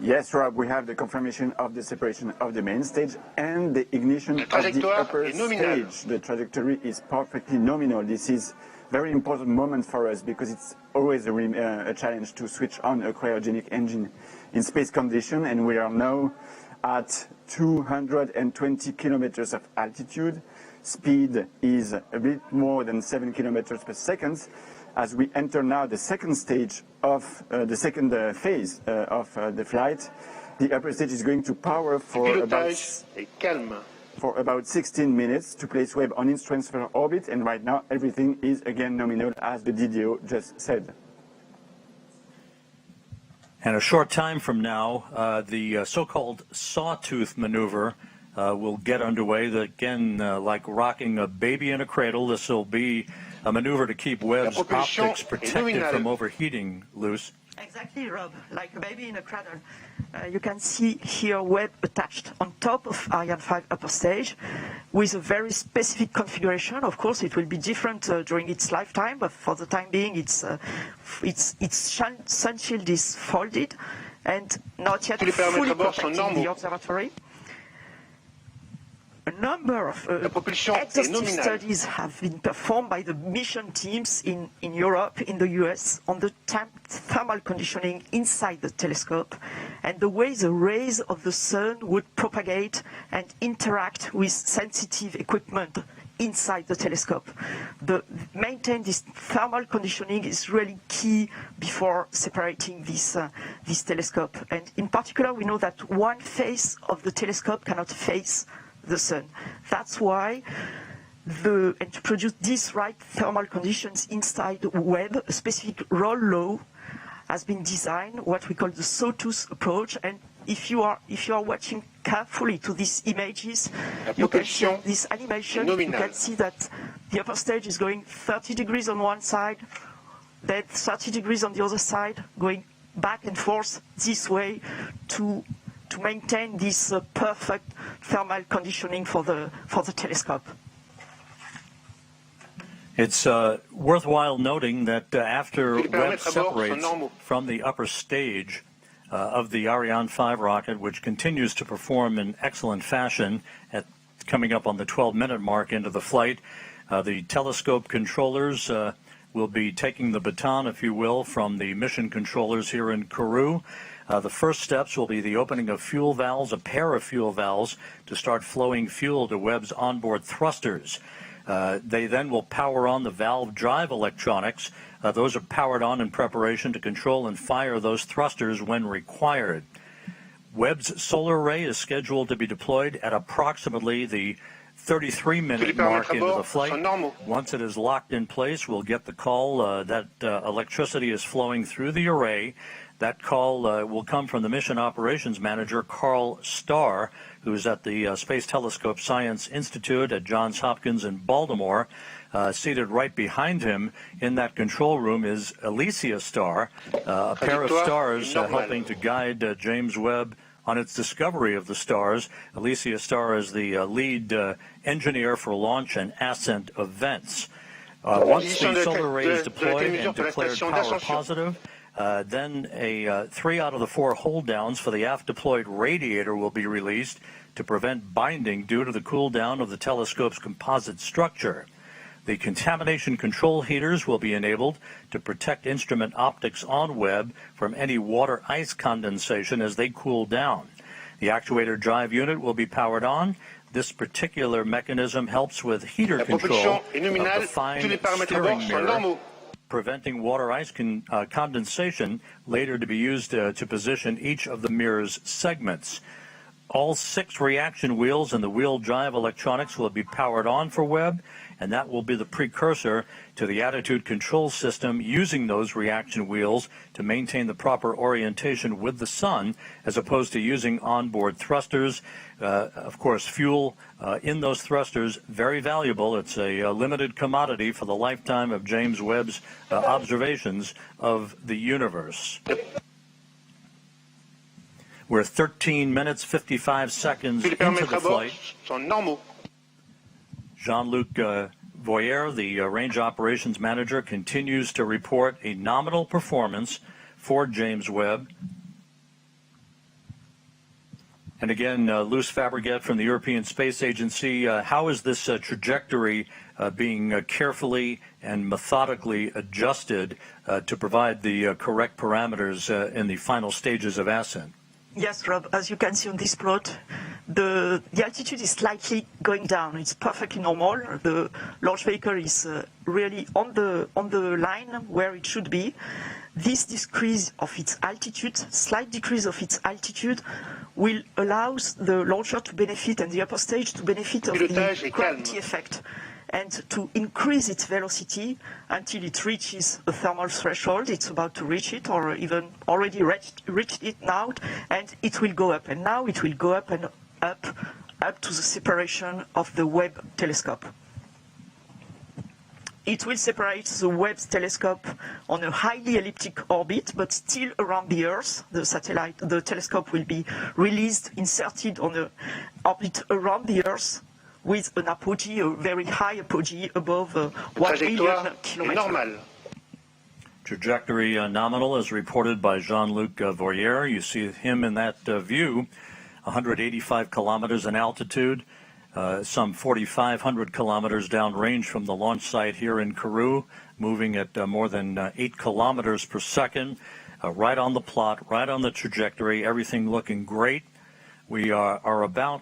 Yes, Rob, we have the confirmation of the separation of the main stage and the ignition of the upper stage. The trajectory is perfectly nominal. This is a very important moment for us because it's always a challenge to switch on a cryogenic engine in space condition, and we are now at 220 kilometers of altitude. Speed is a bit more than 7 kilometers per second. As we enter now the second stage of the second phase of the flight, the upper stage is going to power for about 16 minutes to place Webb on its transfer orbit, and right now everything is again nominal, as the DDO just said. And a short time from now, the so-called sawtooth maneuver will get underway. Again, like rocking a baby in a cradle, this will be a maneuver to keep Webb's optics protected from overheating, Luce. Exactly, Rob, like a baby in a cradle. You can see here Webb attached on top of Ariane 5 upper stage with a very specific configuration. Of course, it will be different during its lifetime, but for the time being, its sun shield is folded and not yet fully protecting the observatory. A number of exhaustive studies have been performed by the mission teams in Europe, in the US, on the thermal conditioning inside the telescope and the way the rays of the sun would propagate and interact with sensitive equipment inside the telescope. Maintain this thermal conditioning is really key before separating this telescope. And in particular, we know that one face of the telescope cannot face the sun. That's why and to produce these right thermal conditions inside Webb, a specific roll law has been designed, what we call the sawtooth approach. And if you are watching carefully to these images, you can see this animation. You can see that the upper stage is going 30 degrees on one side, then 30 degrees on the other side, going back and forth this way to maintain this perfect thermal conditioning for the telescope. It's worthwhile noting that after Webb separates from the upper stage of the Ariane 5 rocket, which continues to perform in excellent fashion coming up on the 12-minute mark into the flight, the telescope controllers will be taking the baton, if you will, from the mission controllers here in Kourou. The first steps will be the opening of fuel valves, a pair of fuel valves, to start flowing fuel to Webb's onboard thrusters. They then will power on the valve drive electronics. Those are powered on in preparation to control and fire those thrusters when required. Webb's solar array is scheduled to be deployed at approximately the 33-minute mark into the flight. Once it is locked in place, we'll get the call that electricity is flowing through the array. That call will come from the Mission Operations Manager, Carl Starr, who's at the Space Telescope Science Institute at Johns Hopkins in Baltimore. Seated right behind him in that control room is Alicia Starr, a pair of stars helping to guide James Webb on its discovery of the stars. Alicia Starr is the lead engineer for launch and ascent events. Once the solar array is deployed and declared power positive, then 3 out of the 4 hold downs for the aft deployed radiator will be released to prevent binding due to the cool down of the telescope's composite structure. The contamination control heaters will be enabled to protect instrument optics on Webb from any water ice condensation as they cool down. The actuator drive unit will be powered on. This particular mechanism helps with heater control of the fine steering mirror, preventing water ice condensation, later to be used to position each of the mirror's segments. All 6 reaction wheels and the wheel drive electronics will be powered on for Webb, and that will be the precursor to the attitude control system using those reaction wheels to maintain the proper orientation with the sun, as opposed to using onboard thrusters. Of course, fuel in those thrusters, very valuable. It's a limited commodity for the lifetime of James Webb's observations of the universe. We're 13 minutes, 55 seconds into the flight. Jean-Luc Voyer, the Range Operations Manager, continues to report a nominal performance for James Webb. And again, Luce Fabregat from the European Space Agency, how is this trajectory being carefully and methodically adjusted to provide the correct parameters in the final stages of ascent? Yes, Rob, as you can see on this plot, the altitude is slightly going down. It's perfectly normal. The launch vehicle is really on the line where it should be. This decrease of its altitude, slight decrease of its altitude, will allow the launcher to benefit and the upper stage to benefit of the gravity effect and to increase its velocity until it reaches a thermal threshold. It's about to reach it, or even already reached it now, and it will go up. And now it will go up and up to the separation of the Webb telescope. It will separate the Webb telescope on a highly elliptic orbit, but still around the Earth. The telescope will be released, inserted on an orbit around the Earth, with an apogee, a very high apogee above 1 million kilometers. Trajectory nominal as reported by Jean-Luc Voyer. You see him in that view, 185 kilometers in altitude, some 4,500 kilometers downrange from the launch site here in Kourou, moving at more than 8 kilometers per second, right on the plot, right on the trajectory, everything looking great. We are about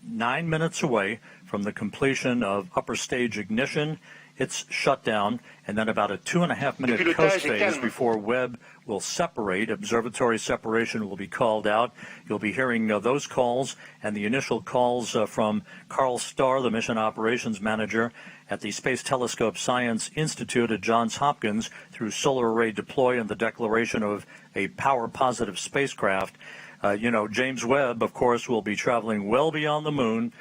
9 minutes away from the completion of upper stage ignition, its shutdown, and then about a 2.5-minute coast phase before Webb will separate. Observatory separation will be called out. You'll be hearing those calls and the initial calls from Carl Starr, the mission operations manager at the Space Telescope Science Institute at Johns Hopkins, through solar array deploy and the declaration of a power-positive spacecraft. James Webb, of course, will be traveling well beyond the moon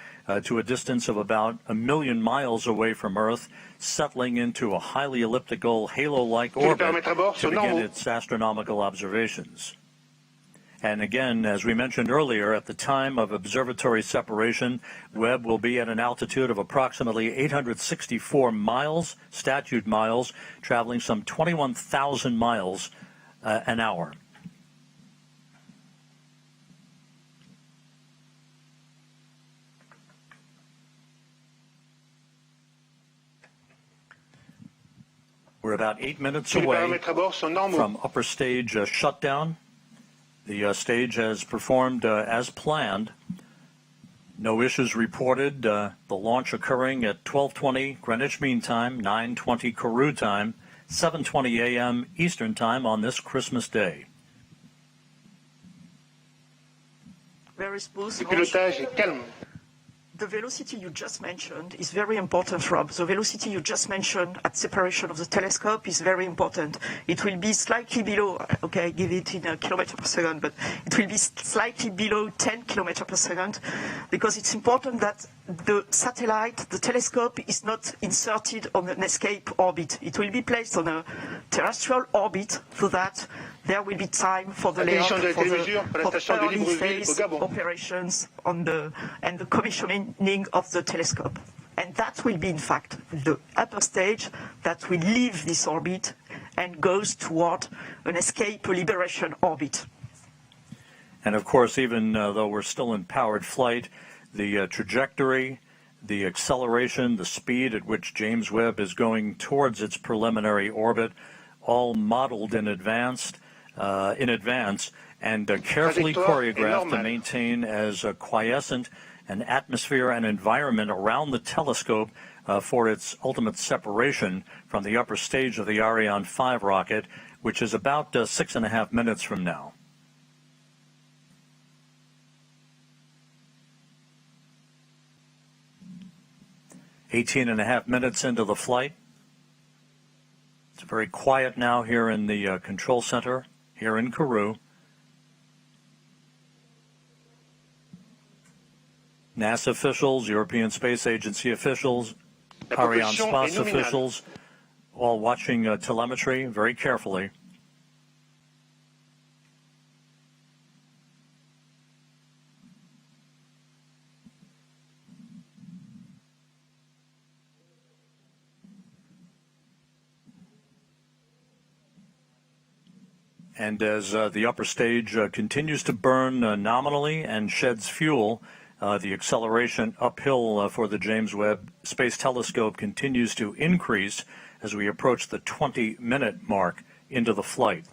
to a distance of about 1 million miles away from Earth, settling into a highly elliptical, halo-like orbit to begin its astronomical observations. And again, as we mentioned earlier, at the time of observatory separation, Webb will be at an altitude of approximately 864 miles, statute miles, traveling some 21,000 miles an hour. We're about 8 minutes away from upper stage shutdown. The stage has performed as planned. No issues reported. The launch occurring at 12:20 Greenwich Mean Time, 9:20 Kourou time, 7:20 a.m. Eastern Time on this Christmas Day. Very smooth launch. The velocity you just mentioned is very important, Rob. The velocity you just mentioned at separation of the telescope is very important. It will be slightly below, okay, I give it in kilometers per second, but it will be slightly below 10 kilometers per second, because it's important that the satellite, the telescope, is not inserted on an escape orbit. It will be placed on a terrestrial orbit so that there will be time for the layout, for the early phase operations and the commissioning of the telescope. And that will be, in fact, the upper stage that will leave this orbit and goes toward an escape liberation orbit. And of course, even though we're still in powered flight, the trajectory, the acceleration, the speed at which James Webb is going towards its preliminary orbit, all modeled in advance and carefully choreographed to maintain as quiescent an atmosphere and environment around the telescope for its ultimate separation from the upper stage of the Ariane 5 rocket, which is about 6.5 minutes from now. .5 minutes into the flight. It's very quiet now here in the control center here in Kourou. NASA officials, European Space Agency officials, Arianespace officials, all watching telemetry very carefully. And as the upper stage continues to burn nominally and sheds fuel, the acceleration uphill for the James Webb Space Telescope continues to increase as we approach the 20-minute mark into the flight.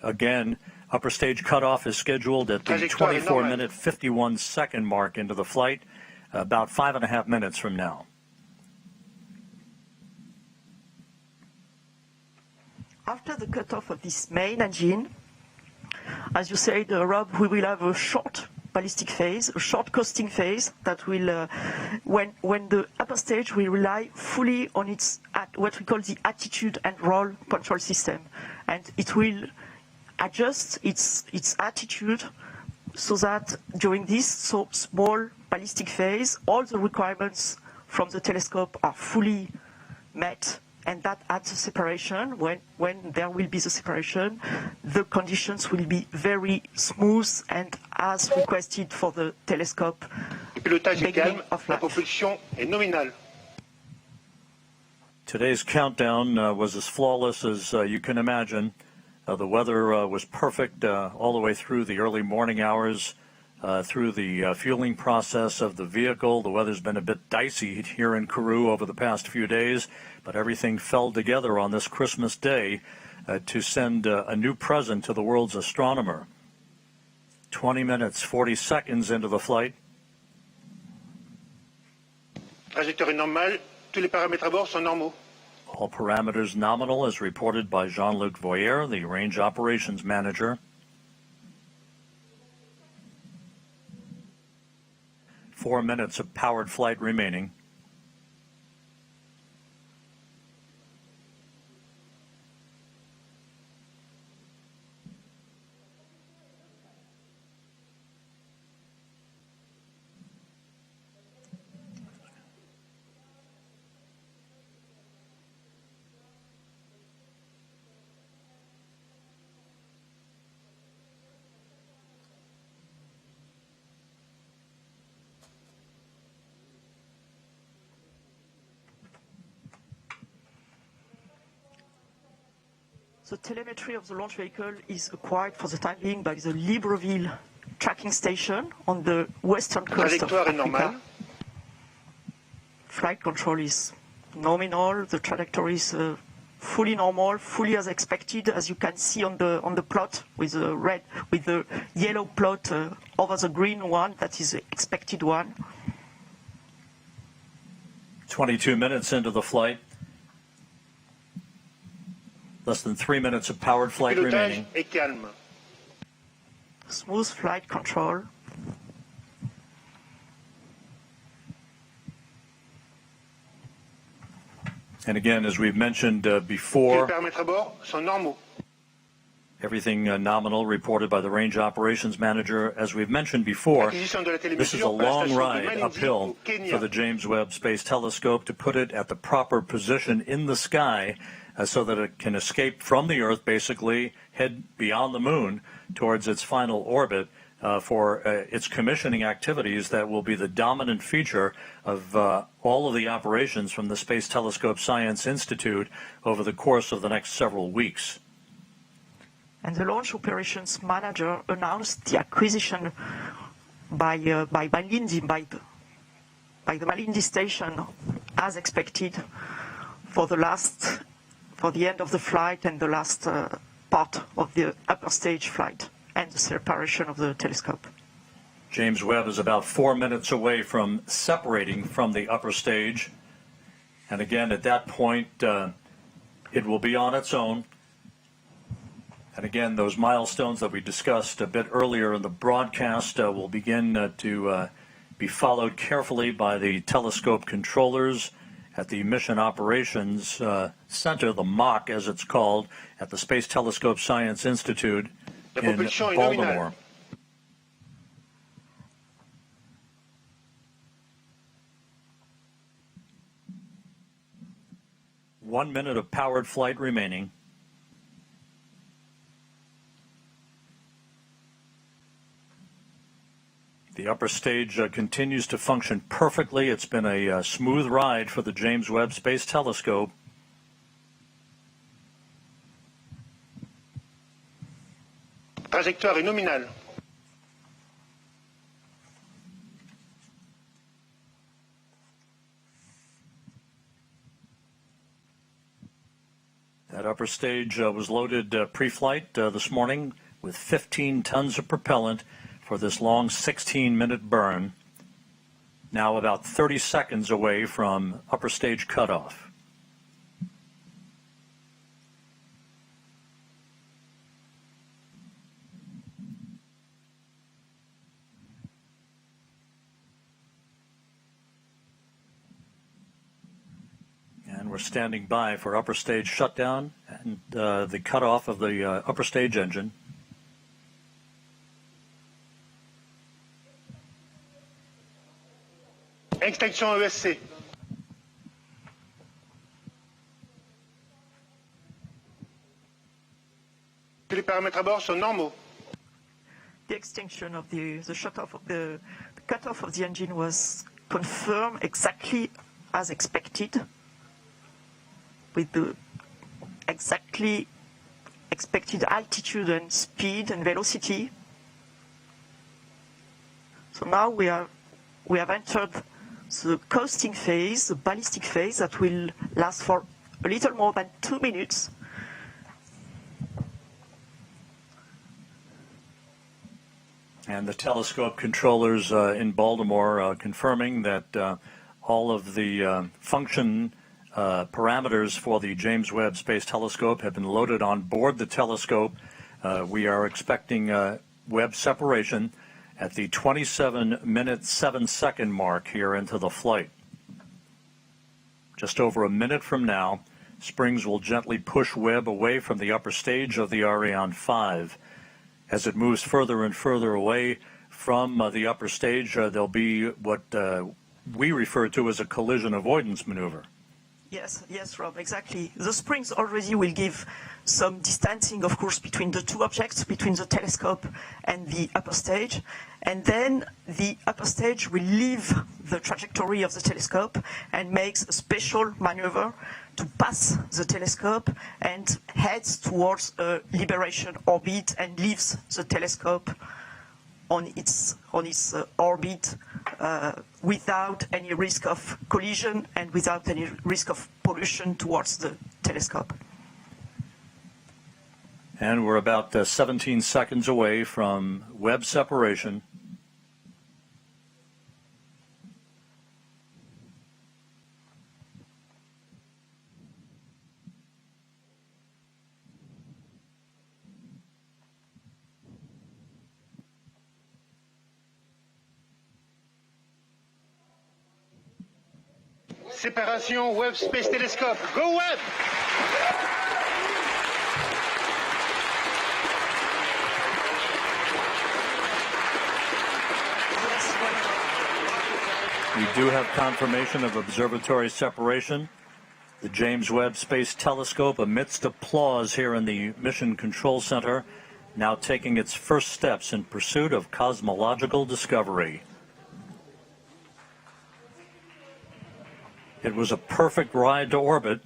Again, upper stage cutoff is scheduled at the 24-minute, 51-second mark into the flight, about 5.5 minutes from now. After the cutoff of this main engine, as you said, Rob, we will have a short ballistic phase, a short coasting phase that will, when the upper stage will rely fully on its what we call the attitude and roll control system, and it will adjust its attitude so that during this small ballistic phase, all the requirements from the telescope are fully met. And that at the separation, when there will be the separation, the conditions will be very smooth and as requested for the telescope. Beginning of life. Today's countdown was as flawless as you can imagine. The weather was perfect all the way through the early morning hours, through the fueling process of the vehicle. The weather's been a bit dicey here in Kourou over the past few days, but everything fell together on this Christmas Day to send a new present to the world's astronomer. 20 minutes, 40 seconds into the flight. Trajectoire normale, tous les paramètres à bord sont normaux. All parameters nominal as reported by Jean-Luc Voyer, the range operations manager. 4 minutes of powered flight remaining. The telemetry of the launch vehicle is acquired for the time being by the Libreville tracking station on the western coast of Africa. Flight control is nominal. The trajectory is fully normal, fully as expected, as you can see on the plot with the yellow plot over the green one. That is the expected one. 22 minutes into the flight. Less than 3 minutes of powered flight remaining. Smooth flight control. And again, as we've mentioned before, everything nominal reported by the range operations manager. As we've mentioned before, this is a long ride uphill for the James Webb Space Telescope to put it at the proper position in the sky so that it can escape from the Earth, basically head beyond the moon towards its final orbit for its commissioning activities that will be the dominant feature of all of the operations from the Space Telescope Science Institute over the course of the next several weeks. And the launch operations manager announced the acquisition by the Malindi station, as expected, for the end of the flight and the last part of the upper stage flight and the separation of the telescope. James Webb is about 4 minutes away from separating from the upper stage. And again, at that point, it will be on its own. And again, those milestones that we discussed a bit earlier in the broadcast will begin to be followed carefully by the telescope controllers at the Mission Operations Center, the MOC as it's called, at the Space Telescope Science Institute in Baltimore. One minute of powered flight remaining. The upper stage continues to function perfectly. It's been a smooth ride for the James Webb Space Telescope. Trajectoire est nominale. That upper stage was loaded pre-flight this morning with 15 tons of propellant for this long 16-minute burn. Now about 30 seconds away from upper stage cutoff. And we're standing by for upper stage shutdown and the cutoff of the upper stage engine. Extinction ESC. Les paramètres à bord sont normaux. The extinction of the shut-off of the cut-off of the engine was confirmed exactly as expected, with the exactly expected altitude and speed and velocity. So now we have entered the coasting phase, the ballistic phase, that will last for a little more than 2 minutes. And the telescope controllers in Baltimore confirming that all of the function parameters for the James Webb Space Telescope have been loaded on board the telescope. We are expecting Webb separation at the 27-minute 7-second mark here into the flight. Just over a minute from now, springs will gently push Webb away from the upper stage of the Ariane 5. As it moves further and further away from the upper stage, there'll be what we refer to as a collision avoidance maneuver. Yes, Rob, exactly. The springs already will give some distancing, of course, between the two objects, between the telescope and the upper stage. And then the upper stage will leave the trajectory of the telescope and makes a special maneuver to pass the telescope and heads towards a liberation orbit and leaves the telescope on its orbit without any risk of collision and without any risk of pollution towards the telescope. And we're about 17 seconds away from Webb separation. Séparation Webb Space Telescope. Go Webb! We do have confirmation of observatory separation. The James Webb Space Telescope, amidst applause here in the Mission Control Center, now taking its first steps in pursuit of cosmological discovery. It was a perfect ride to orbit,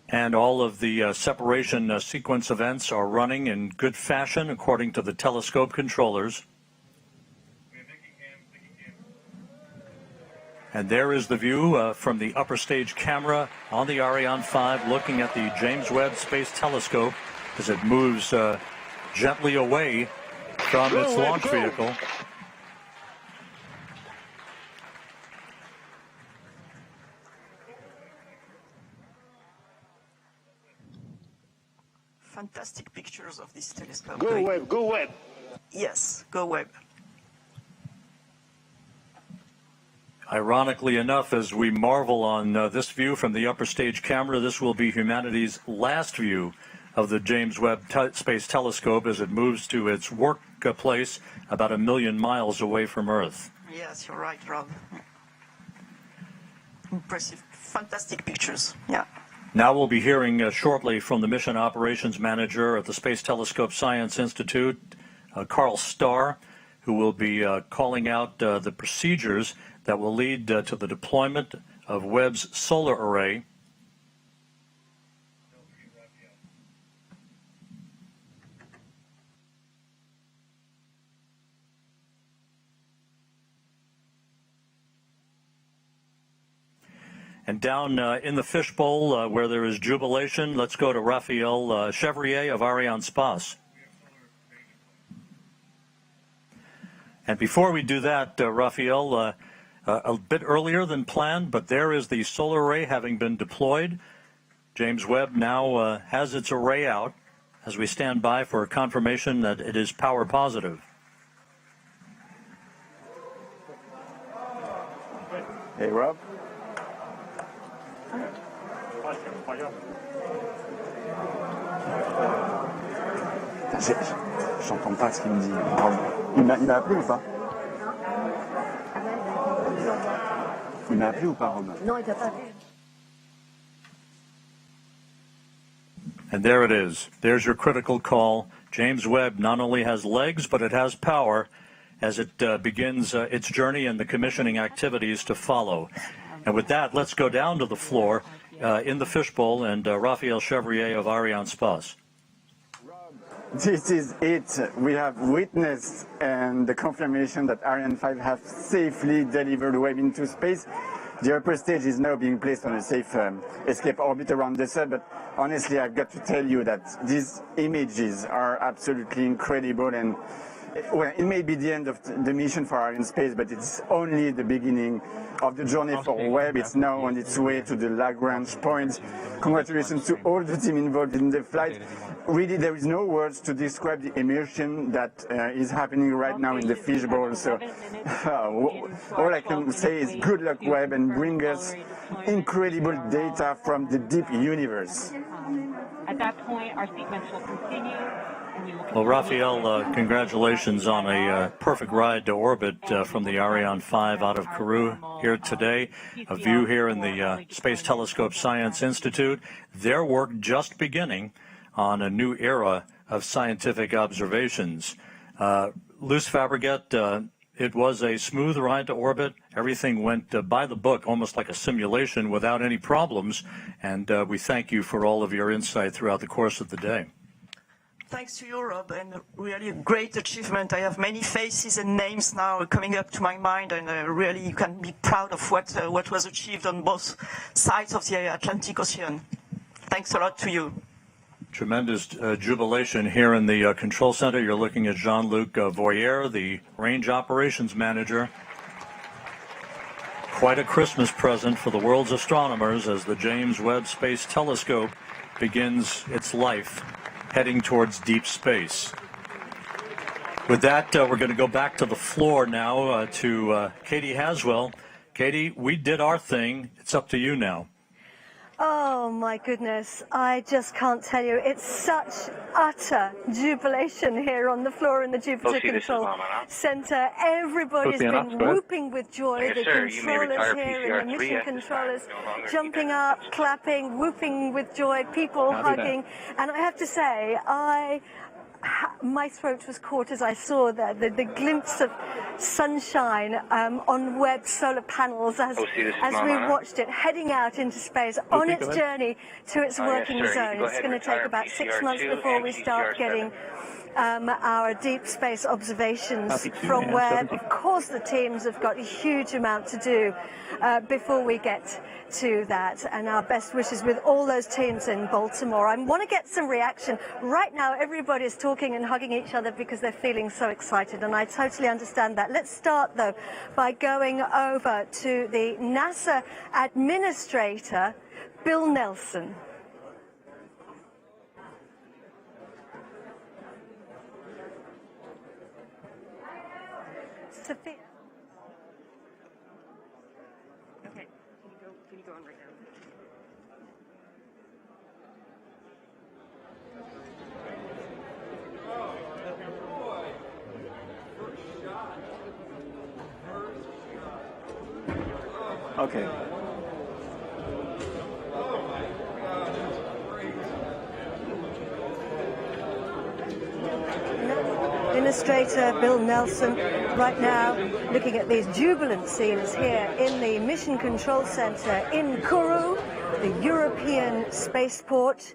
and all of the separation sequence events are running in good fashion according to the telescope controllers. And there is the view from the upper stage camera on the Ariane 5 looking at the James Webb Space Telescope as it moves gently away from its launch vehicle. Fantastic pictures of this telescope. Go Webb, go Webb. Yes, go Webb. Ironically enough, as we marvel on this view from the upper stage camera, this will be humanity's last view of the James Webb Space Telescope as it moves to its workplace about 1 million miles away from Earth. Yes, you're right, Rob. Impressive, fantastic pictures. Yeah. Now we'll be hearing shortly from the Mission Operations Manager at the Space Telescope Science Institute, Carl Starr, who will be calling out the procedures that will lead to the deployment of Webb's solar array. And down in the fishbowl where there is jubilation, let's go to Raphael Chevrier of Arianespace. And before we do that, Raphael, a bit earlier than planned, but there is the solar array having been deployed. James Webb now has its array out as we stand by for confirmation that it is power positive. Hey, Rob. J'entends pas ce qu'il me dit. Il m'a appelé ou pas? Il m'a appelé ou pas, Rob? Non, il t'a pas appelé. And there it is. There's your critical call. James Webb not only has legs, but it has power as it begins its journey and the commissioning activities to follow. And with that, let's go down to the floor in the fishbowl and Raphael Chevrier of Arianespace. This is it. We have witnessed the confirmation that Ariane 5 have safely delivered Webb into space. The upper stage is now being placed on a safe escape orbit around the Sun, but honestly, I've got to tell you that these images are absolutely incredible, and well, it may be the end of the mission for Arianespace, but it's only the beginning of the journey for Webb. It's now on its way to the Lagrange point. Congratulations to all the team involved in the flight. Really, there is no words to describe the immersion that is happening right now in the fishbowl. So all I can say is good luck, Webb, and bring us incredible data from the deep universe. At that point, our sequence will continue. Well, Raphael, congratulations on a perfect ride to orbit from the Ariane 5 out of Kourou here today. A view here in the Space Telescope Science Institute. Their work just beginning on a new era of scientific observations. Luce Fabregat, it was a smooth ride to orbit. Everything went by the book, almost like a simulation, without any problems. And we thank you for all of your insight throughout the course of the day. Thanks to you, Rob, and really a great achievement. I have many faces and names now coming up to my mind, and really you can be proud of what was achieved on both sides of the Atlantic Ocean. Thanks a lot to you. Tremendous jubilation here in the control center. You're looking at Jean-Luc Voyer, the range operations manager. Quite a Christmas present for the world's astronomers as the James Webb Space Telescope begins its life heading towards deep space. With that, we're going to go back to the floor now to Katie Haswell. Katie, we did our thing. It's up to you now. Oh my goodness, I just can't tell you. It's such utter jubilation here on the floor in the Jupiter Control Center. Everybody's been whooping with joy. The controllers here and the mission controllers jumping up, clapping, whooping with joy, people hugging. And I have to say, my throat was caught as I saw the glimpse of sunshine on Webb solar panels as we watched it heading out into space on its journey to its working zone. It's going to take about 6 months before we start getting our deep space observations from Webb. Of course, the teams have got a huge amount to do before we get to that, and our best wishes with all those teams in Baltimore. I want to get some reaction. Right now, everybody's talking and hugging each other because they're feeling so excited, and I totally understand that. Let's start, though, by going over to the NASA administrator, Bill Nelson. Sophia. Okay, can you go on right now? Okay. Administrator Bill Nelson right now looking at these jubilant scenes here in the Mission Control Center in Kourou, the European spaceport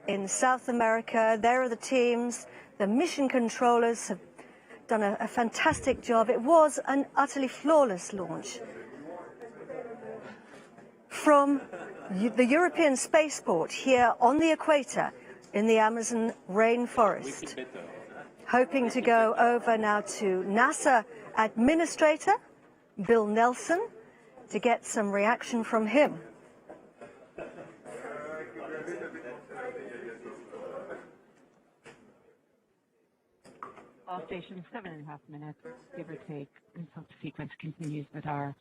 in South America. There are the teams. The mission controllers have done a fantastic job. It was an utterly flawless launch. from the European spaceport here on the equator in the Amazon rainforest. Hoping to go over now to NASA Administrator Bill Nelson to get some reaction from him. All stations, 7.5 minutes, give or take, until the sequence continues with our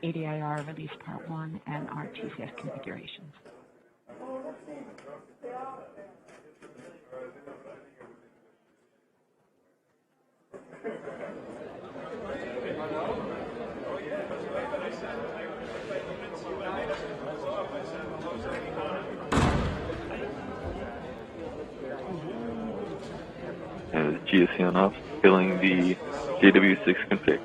ADIR release part 1 and our TCS configurations. GSC on off, filling the JWST config.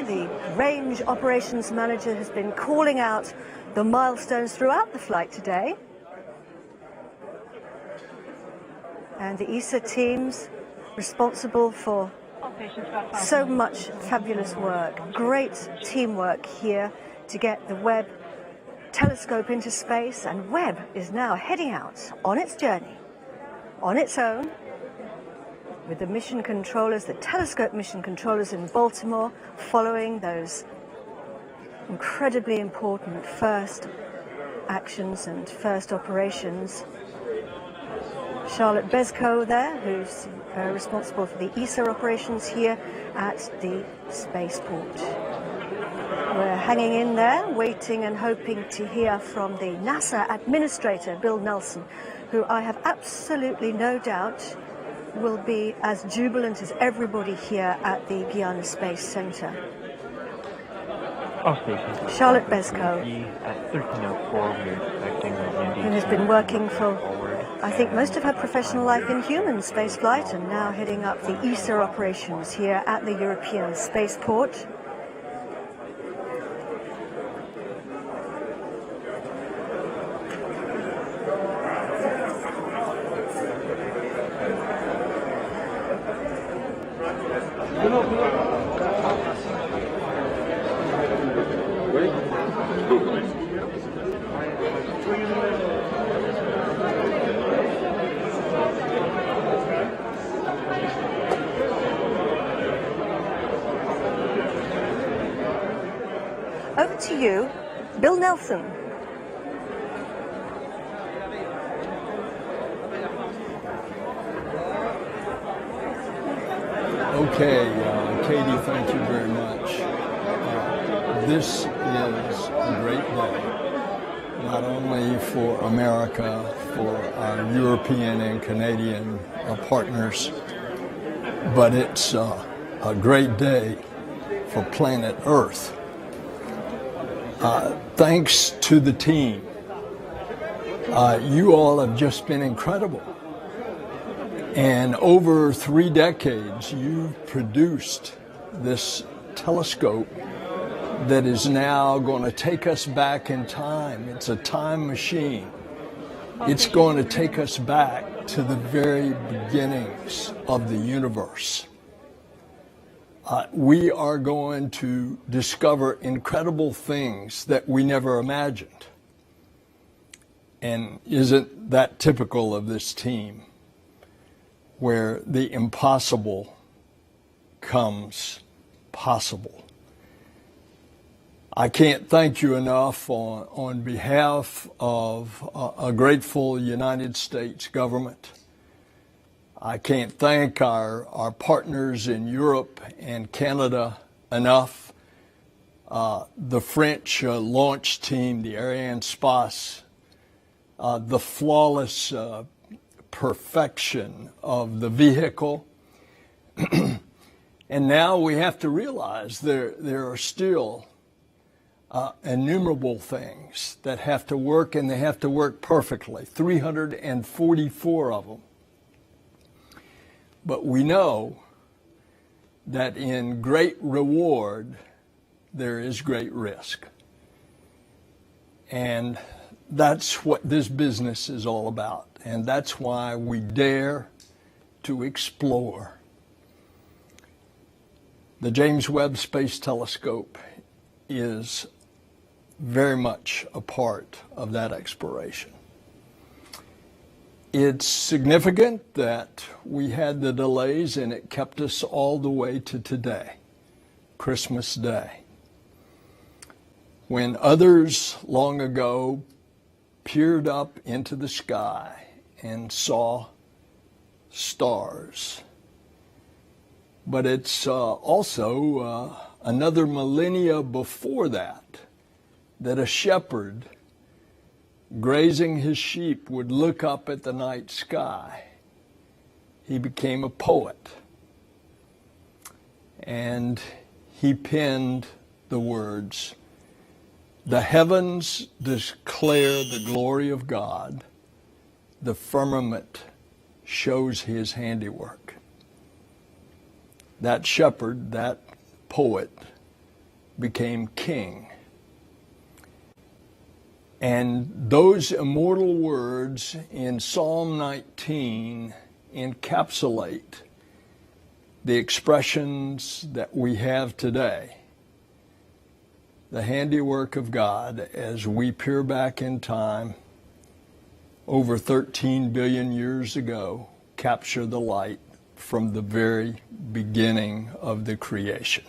The range operations manager has been calling out the milestones throughout the flight today. And the ESA teams responsible for so much fabulous work, great teamwork here to get the Webb telescope into space, and Webb is now heading out on its journey on its own, with the mission controllers, the telescope mission controllers in Baltimore, following those incredibly important first actions and first operations. Charlotte Bezko there, who's responsible for the ESA operations here at the spaceport. We're hanging in there, waiting and hoping to hear from the NASA Administrator, Bill Nelson, who I have absolutely no doubt will be as jubilant as everybody here at the Guiana Space Center. Charlotte Bezko, who has been working for, I think, most of her professional life in human spaceflight, and now heading up the ESA operations here at the European Spaceport. Over to you, Bill Nelson. Okay, Katie, thank you very much. This is a great day, not only for America, for our European and Canadian partners, but it's a great day for planet Earth. Thanks to the team. You all have just been incredible. And over 3 decades, you've produced this telescope that is now going to take us back in time. It's a time machine. It's going to take us back to the very beginnings of the universe. We are going to discover incredible things that we never imagined. And isn't that typical of this team, where the impossible comes possible? I can't thank you enough on behalf of a grateful United States government. I can't thank our partners in Europe and Canada enough. The French launch team, the Arianespace, the flawless perfection of the vehicle. And now we have to realize there are still innumerable things that have to work, and they have to work perfectly, 344 of them. But we know that in great reward, there is great risk. And that's what this business is all about. And that's why we dare to explore. The James Webb Space Telescope is very much a part of that exploration. It's significant that we had the delays, and it kept us all the way to today, Christmas Day, when others long ago peered up into the sky and saw stars. But it's also another millennia before that a shepherd grazing his sheep would look up at the night sky. He became a poet, and he penned the words, "The heavens declare the glory of God, the firmament shows his handiwork." That shepherd, that poet, became king. And those immortal words in Psalm 19 encapsulate the expressions that we have today. The handiwork of God, as we peer back in time, over 13 billion years ago, capture the light from the very beginning of the creation.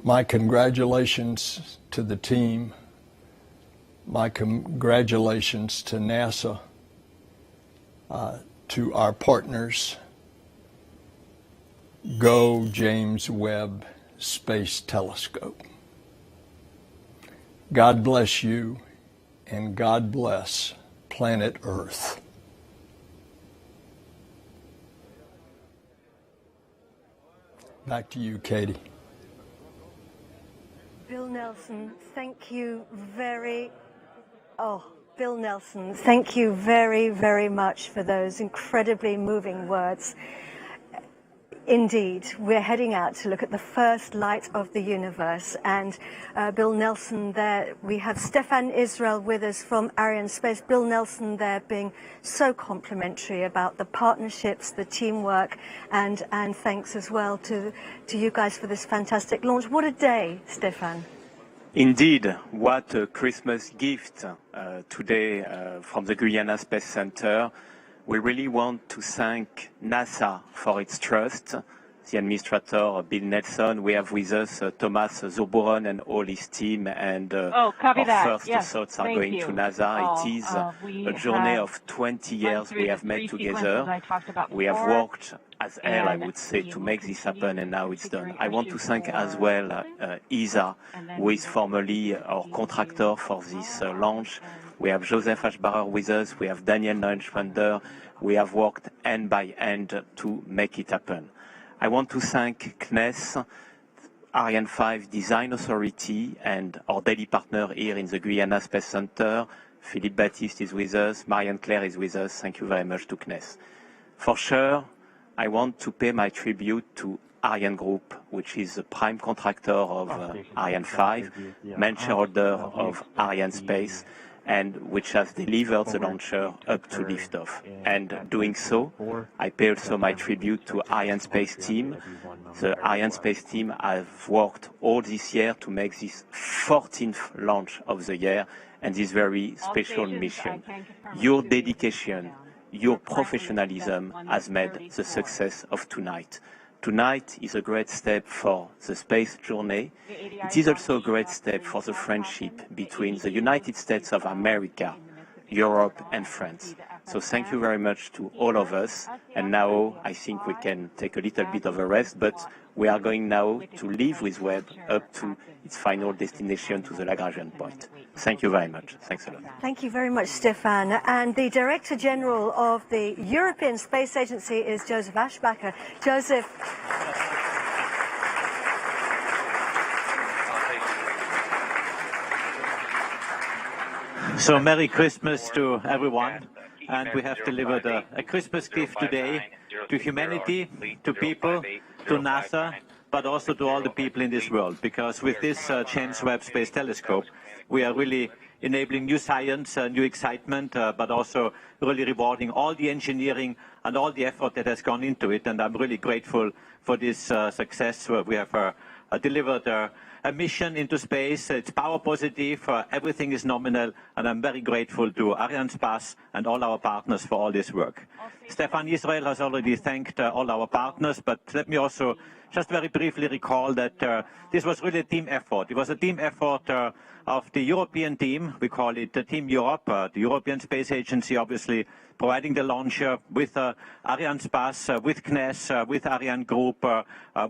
My congratulations to the team. My congratulations to NASA, to our partners. Go James Webb Space Telescope. God bless you, and God bless planet Earth. Back to you, Katie. Bill Nelson, thank you very much for those incredibly moving words. Indeed, we're heading out to look at the first light of the universe. And Bill Nelson there, we have Stefan Israel with us from Arianespace. Bill Nelson there being so complimentary about the partnerships, the teamwork, and thanks as well to you guys for this fantastic launch. What a day, Stefan. Indeed, what a Christmas gift today from the Guyana Space Center. We really want to thank NASA for its trust. The administrator, Bill Nelson. We have with us Thomas Zoburon and all his team, and our first thoughts are going to NASA. It is a journey of 20 years we have made together. We have worked as hell, I would say, to make this happen, and now it's done. I want to thank as well ESA, who is formerly our contractor for this launch. We have Joseph Ashbarer with us. We have Daniel Neuenschwander. We have worked hand by hand to make it happen. I want to thank CNES, Ariane 5 Design Authority, and our daily partner here in the Guyana Space Center. Philippe Baptiste is with us. Marianne Claire is with us. Thank you very much to CNES. For sure, I want to pay my tribute to Ariane Group, which is the prime contractor of Ariane 5, main shareholder of Arianespace, and which has delivered the launcher up to liftoff. And doing so, I pay also my tribute to Arianespace team. The Arianespace team have worked all this year to make this 14th launch of the year and this very special mission. Your dedication, your professionalism has made the success of tonight. tonight is a great step for the space journey. It is also a great step for the friendship between the United States of America, Europe and France. So thank you very much to all of us. And now I think we can take a little bit of a rest, but we are going now to leave with Webb up to its final destination, to the Lagrangian point. Thank you very much. Thanks a lot. Thank you very much, Stefan. And the Director General of the European Space Agency is Joseph Aschbacher. Joseph. So Merry Christmas to everyone. And we have delivered a Christmas gift today to humanity, to people, to NASA, but also to all the people in this world. Because with this James Webb Space Telescope, we are really enabling new science, new excitement, but also really rewarding all the engineering and all the effort that has gone into it. And I'm really grateful for this success. We have delivered a mission into space. It's power positive, everything is nominal, and I'm very grateful to Arianespace and all our partners for all this work. Stefan Israel has already thanked all our partners, but let me also just very briefly recall that this was really a team effort. It was a team effort of the European team. We call it Team Europe, the European Space Agency, obviously providing the launcher with Arianespace, with CNES, with Ariane Group,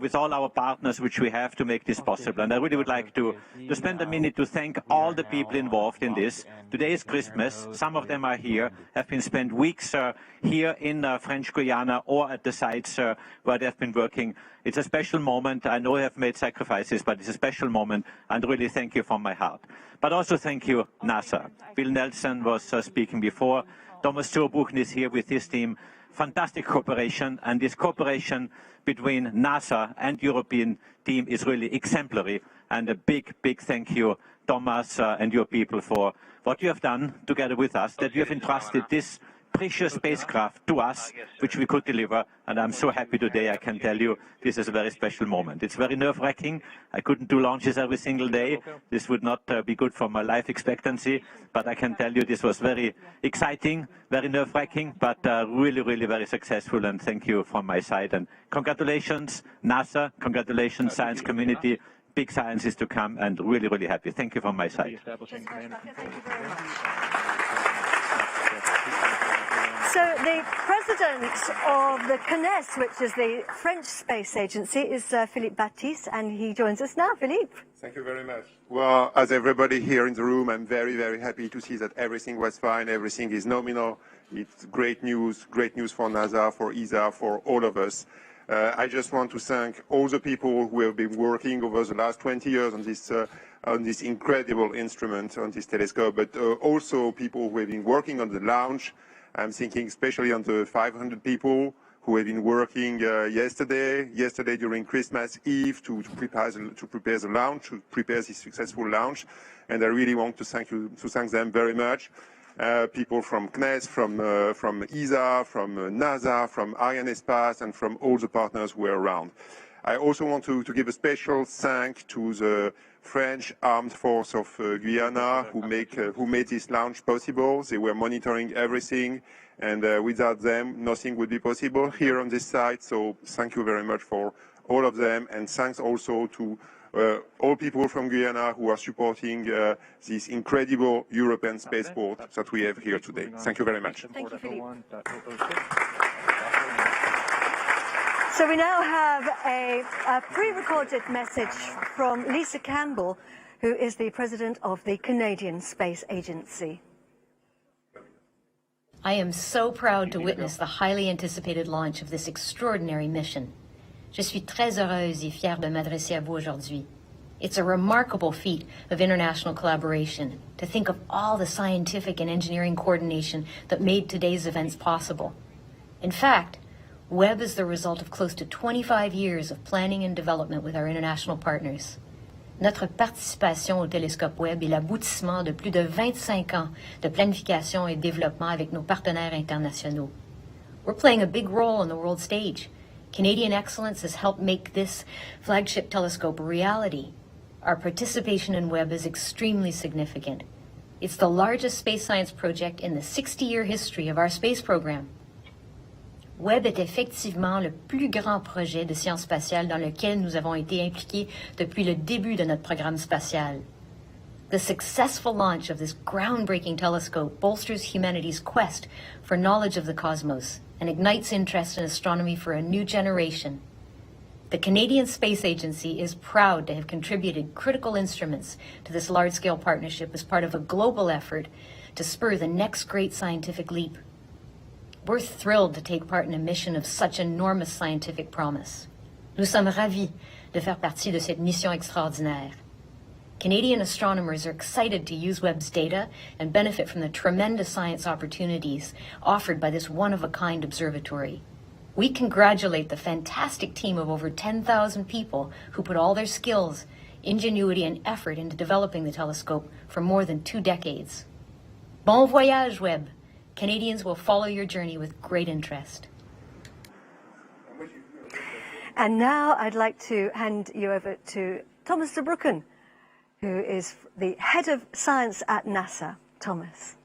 with all our partners which we have to make this possible. And I really would like to spend a minute to thank all the people involved in this. Today is Christmas. Some of them are here, have been spent weeks here in French Guiana or at the sites where they have been working. It's a special moment. I know you have made sacrifices, but it's a special moment, and really thank you from my heart. But also thank you, NASA. Bill Nelson was speaking before. Thomas Zurbuchen is here with his team. Fantastic cooperation, and this cooperation between NASA and European team is really exemplary. And a big, big thank you, Thomas and your people, for what you have done together with us, that you have entrusted this precious spacecraft to us, which we could deliver. And I'm so happy today, I can tell you, this is a very special moment. It's very nerve-wracking. I couldn't do launches every single day. This would not be good for my life expectancy. But I can tell you this was very exciting, very nerve-wracking, but really, really very successful. And thank you from my side. And congratulations, NASA. Congratulations, science community. Big science is to come, and really, really happy. Thank you from my side. So the president of the CNES, which is the French space agency, is Philippe Baptiste, and he joins us now. Philippe. Thank you very much. Well, as everybody here in the room, I'm very, very happy to see that everything was fine, everything is nominal. It's great news for NASA, for ESA, for all of us. I just want to thank all the people who have been working over the last 20 years on this incredible instrument, on this telescope, but also people who have been working on the launch. I'm thinking especially on the 500 people who have been working yesterday during Christmas Eve to prepare the launch, to prepare this successful launch. And I really want to thank them very much. People from CNES, from ESA, from NASA, from Arianespace, and from all the partners who are around. I also want to give a special thank to the French Armed Force of Guyana who made this launch possible. They were monitoring everything, and without them, nothing would be possible here on this site. So thank you very much for all of them, and thanks also to all people from Guyana who are supporting this incredible European spaceport that we have here today. Thank you very much. Thank you, Philippe. So we now have a pre-recorded message from Lisa Campbell, who is the president of the Canadian Space Agency. I am so proud to witness the highly anticipated launch of this extraordinary mission. Je suis très heureuse et fière de m'adresser à vous aujourd'hui. It's a remarkable feat of international collaboration to think of all the scientific and engineering coordination that made today's events possible. In fact, Webb is the result of close to 25 years of planning and development with our international partners. Notre participation au télescope Webb est l'aboutissement de plus de 25 ans de planification et développement avec nos partenaires internationaux. We're playing a big role on the world stage. Canadian excellence has helped make this flagship telescope a reality. Our participation in Webb is extremely significant. It's the largest space science project in the 60-year history of our space program. Webb est effectivement le plus grand projet de sciences spatiales dans lequel nous avons été impliqués depuis le début de notre programme spatial. The successful launch of this groundbreaking telescope bolsters humanity's quest for knowledge of the cosmos and ignites interest in astronomy for a new generation. The Canadian Space Agency is proud to have contributed critical instruments to this large-scale partnership as part of a global effort to spur the next great scientific leap. We're thrilled to take part in a mission of such enormous scientific promise. Nous sommes ravis de faire partie de cette mission extraordinaire. Canadian astronomers are excited to use Webb's data and benefit from the tremendous science opportunities offered by this one-of-a-kind observatory. We congratulate the fantastic team of over 10,000 people who put all their skills, ingenuity, and effort into developing the telescope for more than 2 decades. Bon voyage, Webb! Canadians will follow your journey with great interest. And now I'd like to hand you over to Thomas de Brucken, who is the head of science at NASA. Thomas.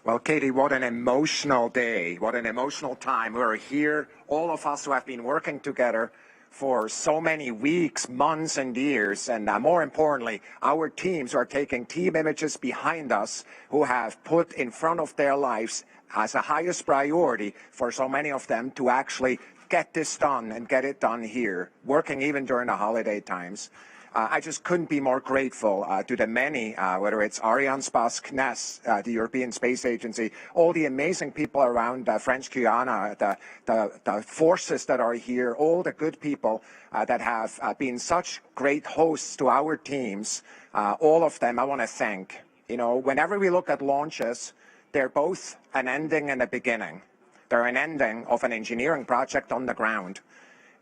Well, Katie, what an emotional day, what an emotional time. We're here, all of us who have been working together for so many weeks, months, and years, and more importantly, our teams are taking team images behind us who have put in front of their lives as a highest priority for so many of them to actually get this done and get it done here, working even during the holiday times. I just couldn't be more grateful to the many, whether it's Arianespace, CNES, the European Space Agency, all the amazing people around French Guiana, the forces that are here, all the good people that have been such great hosts to our teams. All of them I want to thank. You know, whenever we look at launches, they're both an ending and a beginning. They're an ending of an engineering project on the ground,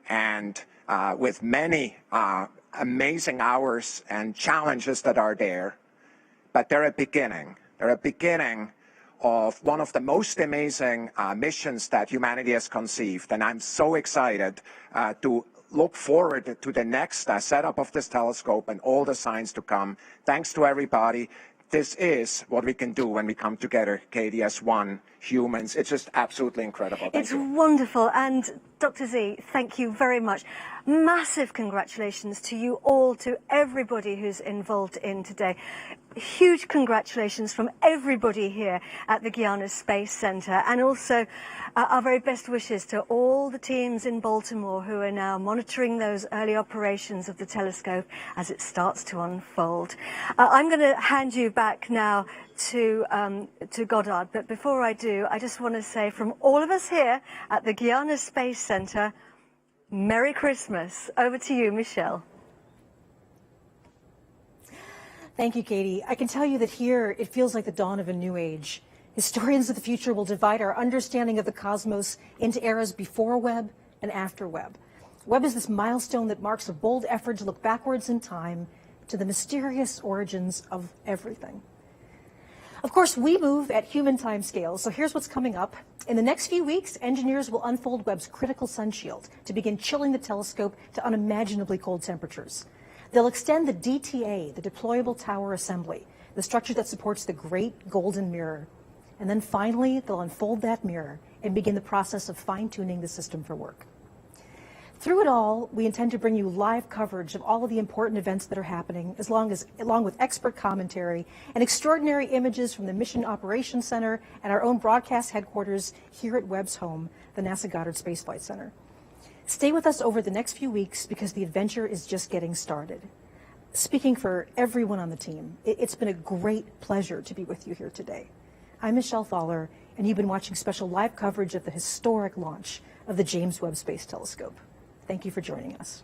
and with many amazing hours and challenges that are there, but they're a beginning. They're a beginning of one of the most amazing missions that humanity has conceived, and I'm so excited to look forward to the next setup of this telescope and all the science to come. Thanks to everybody. This is what we can do when we come together, Katie, as one, humans. It's just absolutely incredible. It's wonderful. And Dr. Z, thank you very much. Massive congratulations to you all, to everybody who's involved in today. Huge congratulations from everybody here at the Guiana Space Center, and also our very best wishes to all the teams in Baltimore who are now monitoring those early operations of the telescope as it starts to unfold. I'm going to hand you back now to Goddard, but before I do, I just want to say from all of us here at the Guiana Space Center, Merry Christmas. Over to you, Michelle. Thank you, Katie. I can tell you that here it feels like the dawn of a new age. Historians of the future will divide our understanding of the cosmos into eras before Webb and after Webb. Webb is this milestone that marks a bold effort to look backwards in time to the mysterious origins of everything. Of course, we move at human time scales, so here's what's coming up. In the next few weeks, engineers will unfold Webb's critical sun shield to begin chilling the telescope to unimaginably cold temperatures. They'll extend the DTA, the Deployable Tower Assembly, the structure that supports the Great Golden Mirror. And then finally, they'll unfold that mirror and begin the process of fine-tuning the system for work. Through it all, we intend to bring you live coverage of all of the important events that are happening, along with expert commentary and extraordinary images from the Mission Operations Center and our own broadcast headquarters here at Webb's home, the NASA Goddard Space Flight Center. Stay with us over the next few weeks because the adventure is just getting started. Speaking for everyone on the team, it's been a great pleasure to be with you here today. I'm Michelle Thaller, and you've been watching special live coverage of the historic launch of the James Webb Space Telescope. Thank you for joining us.